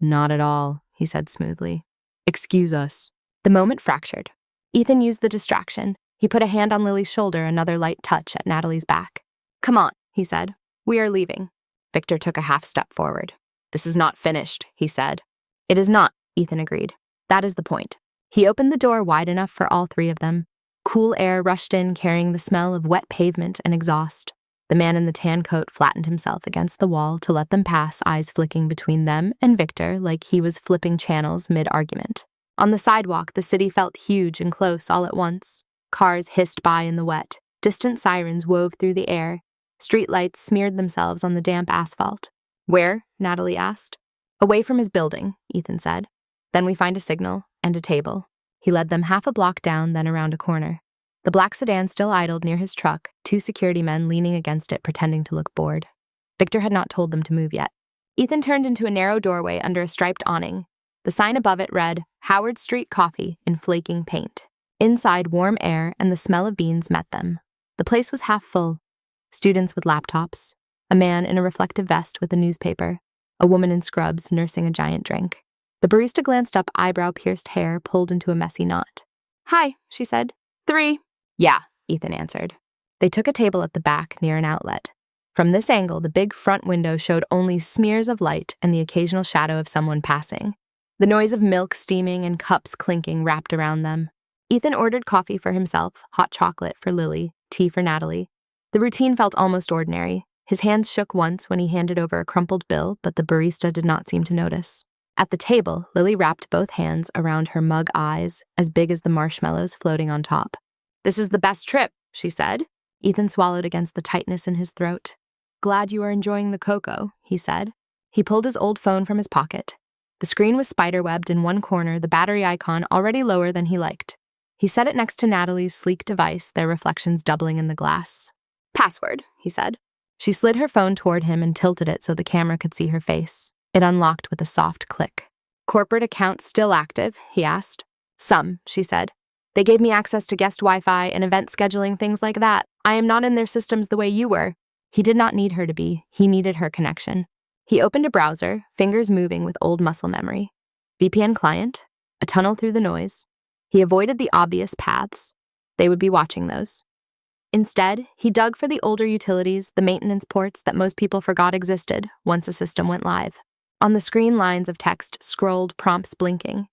A: Not at all, he said smoothly. Excuse us. The moment fractured. Ethan used the distraction. He put a hand on Lily's shoulder, another light touch at Natalie's back. Come on, he said. We are leaving. Victor took a half step forward. This is not finished, he said. It is not, Ethan agreed. That is the point. He opened the door wide enough for all three of them. Cool air rushed in, carrying the smell of wet pavement and exhaust. The man in the tan coat flattened himself against the wall to let them pass, eyes flicking between them and Victor like he was flipping channels mid-argument. On the sidewalk, the city felt huge and close all at once. Cars hissed by in the wet. Distant sirens wove through the air. Streetlights smeared themselves on the damp asphalt. "Where?" Natalie asked. "Away from his building," Ethan said. "Then we find a signal and a table." He led them half a block down, then around a corner. The black sedan still idled near his truck, two security men leaning against it pretending to look bored. Victor had not told them to move yet. Ethan turned into a narrow doorway under a striped awning. The sign above it read, "Howard Street Coffee," in flaking paint. Inside, warm air and the smell of beans met them. The place was half full. Students with laptops, a man in a reflective vest with a newspaper, a woman in scrubs nursing a giant drink. The barista glanced up, eyebrow-pierced hair pulled into a messy knot. "Hi," she said. "3. "Yeah," Ethan answered. They took a table at the back near an outlet. From this angle, the big front window showed only smears of light and the occasional shadow of someone passing. The noise of milk steaming and cups clinking wrapped around them. Ethan ordered coffee for himself, hot chocolate for Lily, tea for Natalie. The routine felt almost ordinary. His hands shook once when he handed over a crumpled bill, but the barista did not seem to notice. At the table, Lily wrapped both hands around her mug eyes, as big as the marshmallows floating on top. "This is the best trip," she said. Ethan swallowed against the tightness in his throat. "Glad you are enjoying the cocoa," he said. He pulled his old phone from his pocket. The screen was spiderwebbed in one corner, the battery icon already lower than he liked. He set it next to Natalie's sleek device, their reflections doubling in the glass. "Password," he said. She slid her phone toward him and tilted it so the camera could see her face. It unlocked with a soft click. "Corporate account still active?" he asked. "Some," she said. "They gave me access to guest Wi-Fi and event scheduling, things like that. I am not in their systems the way you were." He did not need her to be. He needed her connection. He opened a browser, fingers moving with old muscle memory. VPN client, a tunnel through the noise. He avoided the obvious paths. They would be watching those. Instead, he dug for the older utilities, the maintenance ports that most people forgot existed once a system went live. On the screen, lines of text scrolled, prompts blinking.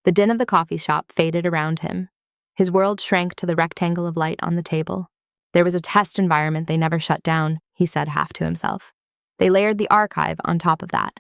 A: The din of the coffee shop faded around him. His world shrank to the rectangle of light on the table. There was a test environment they never shut down, he said half to himself. They layered the archive on top of that.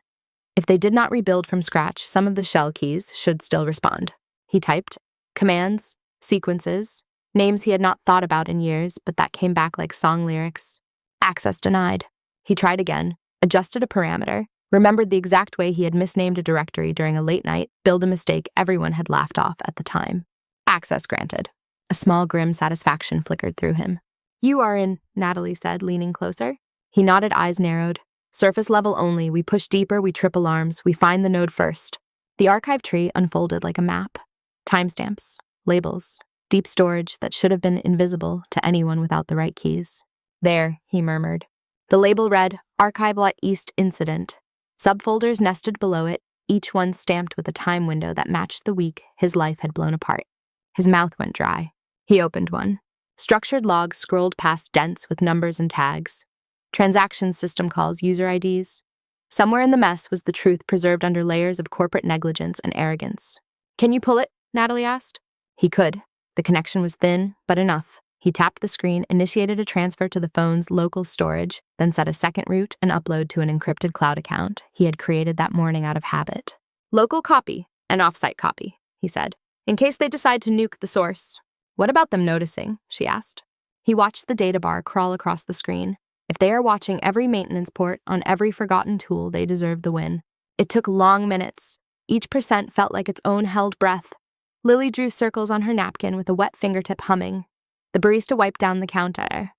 A: If they did not rebuild from scratch, some of the shell keys should still respond. He typed commands, sequences, names he had not thought about in years, but that came back like song lyrics. Access denied. He tried again, adjusted a parameter, remembered the exact way he had misnamed a directory during a late night, billed a mistake everyone had laughed off at the time. Access granted. A small grim satisfaction flickered through him. "You are in," Natalie said, leaning closer. He nodded, eyes narrowed. "Surface level only. We push deeper, we trip alarms. We find the node first." The archive tree unfolded like a map. Timestamps, labels, deep storage that should have been invisible to anyone without the right keys. "There," he murmured. The label read, Archival East Incident. Subfolders nested below it, each one stamped with a time window that matched the week his life had blown apart. His mouth went dry. He opened one. Structured logs scrolled past dents with numbers and tags. Transactions, system calls, user IDs. Somewhere in the mess was the truth preserved under layers of corporate negligence and arrogance. "Can you pull it?" Natalie asked. He could. The connection was thin, but enough. He tapped the screen, initiated a transfer to the phone's local storage, then set a second route and upload to an encrypted cloud account he had created that morning out of habit. "Local copy and offsite copy," he said, "in case they decide to nuke the source." "What about them noticing?" she asked. He watched the data bar crawl across the screen. If they are watching every maintenance port on every forgotten tool, they deserve the win. It took long minutes. Each percent felt like its own held breath. Lily drew circles on her napkin with a wet fingertip humming. The barista wiped down the counter.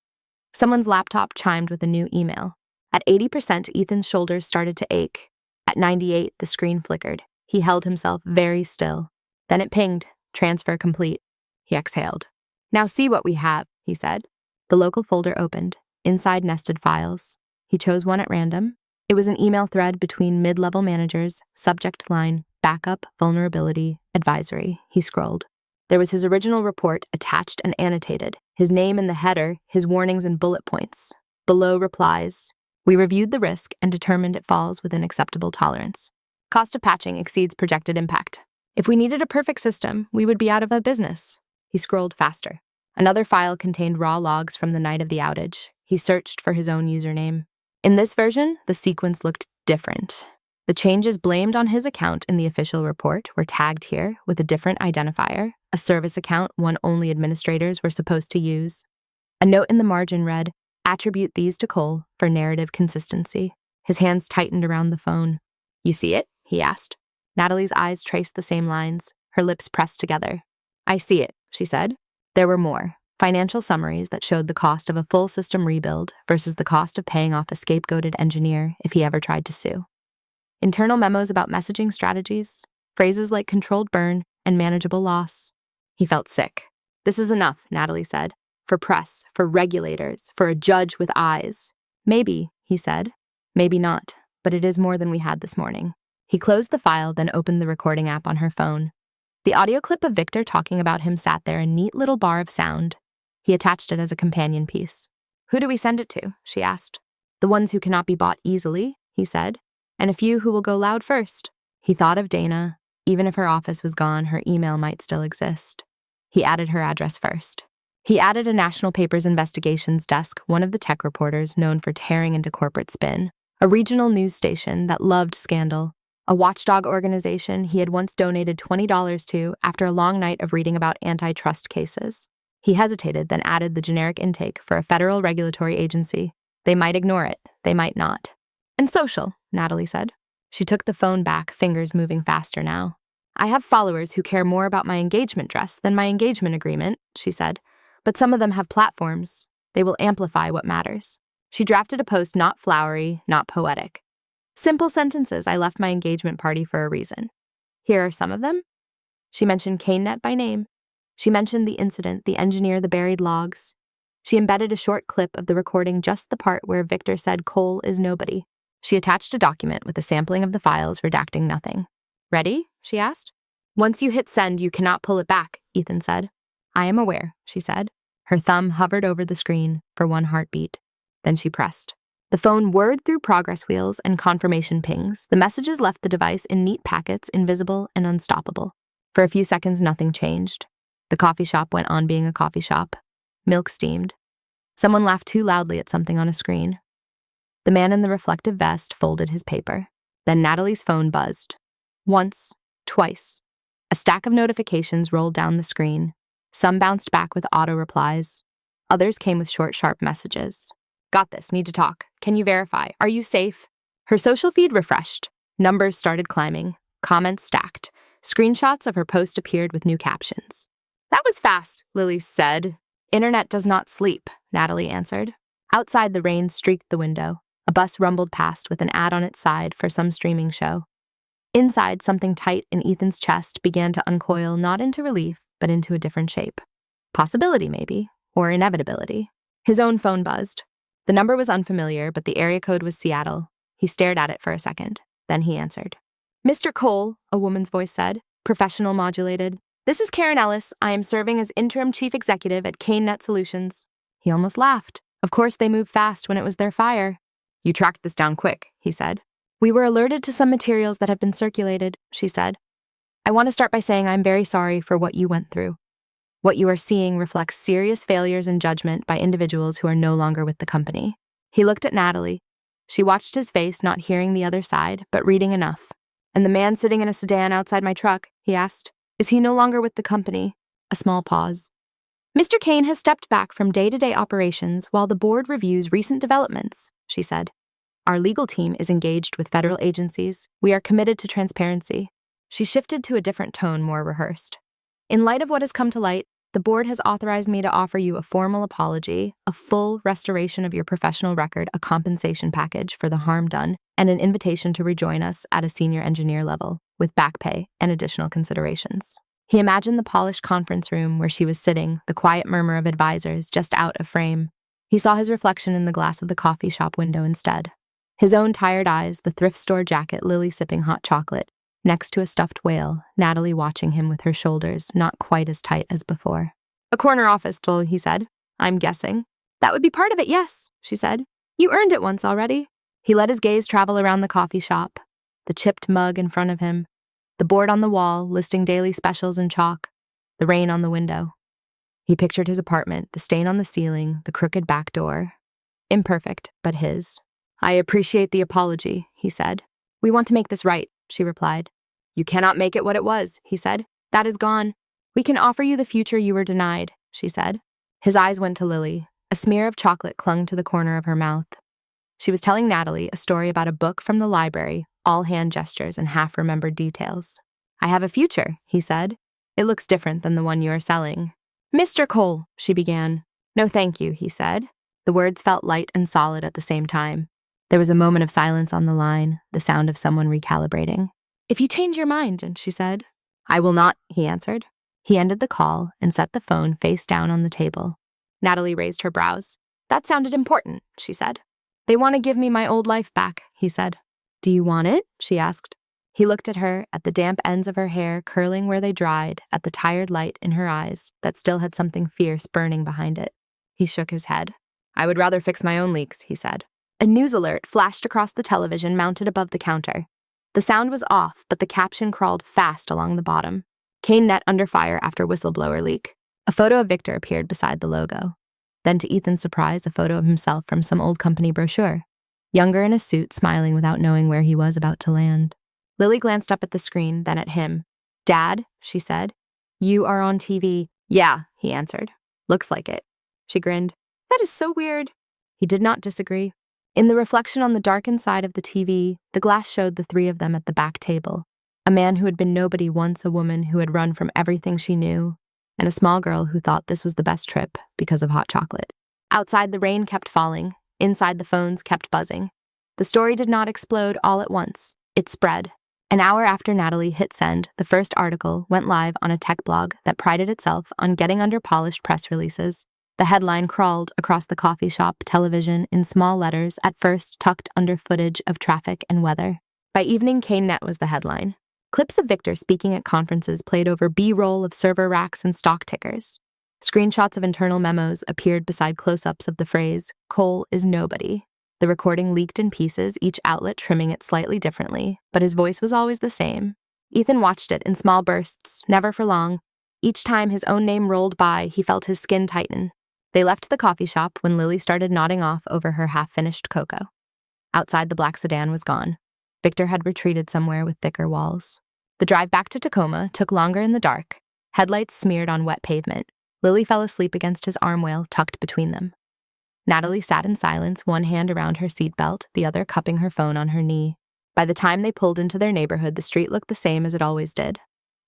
A: Someone's laptop chimed with a new email. At 80%, Ethan's shoulders started to ache. At 98, the screen flickered. He held himself very still. Then it pinged. Transfer complete. He exhaled. "Now see what we have," he said. The local folder opened. Inside nested files. He chose one at random. It was an email thread between mid-level managers, subject line, backup, vulnerability, advisory. He scrolled. There was his original report attached and annotated, his name in the header, his warnings and bullet points. Below replies. "We reviewed the risk and determined it falls within acceptable tolerance. Cost of patching exceeds projected impact. If we needed a perfect system, we would be out of a business. He scrolled faster. Another file contained raw logs from the night of the outage. He searched for his own username. In this version, the sequence looked different. The changes blamed on his account in the official report were tagged here with a different identifier, a service account one only administrators were supposed to use. A note in the margin read, "Attribute these to Cole for narrative consistency." His hands tightened around the phone. "You see it?" he asked. Natalie's eyes traced the same lines, her lips pressed together. "I see it," she said. There were more. Financial summaries that showed the cost of a full system rebuild versus the cost of paying off a scapegoated engineer if he ever tried to sue. Internal memos about messaging strategies, phrases like controlled burn and manageable loss. He felt sick. "This is enough," Natalie said. "For press, for regulators, for a judge with eyes." "Maybe," he said. "Maybe not, but it is more than we had this morning." He closed the file, then opened the recording app on her phone. The audio clip of Victor talking about him sat there, a neat little bar of sound. He attached it as a companion piece. "Who do we send it to?" she asked. "The ones who cannot be bought easily," he said, "and a few who will go loud first." He thought of Dana. Even if her office was gone, her email might still exist. He added her address first. He added a National Papers Investigations desk, one of the tech reporters known for tearing into corporate spin, a regional news station that loved scandal, a watchdog organization he had once donated $20 to after a long night of reading about antitrust cases. He hesitated, then added the generic intake for a federal regulatory agency. They might ignore it, they might not. "And social," Natalie said. She took the phone back, fingers moving faster now. "I have followers who care more about my engagement dress than my engagement agreement," she said. "But some of them have platforms. They will amplify what matters." She drafted a post not flowery, not poetic. Simple sentences: "I left my engagement party for a reason." Here are some of them. She mentioned CaneNet by name. She mentioned the incident, the engineer, the buried logs. She embedded a short clip of the recording, just the part where Victor said Cole is nobody. She attached a document with a sampling of the files, redacting nothing. "Ready?" she asked. "Once you hit send, you cannot pull it back," Ethan said. "I am aware," she said. Her thumb hovered over the screen for one heartbeat. Then she pressed. The phone whirred through progress wheels and confirmation pings. The messages left the device in neat packets, invisible and unstoppable. For a few seconds, nothing changed. The coffee shop went on being a coffee shop. Milk steamed. Someone laughed too loudly at something on a screen. The man in the reflective vest folded his paper. Then Natalie's phone buzzed. Once, twice. A stack of notifications rolled down the screen. Some bounced back with auto replies. Others came with short, sharp messages. "Got this, need to talk. Can you verify? Are you safe?" Her social feed refreshed. Numbers started climbing. Comments stacked. Screenshots of her post appeared with new captions. "That was fast," Lily said. "Internet does not sleep," Natalie answered. Outside, the rain streaked the window. A bus rumbled past with an ad on its side for some streaming show. Inside, something tight in Ethan's chest began to uncoil, not into relief, but into a different shape. Possibility, maybe, or inevitability. His own phone buzzed. The number was unfamiliar, but the area code was Seattle. He stared at it for a second. Then he answered. "Mr. Cole," a woman's voice said, professional modulated. "This is Karen Ellis. I am serving as interim chief executive at CaneNet Solutions." He almost laughed. Of course they moved fast when it was their fire. "You tracked this down quick," he said. "We were alerted to some materials that have been circulated," she said. "I want to start by saying I'm very sorry for what you went through. What you are seeing reflects serious failures in judgment by individuals who are no longer with the company." He looked at Natalie. She watched his face, not hearing the other side, but reading enough. "And the man sitting in a sedan outside my truck," he asked, "is he no longer with the company?" A small pause. "Mr. Kane has stepped back from day-to-day operations while the board reviews recent developments," she said. "Our legal team is engaged with federal agencies. We are committed to transparency." She shifted to a different tone, more rehearsed. "In light of what has come to light, the board has authorized me to offer you a formal apology, a full restoration of your professional record, a compensation package for the harm done, and an invitation to rejoin us at a senior engineer level, with back pay and additional considerations." He imagined the polished conference room where she was sitting, the quiet murmur of advisors just out of frame. He saw his reflection in the glass of the coffee shop window instead. His own tired eyes, the thrift store jacket, Lily sipping hot chocolate, next to a stuffed whale, Natalie watching him with her shoulders not quite as tight as before. "A corner office tool," he said. "I'm guessing." "That would be part of it, yes," she said. "You earned it once already." He let his gaze travel around the coffee shop, the chipped mug in front of him. The board on the wall, listing daily specials in chalk. The rain on the window. He pictured his apartment, the stain on the ceiling, the crooked back door. Imperfect, but his. "I appreciate the apology," he said. "We want to make this right," she replied. "You cannot make it what it was," he said. "That is gone. We can offer you the future you were denied," she said. His eyes went to Lily. A smear of chocolate clung to the corner of her mouth. She was telling Natalie a story about a book from the library, all hand gestures and half-remembered details. "I have a future," he said. "It looks different than the one you are selling." "Mr. Cole," she began. "No, thank you," he said. The words felt light and solid at the same time. There was a moment of silence on the line, the sound of someone recalibrating. "If you change your mind," she said. "I will not," he answered. He ended the call and set the phone face down on the table. Natalie raised her brows. "That sounded important," she said. "They want to give me my old life back," he said. "Do you want it?" she asked. He looked at her, at the damp ends of her hair curling where they dried, at the tired light in her eyes that still had something fierce burning behind it. He shook his head. "I would rather fix my own leaks," he said. A news alert flashed across the television mounted above the counter. The sound was off, but the caption crawled fast along the bottom. "Kane Net under fire after whistleblower leak." A photo of Victor appeared beside the logo. Then, to Ethan's surprise, a photo of himself from some old company brochure. Younger in a suit, smiling without knowing where he was about to land. Lily glanced up at the screen, then at him. "Dad," she said, "you are on TV." "Yeah," he answered. "Looks like it." She grinned. "That is so weird." He did not disagree. In the reflection on the darkened side of the TV, the glass showed the three of them at the back table. A man who had been nobody once, a woman who had run from everything she knew, and a small girl who thought this was the best trip because of hot chocolate. Outside, the rain kept falling. Inside, the phones kept buzzing. The story did not explode all at once. It spread. An hour after Natalie hit send, the first article went live on a tech blog that prided itself on getting under polished press releases. The headline crawled across the coffee shop television in small letters, at first tucked under footage of traffic and weather. By evening, Kane Net was the headline. Clips of Victor speaking at conferences played over B-roll of server racks and stock tickers. Screenshots of internal memos appeared beside close-ups of the phrase, "Cole is nobody." The recording leaked in pieces, each outlet trimming it slightly differently, but his voice was always the same. Ethan watched it in small bursts, never for long. Each time his own name rolled by, he felt his skin tighten. They left the coffee shop when Lily started nodding off over her half-finished cocoa. Outside, the black sedan was gone. Victor had retreated somewhere with thicker walls. The drive back to Tacoma took longer in the dark. Headlights smeared on wet pavement. Lily fell asleep against his armwheel, tucked between them. Natalie sat in silence, one hand around her seatbelt, the other cupping her phone on her knee. By the time they pulled into their neighborhood, the street looked the same as it always did.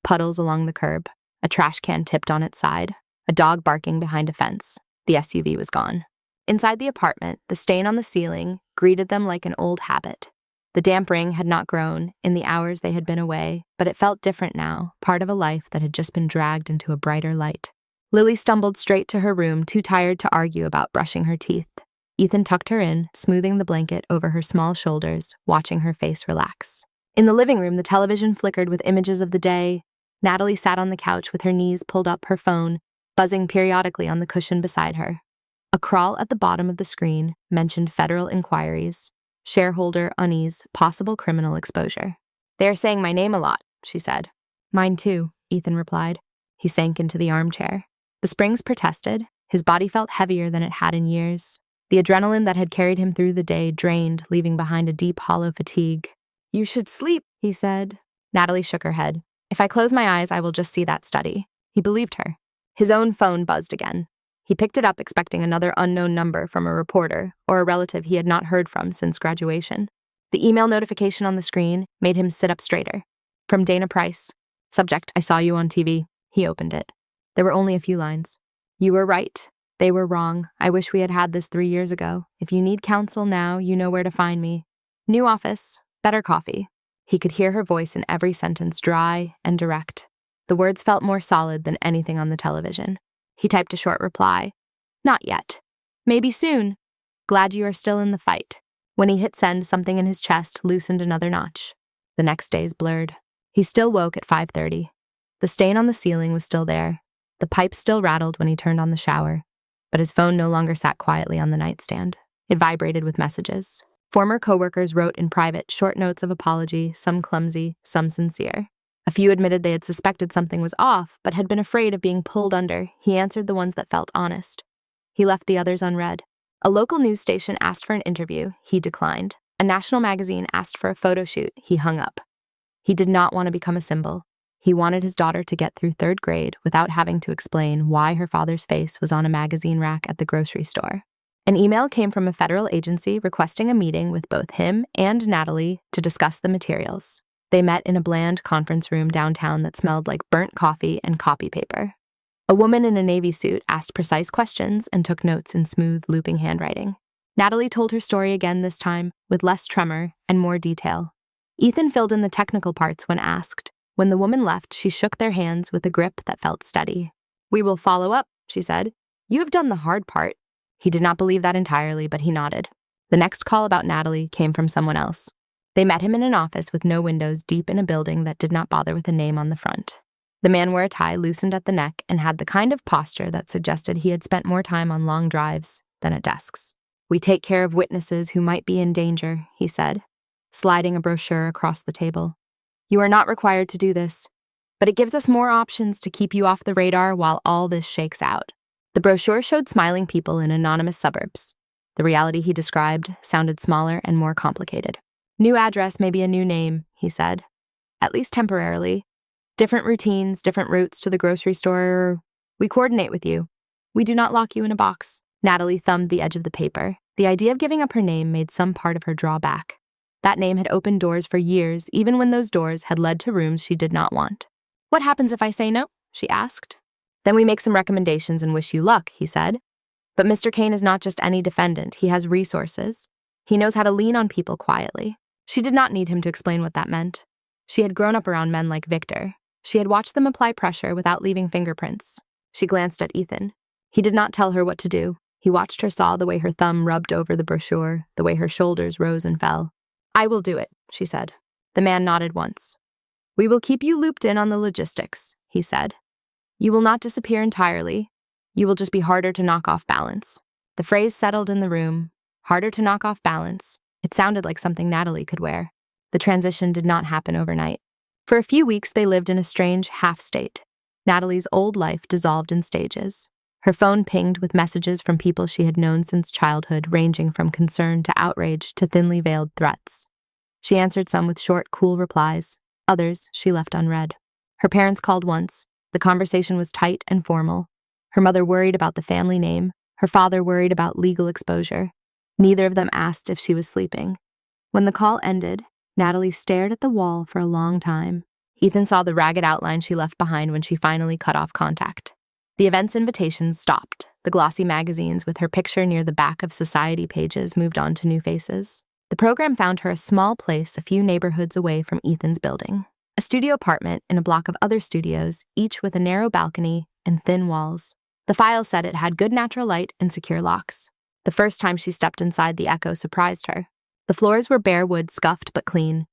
A: Puddles along the curb, a trash can tipped on its side, a dog barking behind a fence. The SUV was gone. Inside the apartment, the stain on the ceiling greeted them like an old habit. The damp ring had not grown in the hours they had been away, but it felt different now, part of a life that had just been dragged into a brighter light. Lily stumbled straight to her room, too tired to argue about brushing her teeth. Ethan tucked her in, smoothing the blanket over her small shoulders, watching her face relax. In the living room, the television flickered with images of the day. Natalie sat on the couch with her knees pulled up, her phone buzzing periodically on the cushion beside her. A crawl at the bottom of the screen mentioned federal inquiries, shareholder unease, possible criminal exposure. "They are saying my name a lot," she said. "Mine too," Ethan replied. He sank into the armchair. The springs protested. His body felt heavier than it had in years. The adrenaline that had carried him through the day drained, leaving behind a deep, hollow fatigue. "You should sleep," he said. Natalie shook her head. "If I close my eyes, I will just see that study." He believed her. His own phone buzzed again. He picked it up, expecting another unknown number from a reporter or a relative he had not heard from since graduation. The email notification on the screen made him sit up straighter. From Dana Price. Subject, "I saw you on TV." He opened it. There were only a few lines. "You were right. They were wrong. I wish we had had this 3 years ago. If you need counsel now, you know where to find me. New office. Better coffee." He could hear her voice in every sentence, dry and direct. The words felt more solid than anything on the television. He typed a short reply. "Not yet. Maybe soon. Glad you are still in the fight." When he hit send, something in his chest loosened another notch. The next days blurred. He still woke at 5:30. The stain on the ceiling was still there. The pipe still rattled when he turned on the shower. But his phone no longer sat quietly on the nightstand. It vibrated with messages. Former coworkers wrote in private short notes of apology, some clumsy, some sincere. A few admitted they had suspected something was off, but had been afraid of being pulled under. He answered the ones that felt honest. He left the others unread. A local news station asked for an interview. He declined. A national magazine asked for a photo shoot. He hung up. He did not want to become a symbol. He wanted his daughter to get through 3rd grade without having to explain why her father's face was on a magazine rack at the grocery store. An email came from a federal agency requesting a meeting with both him and Natalie to discuss the materials. They met in a bland conference room downtown that smelled like burnt coffee and copy paper. A woman in a navy suit asked precise questions and took notes in smooth, looping handwriting. Natalie told her story again this time, with less tremor and more detail. Ethan filled in the technical parts when asked. When the woman left, she shook their hands with a grip that felt steady. "We will follow up," she said. "You have done the hard part." He did not believe that entirely, but he nodded. The next call about Natalie came from someone else. They met him in an office with no windows deep in a building that did not bother with a name on the front. The man wore a tie loosened at the neck and had the kind of posture that suggested he had spent more time on long drives than at desks. "We take care of witnesses who might be in danger," he said, sliding a brochure across the table. "You are not required to do this, but it gives us more options to keep you off the radar while all this shakes out." The brochure showed smiling people in anonymous suburbs. The reality he described sounded smaller and more complicated. "New address, maybe a new name," he said. "At least temporarily. Different routines, different routes to the grocery store. We coordinate with you. We do not lock you in a box." Natalie thumbed the edge of the paper. The idea of giving up her name made some part of her draw back. That name had opened doors for years, even when those doors had led to rooms she did not want. "What happens if I say no?" she asked. "Then we make some recommendations and wish you luck," he said. But Mr. Kane is not just any defendant. He has resources. He knows how to lean on people quietly. She did not need him to explain what that meant. She had grown up around men like Victor. She had watched them apply pressure without leaving fingerprints. She glanced at Ethan. He did not tell her what to do. He watched her saw the way her thumb rubbed over the brochure, the way her shoulders rose and fell. "I will do it," she said. The man nodded once. "We will keep you looped in on the logistics," he said. "You will not disappear entirely. You will just be harder to knock off balance." The phrase settled in the room. Harder to knock off balance. It sounded like something Natalie could wear. The transition did not happen overnight. For a few weeks, they lived in a strange half-state. Natalie's old life dissolved in stages. Her phone pinged with messages from people she had known since childhood, ranging from concern to outrage to thinly veiled threats. She answered some with short, cool replies. Others she left unread. Her parents called once. The conversation was tight and formal. Her mother worried about the family name. Her father worried about legal exposure. Neither of them asked if she was sleeping. When the call ended, Natalie stared at the wall for a long time. Ethan saw the ragged outline she left behind when she finally cut off contact. The event's invitations stopped. The glossy magazines with her picture near the back of society pages moved on to new faces. The program found her a small place a few neighborhoods away from Ethan's building. A studio apartment in a block of other studios, each with a narrow balcony and thin walls. The file said it had good natural light and secure locks. The first time she stepped inside, the echo surprised her. The floors were bare wood, scuffed but clean.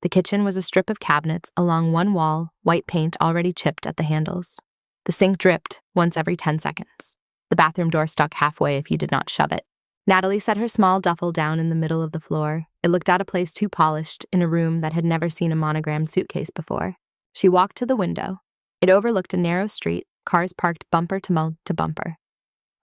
A: The kitchen was a strip of cabinets along one wall, white paint already chipped at the handles. The sink dripped once every 10 seconds. The bathroom door stuck halfway if you did not shove it. Natalie set her small duffel down in the middle of the floor. It looked out of place, too polished, in a room that had never seen a monogrammed suitcase before. She walked to the window. It overlooked a narrow street, cars parked bumper to bumper.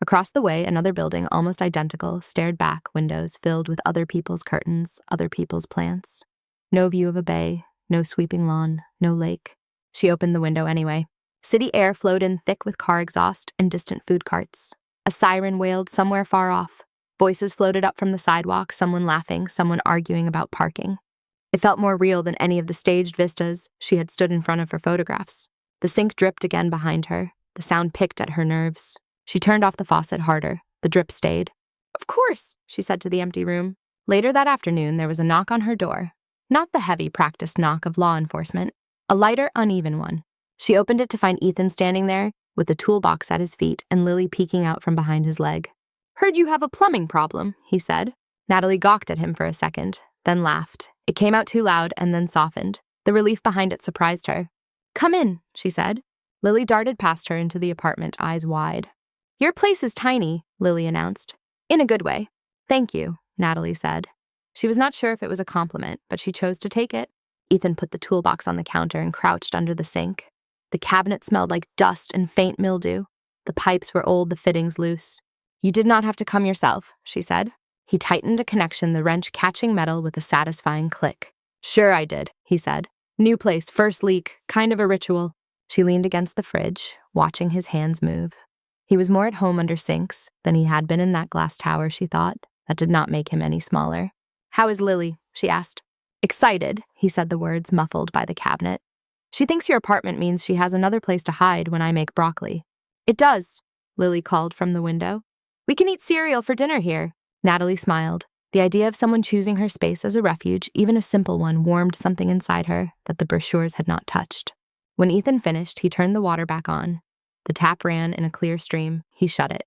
A: Across the way, another building, almost identical, stared back, windows filled with other people's curtains, other people's plants. No view of a bay, no sweeping lawn, no lake. She opened the window anyway. City air flowed in thick with car exhaust and distant food carts. A siren wailed somewhere far off. Voices floated up from the sidewalk, someone laughing, someone arguing about parking. It felt more real than any of the staged vistas she had stood in front of for photographs. The sink dripped again behind her. The sound picked at her nerves. She turned off the faucet harder. The drip stayed. "Of course," she said to the empty room. Later that afternoon, there was a knock on her door. Not the heavy, practiced knock of law enforcement. A lighter, uneven one. She opened it to find Ethan standing there, with the toolbox at his feet and Lily peeking out from behind his leg. "Heard you have a plumbing problem," he said. Natalie gawked at him for a second, then laughed. It came out too loud and then softened. The relief behind it surprised her. "Come in," she said. Lily darted past her into the apartment, eyes wide. "Your place is tiny," Lily announced. "In a good way." "Thank you," Natalie said. She was not sure if it was a compliment, but she chose to take it. Ethan put the toolbox on the counter and crouched under the sink. The cabinet smelled like dust and faint mildew. The pipes were old, the fittings loose. "You did not have to come yourself," she said. He tightened a connection, the wrench catching metal with a satisfying click. "Sure I did," he said. "New place, first leak, kind of a ritual." She leaned against the fridge, watching his hands move. He was more at home under sinks than he had been in that glass tower, she thought. That did not make him any smaller. "How is Lily?" she asked. "Excited," he said, the words muffled by the cabinet. "She thinks your apartment means she has another place to hide when I make broccoli." "It does," Lily called from the window. "We can eat cereal for dinner here." Natalie smiled. The idea of someone choosing her space as a refuge, even a simple one, warmed something inside her that the brochures had not touched. When Ethan finished, he turned the water back on. The tap ran in a clear stream. He shut it.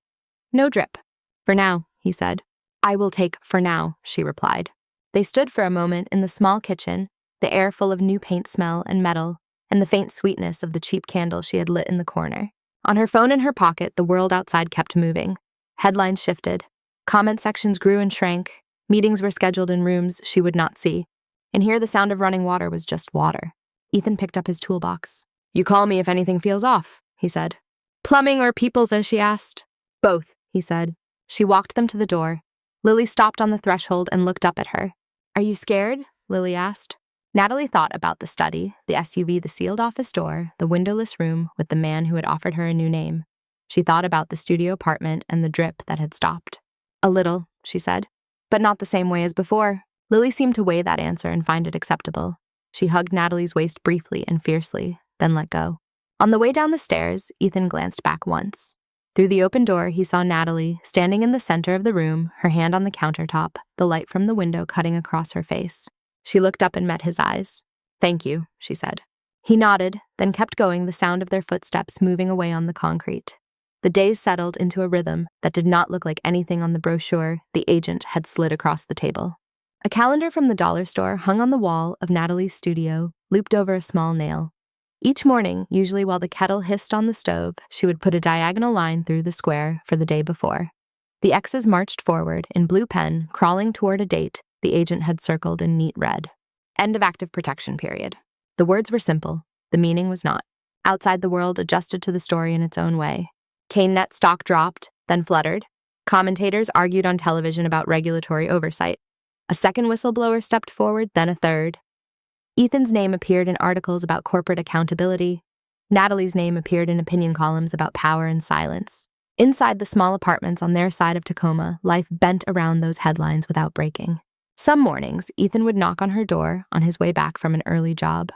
A: "No drip." "For now," he said. "I will take for now," she replied. They stood for a moment in the small kitchen, the air full of new paint smell and metal, and the faint sweetness of the cheap candle she had lit in the corner. On her phone in her pocket, the world outside kept moving. Headlines shifted. Comment sections grew and shrank. Meetings were scheduled in rooms she would not see. And here the sound of running water was just water. Ethan picked up his toolbox. "You call me if anything feels off," he said. "Plumbing or people?" she asked. "Both," he said. She walked them to the door. Lily stopped on the threshold and looked up at her. "Are you scared?" Lily asked. Natalie thought about the study, the SUV, the sealed office door, the windowless room with the man who had offered her a new name. She thought about the studio apartment and the drip that had stopped. "A little," she said. "But not the same way as before." Lily seemed to weigh that answer and find it acceptable. She hugged Natalie's waist briefly and fiercely, then let go. On the way down the stairs, Ethan glanced back once. Through the open door, he saw Natalie, standing in the center of the room, her hand on the countertop, the light from the window cutting across her face. She looked up and met his eyes. "Thank you," she said. He nodded, then kept going, the sound of their footsteps moving away on the concrete. The days settled into a rhythm that did not look like anything on the brochure the agent had slid across the table. A calendar from the dollar store hung on the wall of Natalie's studio, looped over a small nail. Each morning, usually while the kettle hissed on the stove, she would put a diagonal line through the square for the day before. The X's marched forward, in blue pen, crawling toward a date the agent had circled in neat red. End of active protection period. The words were simple. The meaning was not. Outside, the world adjusted to the story in its own way. CaneNet stock dropped, then fluttered. Commentators argued on television about regulatory oversight. A second whistleblower stepped forward, then a third. Ethan's name appeared in articles about corporate accountability. Natalie's name appeared in opinion columns about power and silence. Inside the small apartments on their side of Tacoma, life bent around those headlines without breaking. Some mornings, Ethan would knock on her door on his way back from an early job.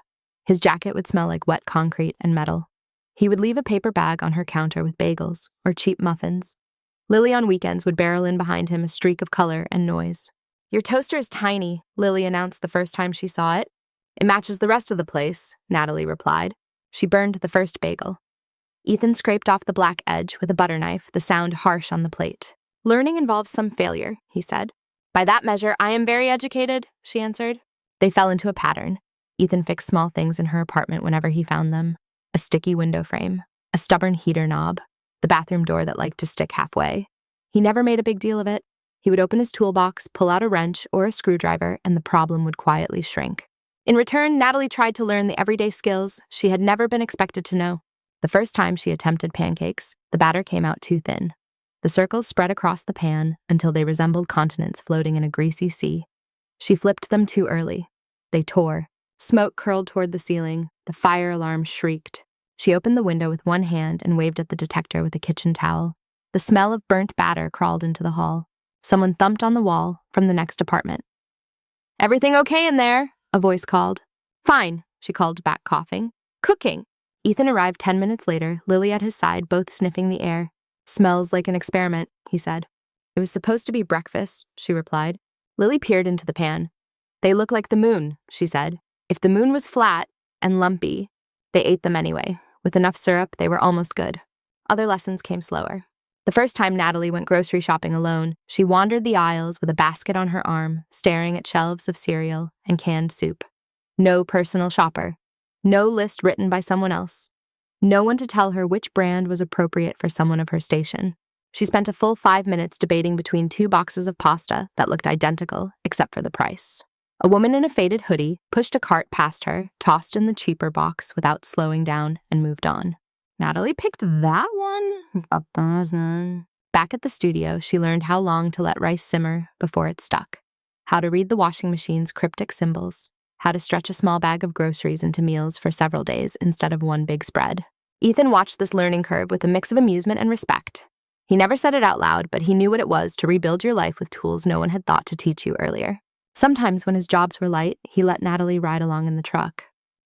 A: His jacket would smell like wet concrete and metal. He would leave a paper bag on her counter with bagels or cheap muffins. Lily on weekends would barrel in behind him, a streak of color and noise. "Your toaster is tiny," Lily announced the first time she saw it. "It matches the rest of the place," Natalie replied. She burned the first bagel. Ethan scraped off the black edge with a butter knife, the sound harsh on the plate. "Learning involves some failure," he said. "By that measure, I am very educated," she answered. They fell into a pattern. Ethan fixed small things in her apartment whenever he found them. A sticky window frame, a stubborn heater knob, the bathroom door that liked to stick halfway. He never made a big deal of it. He would open his toolbox, pull out a wrench or a screwdriver, and the problem would quietly shrink. In return, Natalie tried to learn the everyday skills she had never been expected to know. The first time she attempted pancakes, the batter came out too thin. The circles spread across the pan until they resembled continents floating in a greasy sea. She flipped them too early. They tore. Smoke curled toward the ceiling. The fire alarm shrieked. She opened the window with one hand and waved at the detector with a kitchen towel. The smell of burnt batter crawled into the hall. Someone thumped on the wall from the next apartment. "Everything okay in there?" a voice called. "Fine," she called back, coughing. "Cooking." Ethan arrived 10 minutes later, Lily at his side, both sniffing the air. "Smells like an experiment," he said. "It was supposed to be breakfast," she replied. Lily peered into the pan. "They look like the moon," she said. If the moon was flat and lumpy, they ate them anyway. With enough syrup, they were almost good. Other lessons came slower. The first time Natalie went grocery shopping alone, she wandered the aisles with a basket on her arm, staring at shelves of cereal and canned soup. No personal shopper. No list written by someone else. No one to tell her which brand was appropriate for someone of her station. She spent a full 5 minutes debating between 2 boxes of pasta that looked identical except for the price. A woman in a faded hoodie pushed a cart past her, tossed in the cheaper box without slowing down, and moved on. Natalie picked that one? Back at the studio, she learned how long to let rice simmer before it stuck, how to read the washing machine's cryptic symbols, how to stretch a small bag of groceries into meals for several days instead of one big spread. Ethan watched this learning curve with a mix of amusement and respect. He never said it out loud, but he knew what it was to rebuild your life with tools no one had thought to teach you earlier. Sometimes when his jobs were light, he let Natalie ride along in the truck.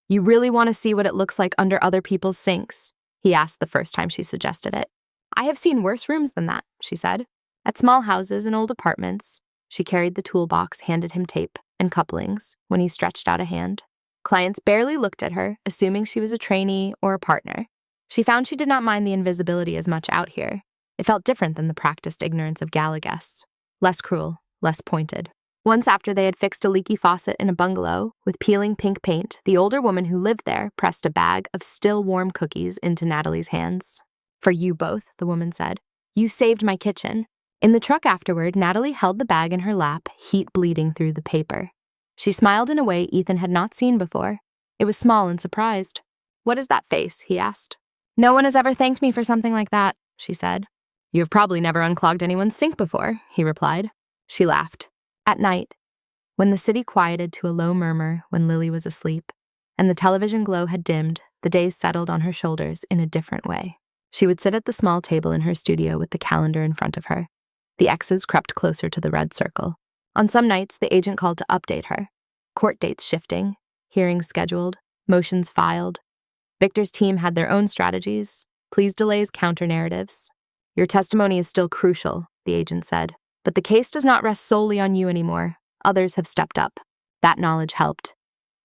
A: "You really want to see what it looks like under other people's sinks?" he asked the first time she suggested it. "I have seen worse rooms than that," she said. At small houses and old apartments, she carried the toolbox, handed him tape and couplings when he stretched out a hand. Clients barely looked at her, assuming she was a trainee or a partner. She found she did not mind the invisibility as much out here. It felt different than the practiced ignorance of gala guests. Less cruel, less pointed. Once after they had fixed a leaky faucet in a bungalow with peeling pink paint, the older woman who lived there pressed a bag of still warm cookies into Natalie's hands. "For you both," the woman said. "You saved my kitchen." In the truck afterward, Natalie held the bag in her lap, heat bleeding through the paper. She smiled in a way Ethan had not seen before. It was small and surprised. "What is that face?" he asked. "No one has ever thanked me for something like that," she said. "You have probably never unclogged anyone's sink before," he replied. She laughed. At night, when the city quieted to a low murmur when Lily was asleep, and the television glow had dimmed, the days settled on her shoulders in a different way. She would sit at the small table in her studio with the calendar in front of her. The X's crept closer to the red circle. On some nights, the agent called to update her. Court dates shifting, hearings scheduled, motions filed. Victor's team had their own strategies, pleas delays, counter-narratives. "Your testimony is still crucial," the agent said. "But the case does not rest solely on you anymore. Others have stepped up." That knowledge helped.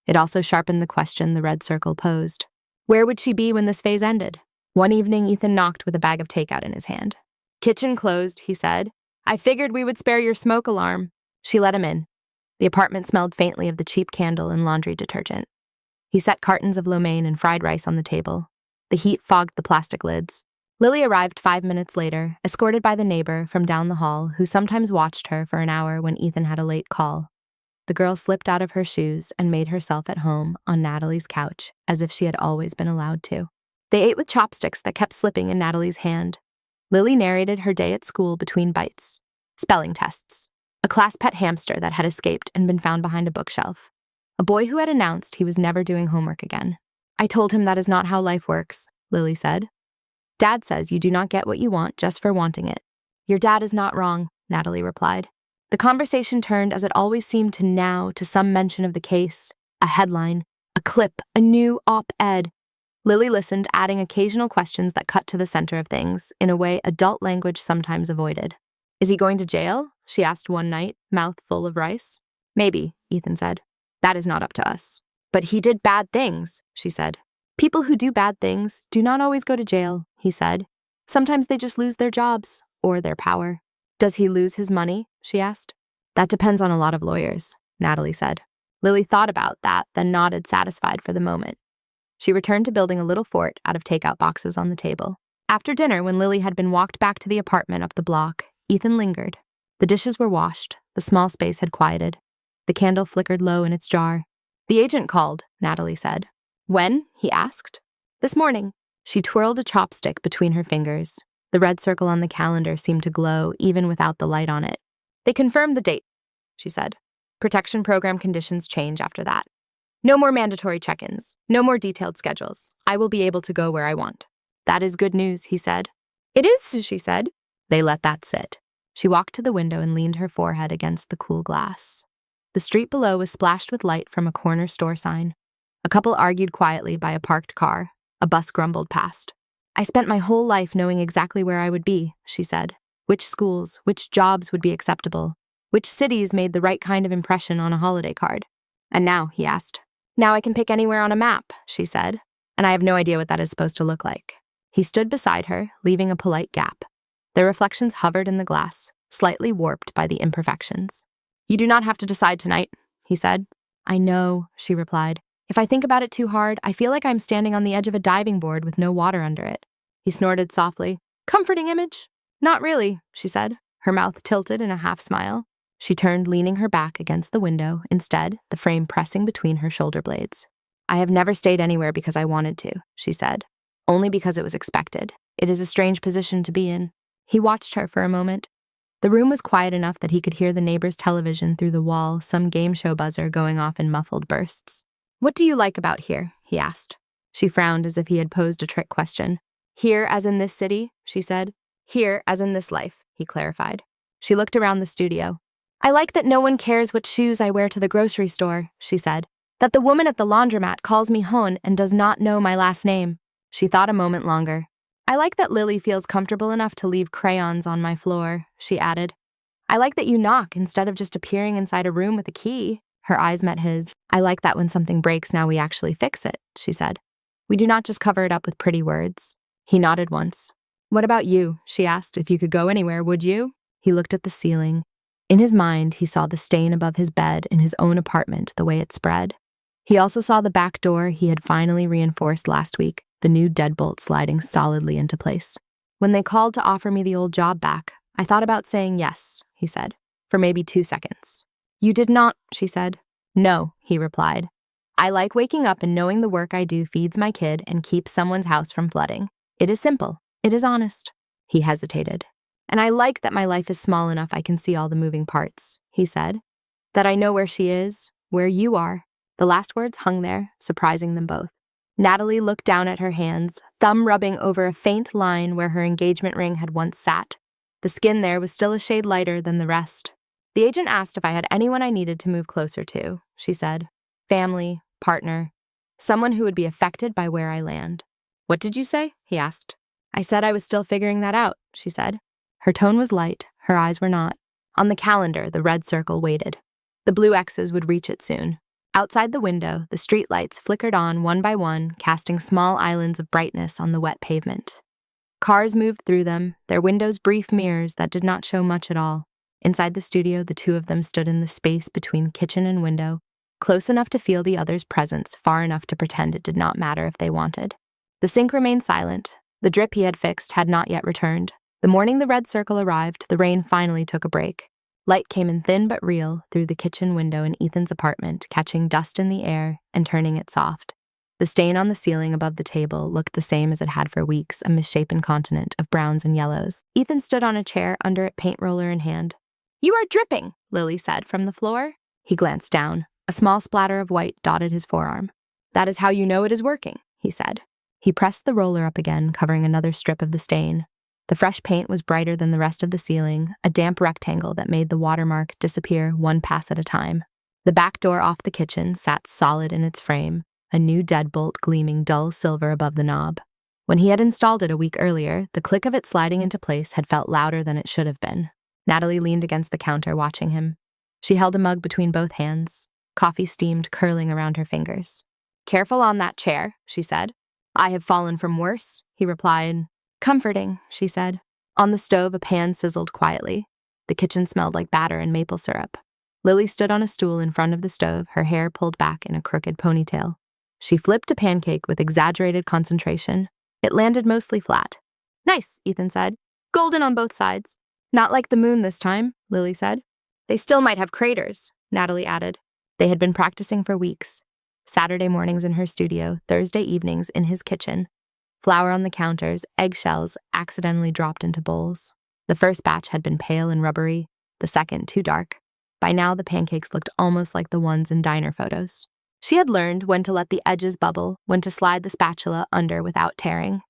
A: It also sharpened the question the red circle posed. Where would she be when this phase ended? One evening, Ethan knocked with a bag of takeout in his hand. "Kitchen closed," he said. "I figured we would spare your smoke alarm." She let him in. The apartment smelled faintly of the cheap candle and laundry detergent. He set cartons of lo mein and fried rice on the table. The heat fogged the plastic lids. Lily arrived 5 minutes later, escorted by the neighbor from down the hall who sometimes watched her for an hour when Ethan had a late call. The girl slipped out of her shoes and made herself at home on Natalie's couch as if she had always been allowed to. They ate with chopsticks that kept slipping in Natalie's hand. Lily narrated her day at school between bites. Spelling tests. A class pet hamster that had escaped and been found behind a bookshelf. A boy who had announced he was never doing homework again. "I told him that is not how life works," Lily said. "Dad says you do not get what you want just for wanting it." "Your dad is not wrong," Natalie replied. The conversation turned, as it always seemed to now, to some mention of the case, a headline, a clip, a new op-ed. Lily listened, adding occasional questions that cut to the center of things, in a way adult language sometimes avoided. "Is he going to jail?" she asked one night, mouth full of rice. "Maybe," Ethan said. "That is not up to us." "But he did bad things," she said. "People who do bad things do not always go to jail," he said. "Sometimes they just lose their jobs, or their power." "Does he lose his money?" she asked. "That depends on a lot of lawyers," Natalie said. Lily thought about that, then nodded, satisfied for the moment. She returned to building a little fort out of takeout boxes on the table. After dinner, when Lily had been walked back to the apartment up the block, Ethan lingered. The dishes were washed, the small space had quieted. The candle flickered low in its jar. "The agent called," Natalie said. "When?" he asked. "This morning." She twirled a chopstick between her fingers. The red circle on the calendar seemed to glow even without the light on it. "They confirmed the date," she said. "Protection program conditions change after that. No more mandatory check-ins, no more detailed schedules. I will be able to go where I want." "That is good news," he said. "It is," she said. They let that sit. She walked to the window and leaned her forehead against the cool glass. The street below was splashed with light from a corner store sign. A couple argued quietly by a parked car. A bus grumbled past. "I spent my whole life knowing exactly where I would be," she said. Which schools, which jobs would be acceptable, which cities made the right kind of impression on a holiday card. "And now," he asked. "Now I can pick anywhere on a map," she said. "And I have no idea what that is supposed to look like." He stood beside her, leaving a polite gap. Their reflections hovered in the glass, slightly warped by the imperfections. "You do not have to decide tonight," he said. "I know," she replied. "If I think about it too hard, I feel like I'm standing on the edge of a diving board with no water under it." He snorted softly. "Comforting image?" "Not really," she said, her mouth tilted in a half smile. She turned, leaning her back against the window, instead, the frame pressing between her shoulder blades. "I have never stayed anywhere because I wanted to," she said. "Only because it was expected. It is a strange position to be in." He watched her for a moment. The room was quiet enough that he could hear the neighbor's television through the wall, some game show buzzer going off in muffled bursts. "What do you like about here?" he asked. She frowned as if he had posed a trick question. "Here as in this city," she said. "Here as in this life," he clarified. She looked around the studio. "I like that no one cares what shoes I wear to the grocery store," she said. "That the woman at the laundromat calls me Hon and does not know my last name." She thought a moment longer. "I like that Lily feels comfortable enough to leave crayons on my floor," she added. "I like that you knock instead of just appearing inside a room with a key." Her eyes met his. "I like that when something breaks now we actually fix it," she said. "We do not just cover it up with pretty words." He nodded once. "What about you?" she asked. "If you could go anywhere, would you?" He looked at the ceiling. In his mind, he saw the stain above his bed in his own apartment, the way it spread. He also saw the back door he had finally reinforced last week, the new deadbolt sliding solidly into place. "When they called to offer me the old job back, I thought about saying yes," he said, for maybe 2 seconds. "You did not," she said. "No," he replied. "I like waking up and knowing the work I do feeds my kid and keeps someone's house from flooding. It is simple. It is honest." He hesitated. "And I like that my life is small enough I can see all the moving parts," he said. "That I know where she is, where you are." The last words hung there, surprising them both. Natalie looked down at her hands, thumb rubbing over a faint line where her engagement ring had once sat. The skin there was still a shade lighter than the rest. "The agent asked if I had anyone I needed to move closer to," she said. "Family, partner, someone who would be affected by where I land." "What did you say?" he asked. "I said I was still figuring that out," she said. Her tone was light, her eyes were not. On the calendar, the red circle waited. The blue X's would reach it soon. Outside the window, the street lights flickered on one by one, casting small islands of brightness on the wet pavement. Cars moved through them, their windows brief mirrors that did not show much at all. Inside the studio, the two of them stood in the space between kitchen and window, close enough to feel the other's presence, far enough to pretend it did not matter if they wanted. The sink remained silent. The drip he had fixed had not yet returned. The morning the red circle arrived, the rain finally took a break. Light came in thin but real through the kitchen window in Ethan's apartment, catching dust in the air and turning it soft. The stain on the ceiling above the table looked the same as it had for weeks, a misshapen continent of browns and yellows. Ethan stood on a chair, under it, paint roller in hand. "You are dripping," Lily said from the floor. He glanced down. A small splatter of white dotted his forearm. "That is how you know it is working," he said. He pressed the roller up again, covering another strip of the stain. The fresh paint was brighter than the rest of the ceiling, a damp rectangle that made the watermark disappear one pass at a time. The back door off the kitchen sat solid in its frame, a new deadbolt gleaming dull silver above the knob. When he had installed it a week earlier, the click of it sliding into place had felt louder than it should have been. Natalie leaned against the counter, watching him. She held a mug between both hands, coffee steamed curling around her fingers. "Careful on that chair," she said. "I have fallen from worse," he replied. "Comforting," she said. On the stove, a pan sizzled quietly. The kitchen smelled like batter and maple syrup. Lily stood on a stool in front of the stove, her hair pulled back in a crooked ponytail. She flipped a pancake with exaggerated concentration. It landed mostly flat. "Nice," Ethan said. "Golden on both sides." "Not like the moon this time," Lily said. "They still might have craters," Natalie added. They had been practicing for weeks. Saturday mornings in her studio, Thursday evenings in his kitchen. Flour on the counters, eggshells accidentally dropped into bowls. The first batch had been pale and rubbery, the second too dark. By now, the pancakes looked almost like the ones in diner photos. She had learned when to let the edges bubble, when to slide the spatula under without tearing.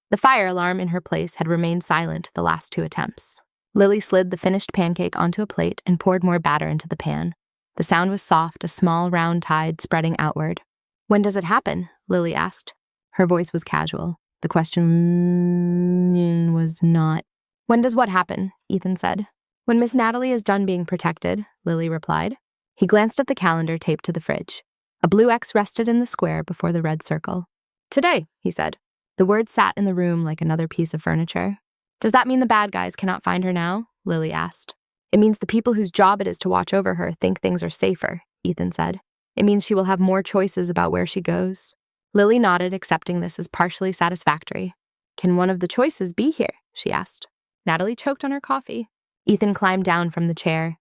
A: The fire alarm in her place had remained silent the last 2 attempts. Lily slid the finished pancake onto a plate and poured more batter into the pan. The sound was soft, a small round tide spreading outward. "When does it happen?" Lily asked. Her voice was casual. The question was not. "When does what happen?" Ethan said. "When Miss Natalie is done being protected," Lily replied. He glanced at the calendar taped to the fridge. A blue X rested in the square before the red circle. "Today," he said. The word sat in the room like another piece of furniture. "Does that mean the bad guys cannot find her now?" Lily asked. "It means the people whose job it is to watch over her think things are safer," Ethan said. "It means she will have more choices about where she goes." Lily nodded, accepting this as partially satisfactory. "Can one of the choices be here?" she asked. Natalie choked on her coffee. Ethan climbed down from the chair.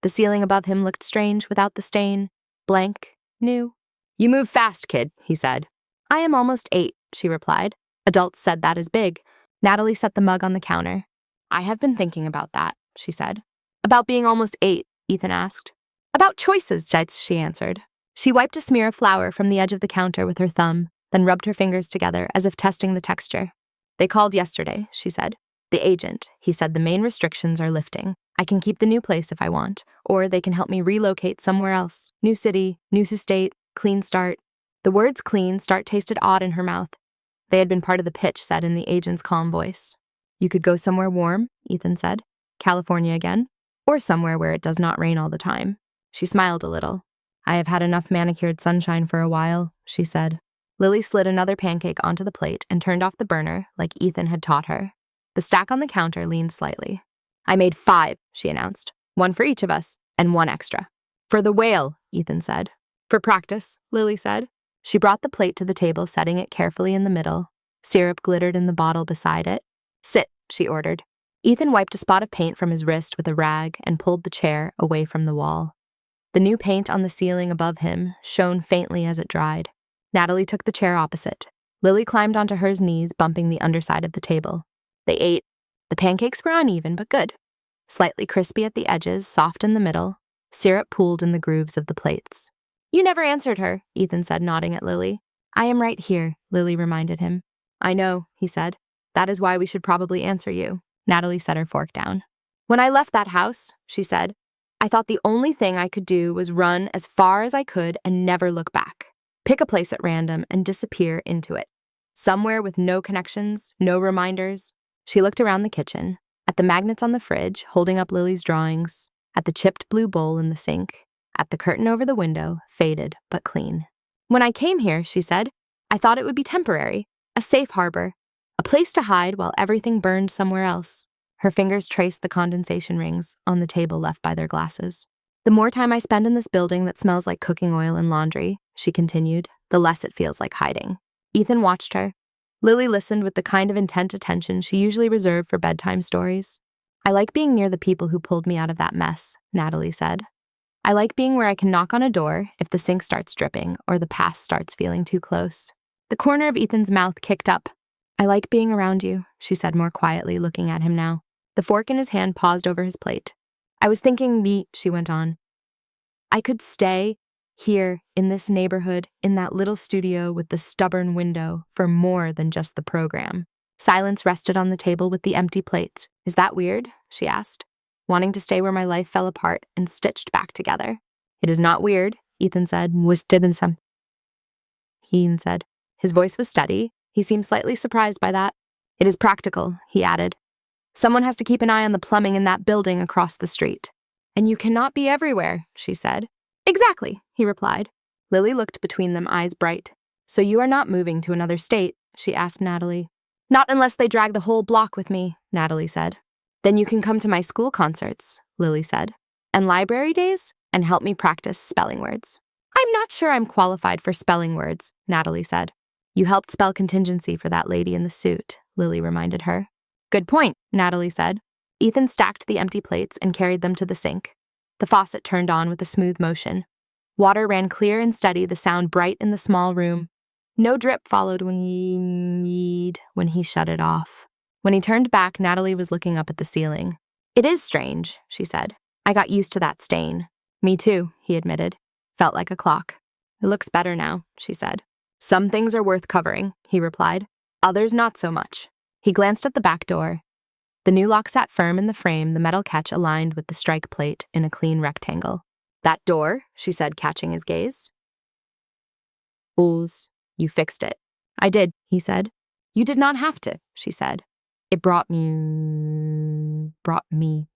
A: The ceiling above him looked strange without the stain. Blank. New. "You move fast, kid," he said. "I am almost 8, she replied. Adults said that is big. Natalie set the mug on the counter. "I have been thinking about that," she said. "About being almost 8, Ethan asked. "About choices," she answered. She wiped a smear of flour from the edge of the counter with her thumb, then rubbed her fingers together as if testing the texture. "They called yesterday," she said. "The agent. He said the main restrictions are lifting. I can keep the new place if I want, or they can help me relocate somewhere else. New city, new estate, clean start." The words clean start tasted odd in her mouth. They had been part of the pitch said in the agent's calm voice. "You could go somewhere warm," Ethan said. "California again. Or somewhere where it does not rain all the time." She smiled a little. "I have had enough manicured sunshine for a while," she said. Lily slid another pancake onto the plate and turned off the burner like Ethan had taught her. The stack on the counter leaned slightly. "I made 5, she announced. 1 for each of us, and 1 extra. "For the whale," Ethan said. "For practice," Lily said. She brought the plate to the table, setting it carefully in the middle. Syrup glittered in the bottle beside it. "Sit," she ordered. Ethan wiped a spot of paint from his wrist with a rag and pulled the chair away from the wall. The new paint on the ceiling above him shone faintly as it dried. Natalie took the chair opposite. Lily climbed onto hers knees, bumping the underside of the table. They ate. The pancakes were uneven, but good. Slightly crispy at the edges, soft in the middle. Syrup pooled in the grooves of the plates. "You never answered her," Ethan said, nodding at Lily. "I am right here," Lily reminded him. "I know," he said. "That is why we should probably answer you." Natalie set her fork down. "When I left that house," she said, "I thought the only thing I could do was run as far as I could and never look back. Pick a place at random and disappear into it. Somewhere with no connections, no reminders." She looked around the kitchen, at the magnets on the fridge, holding up Lily's drawings, at the chipped blue bowl in the sink, at the curtain over the window, faded but clean. "When I came here," she said, "I thought it would be temporary, a safe harbor, a place to hide while everything burned somewhere else." Her fingers traced the condensation rings on the table left by their glasses. "The more time I spend in this building that smells like cooking oil and laundry," she continued, "the less it feels like hiding." Ethan watched her. Lily listened with the kind of intent attention she usually reserved for bedtime stories. "I like being near the people who pulled me out of that mess," Natalie said. "I like being where I can knock on a door if the sink starts dripping or the past starts feeling too close." The corner of Ethan's mouth kicked up. "I like being around you," she said more quietly, looking at him now. The fork in his hand paused over his plate. "I was thinking she went on. "I could stay here, in this neighborhood, in that little studio with the stubborn window, for more than just the program." Silence rested on the table with the empty plates. "Is that weird?" she asked. "Wanting to stay where my life fell apart and stitched back together." "It is not weird," Ethan said. He said. His voice was steady. He seemed slightly surprised by that. "It is practical," he added. "Someone has to keep an eye on the plumbing in that building across the street." "And you cannot be everywhere," she said. "Exactly," he replied. Lily looked between them, eyes bright. "So you are not moving to another state?" she asked Natalie. "Not unless they drag the whole block with me," Natalie said. "Then you can come to my school concerts," Lily said. "And library days, and help me practice spelling words." "I'm not sure I'm qualified for spelling words," Natalie said. "You helped spell contingency for that lady in the suit," Lily reminded her. "Good point," Natalie said. Ethan stacked the empty plates and carried them to the sink. The faucet turned on with a smooth motion. Water ran clear and steady, the sound bright in the small room. No drip followed when he shut it off. When he turned back, Natalie was looking up at the ceiling. "It is strange," she said. "I got used to that stain." "Me too," he admitted. "Felt like a clock." "It looks better now," she said. "Some things are worth covering," he replied. "Others not so much." He glanced at the back door. The new lock sat firm in the frame, the metal catch aligned with the strike plate in a clean rectangle. "That door," she said, catching his gaze. "Fools, you fixed it." "I did," he said. "You did not have to," she said. "It brought me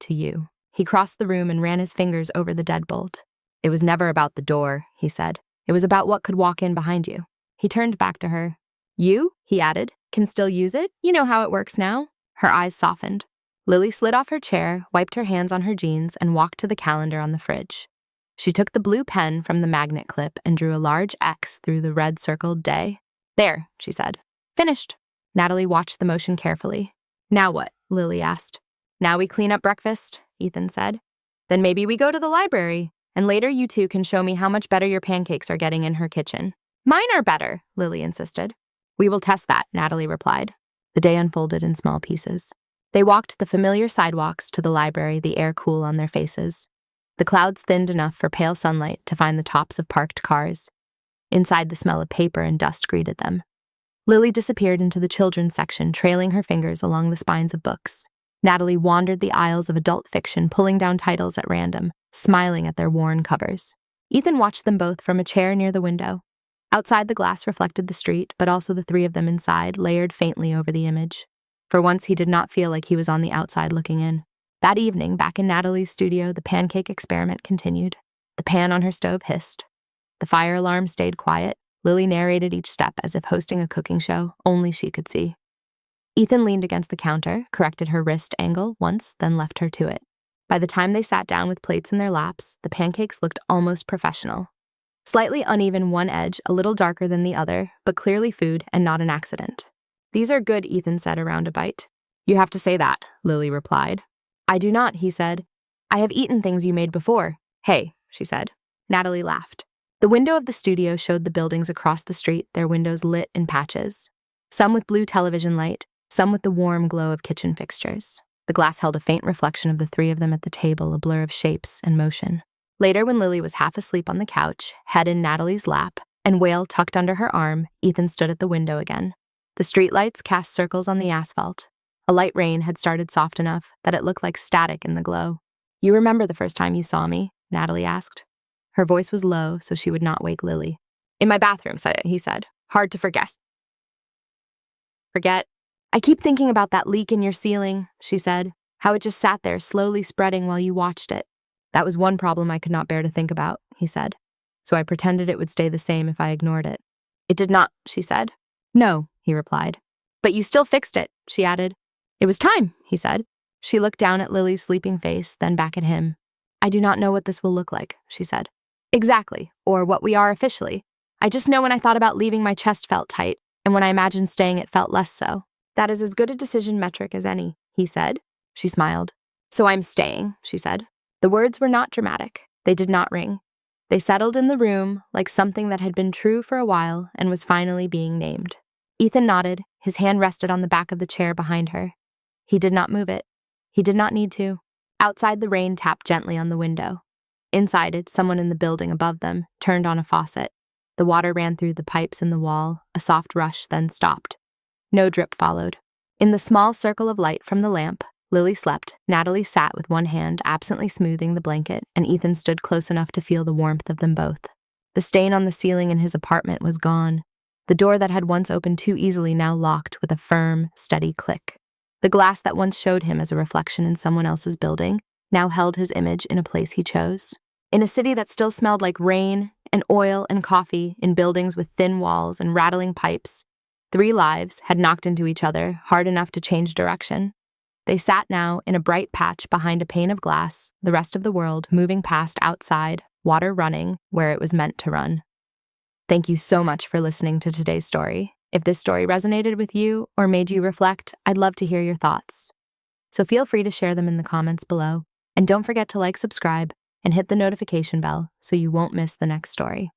A: to you." He crossed the room and ran his fingers over the deadbolt. "It was never about the door," he said. "It was about what could walk in behind you." He turned back to her. "You," he added, "can still use it? You know how it works now." Her eyes softened. Lily slid off her chair, wiped her hands on her jeans, and walked to the calendar on the fridge. She took the blue pen from the magnet clip and drew a large X through the red circled day. "There," she said. "Finished." Natalie watched the motion carefully. "Now what?" Lily asked. "Now we clean up breakfast," Ethan said. Then maybe we go to the library, and later you two can show me how much better your pancakes are getting in her kitchen. Mine are better, Lily insisted. We will test that, Natalie replied. The day unfolded in small pieces. They walked the familiar sidewalks to the library, the air cool on their faces. The clouds thinned enough for pale sunlight to find the tops of parked cars. Inside, the smell of paper and dust greeted them. Lily disappeared into the children's section, trailing her fingers along the spines of books. Natalie wandered the aisles of adult fiction, pulling down titles at random, smiling at their worn covers. Ethan watched them both from a chair near the window. Outside, the glass reflected the street, but also the three of them inside, layered faintly over the image. For once, he did not feel like he was on the outside looking in. That evening, back in Natalie's studio, the pancake experiment continued. The pan on her stove hissed. The fire alarm stayed quiet. Lily narrated each step as if hosting a cooking show only she could see. Ethan leaned against the counter, corrected her wrist angle once, then left her to it. By the time they sat down with plates in their laps, the pancakes looked almost professional. Slightly uneven one edge, a little darker than the other, but clearly food and not an accident. These are good, Ethan said around a bite. You have to say that, Lily replied. I do not, he said. I have eaten things you made before. Hey, she said. Natalie laughed. The window of the studio showed the buildings across the street, their windows lit in patches. Some with blue television light, some with the warm glow of kitchen fixtures. The glass held a faint reflection of the three of them at the table, a blur of shapes and motion. Later, when Lily was half asleep on the couch, head in Natalie's lap, and Whale tucked under her arm, Ethan stood at the window again. The streetlights cast circles on the asphalt. A light rain had started soft enough that it looked like static in the glow. You remember the first time you saw me? Natalie asked. Her voice was low, so she would not wake Lily. In my bathroom, he said. Hard to forget. Forget? I keep thinking about that leak in your ceiling, she said. How it just sat there, slowly spreading while you watched it. That was one problem I could not bear to think about, he said. So I pretended it would stay the same if I ignored it. It did not, she said. No, he replied. But you still fixed it, she added. It was time, he said. She looked down at Lily's sleeping face, then back at him. I do not know what this will look like, she said. Exactly, or what we are officially. I just know when I thought about leaving my chest felt tight, and when I imagined staying it felt less so. That is as good a decision metric as any, he said. She smiled. So I'm staying, she said. The words were not dramatic. They did not ring. They settled in the room like something that had been true for a while and was finally being named. Ethan nodded. His hand rested on the back of the chair behind her. He did not move it. He did not need to. Outside, the rain tapped gently on the window. Inside it, someone in the building above them turned on a faucet. The water ran through the pipes in the wall, a soft rush, then stopped. No drip followed. In the small circle of light from the lamp, Lily slept. Natalie sat with one hand absently smoothing the blanket, and Ethan stood close enough to feel the warmth of them both. The stain on the ceiling in his apartment was gone. The door that had once opened too easily now locked with a firm, steady click. The glass that once showed him as a reflection in someone else's building now held his image in a place he chose. In a city that still smelled like rain and oil and coffee, in buildings with thin walls and rattling pipes, 3 lives had knocked into each other hard enough to change direction. They sat now in a bright patch behind a pane of glass, the rest of the world moving past outside, water running where it was meant to run. Thank you so much for listening to today's story. If this story resonated with you or made you reflect, I'd love to hear your thoughts. So feel free to share them in the comments below. And don't forget to like, subscribe, and hit the notification bell so you won't miss the next story.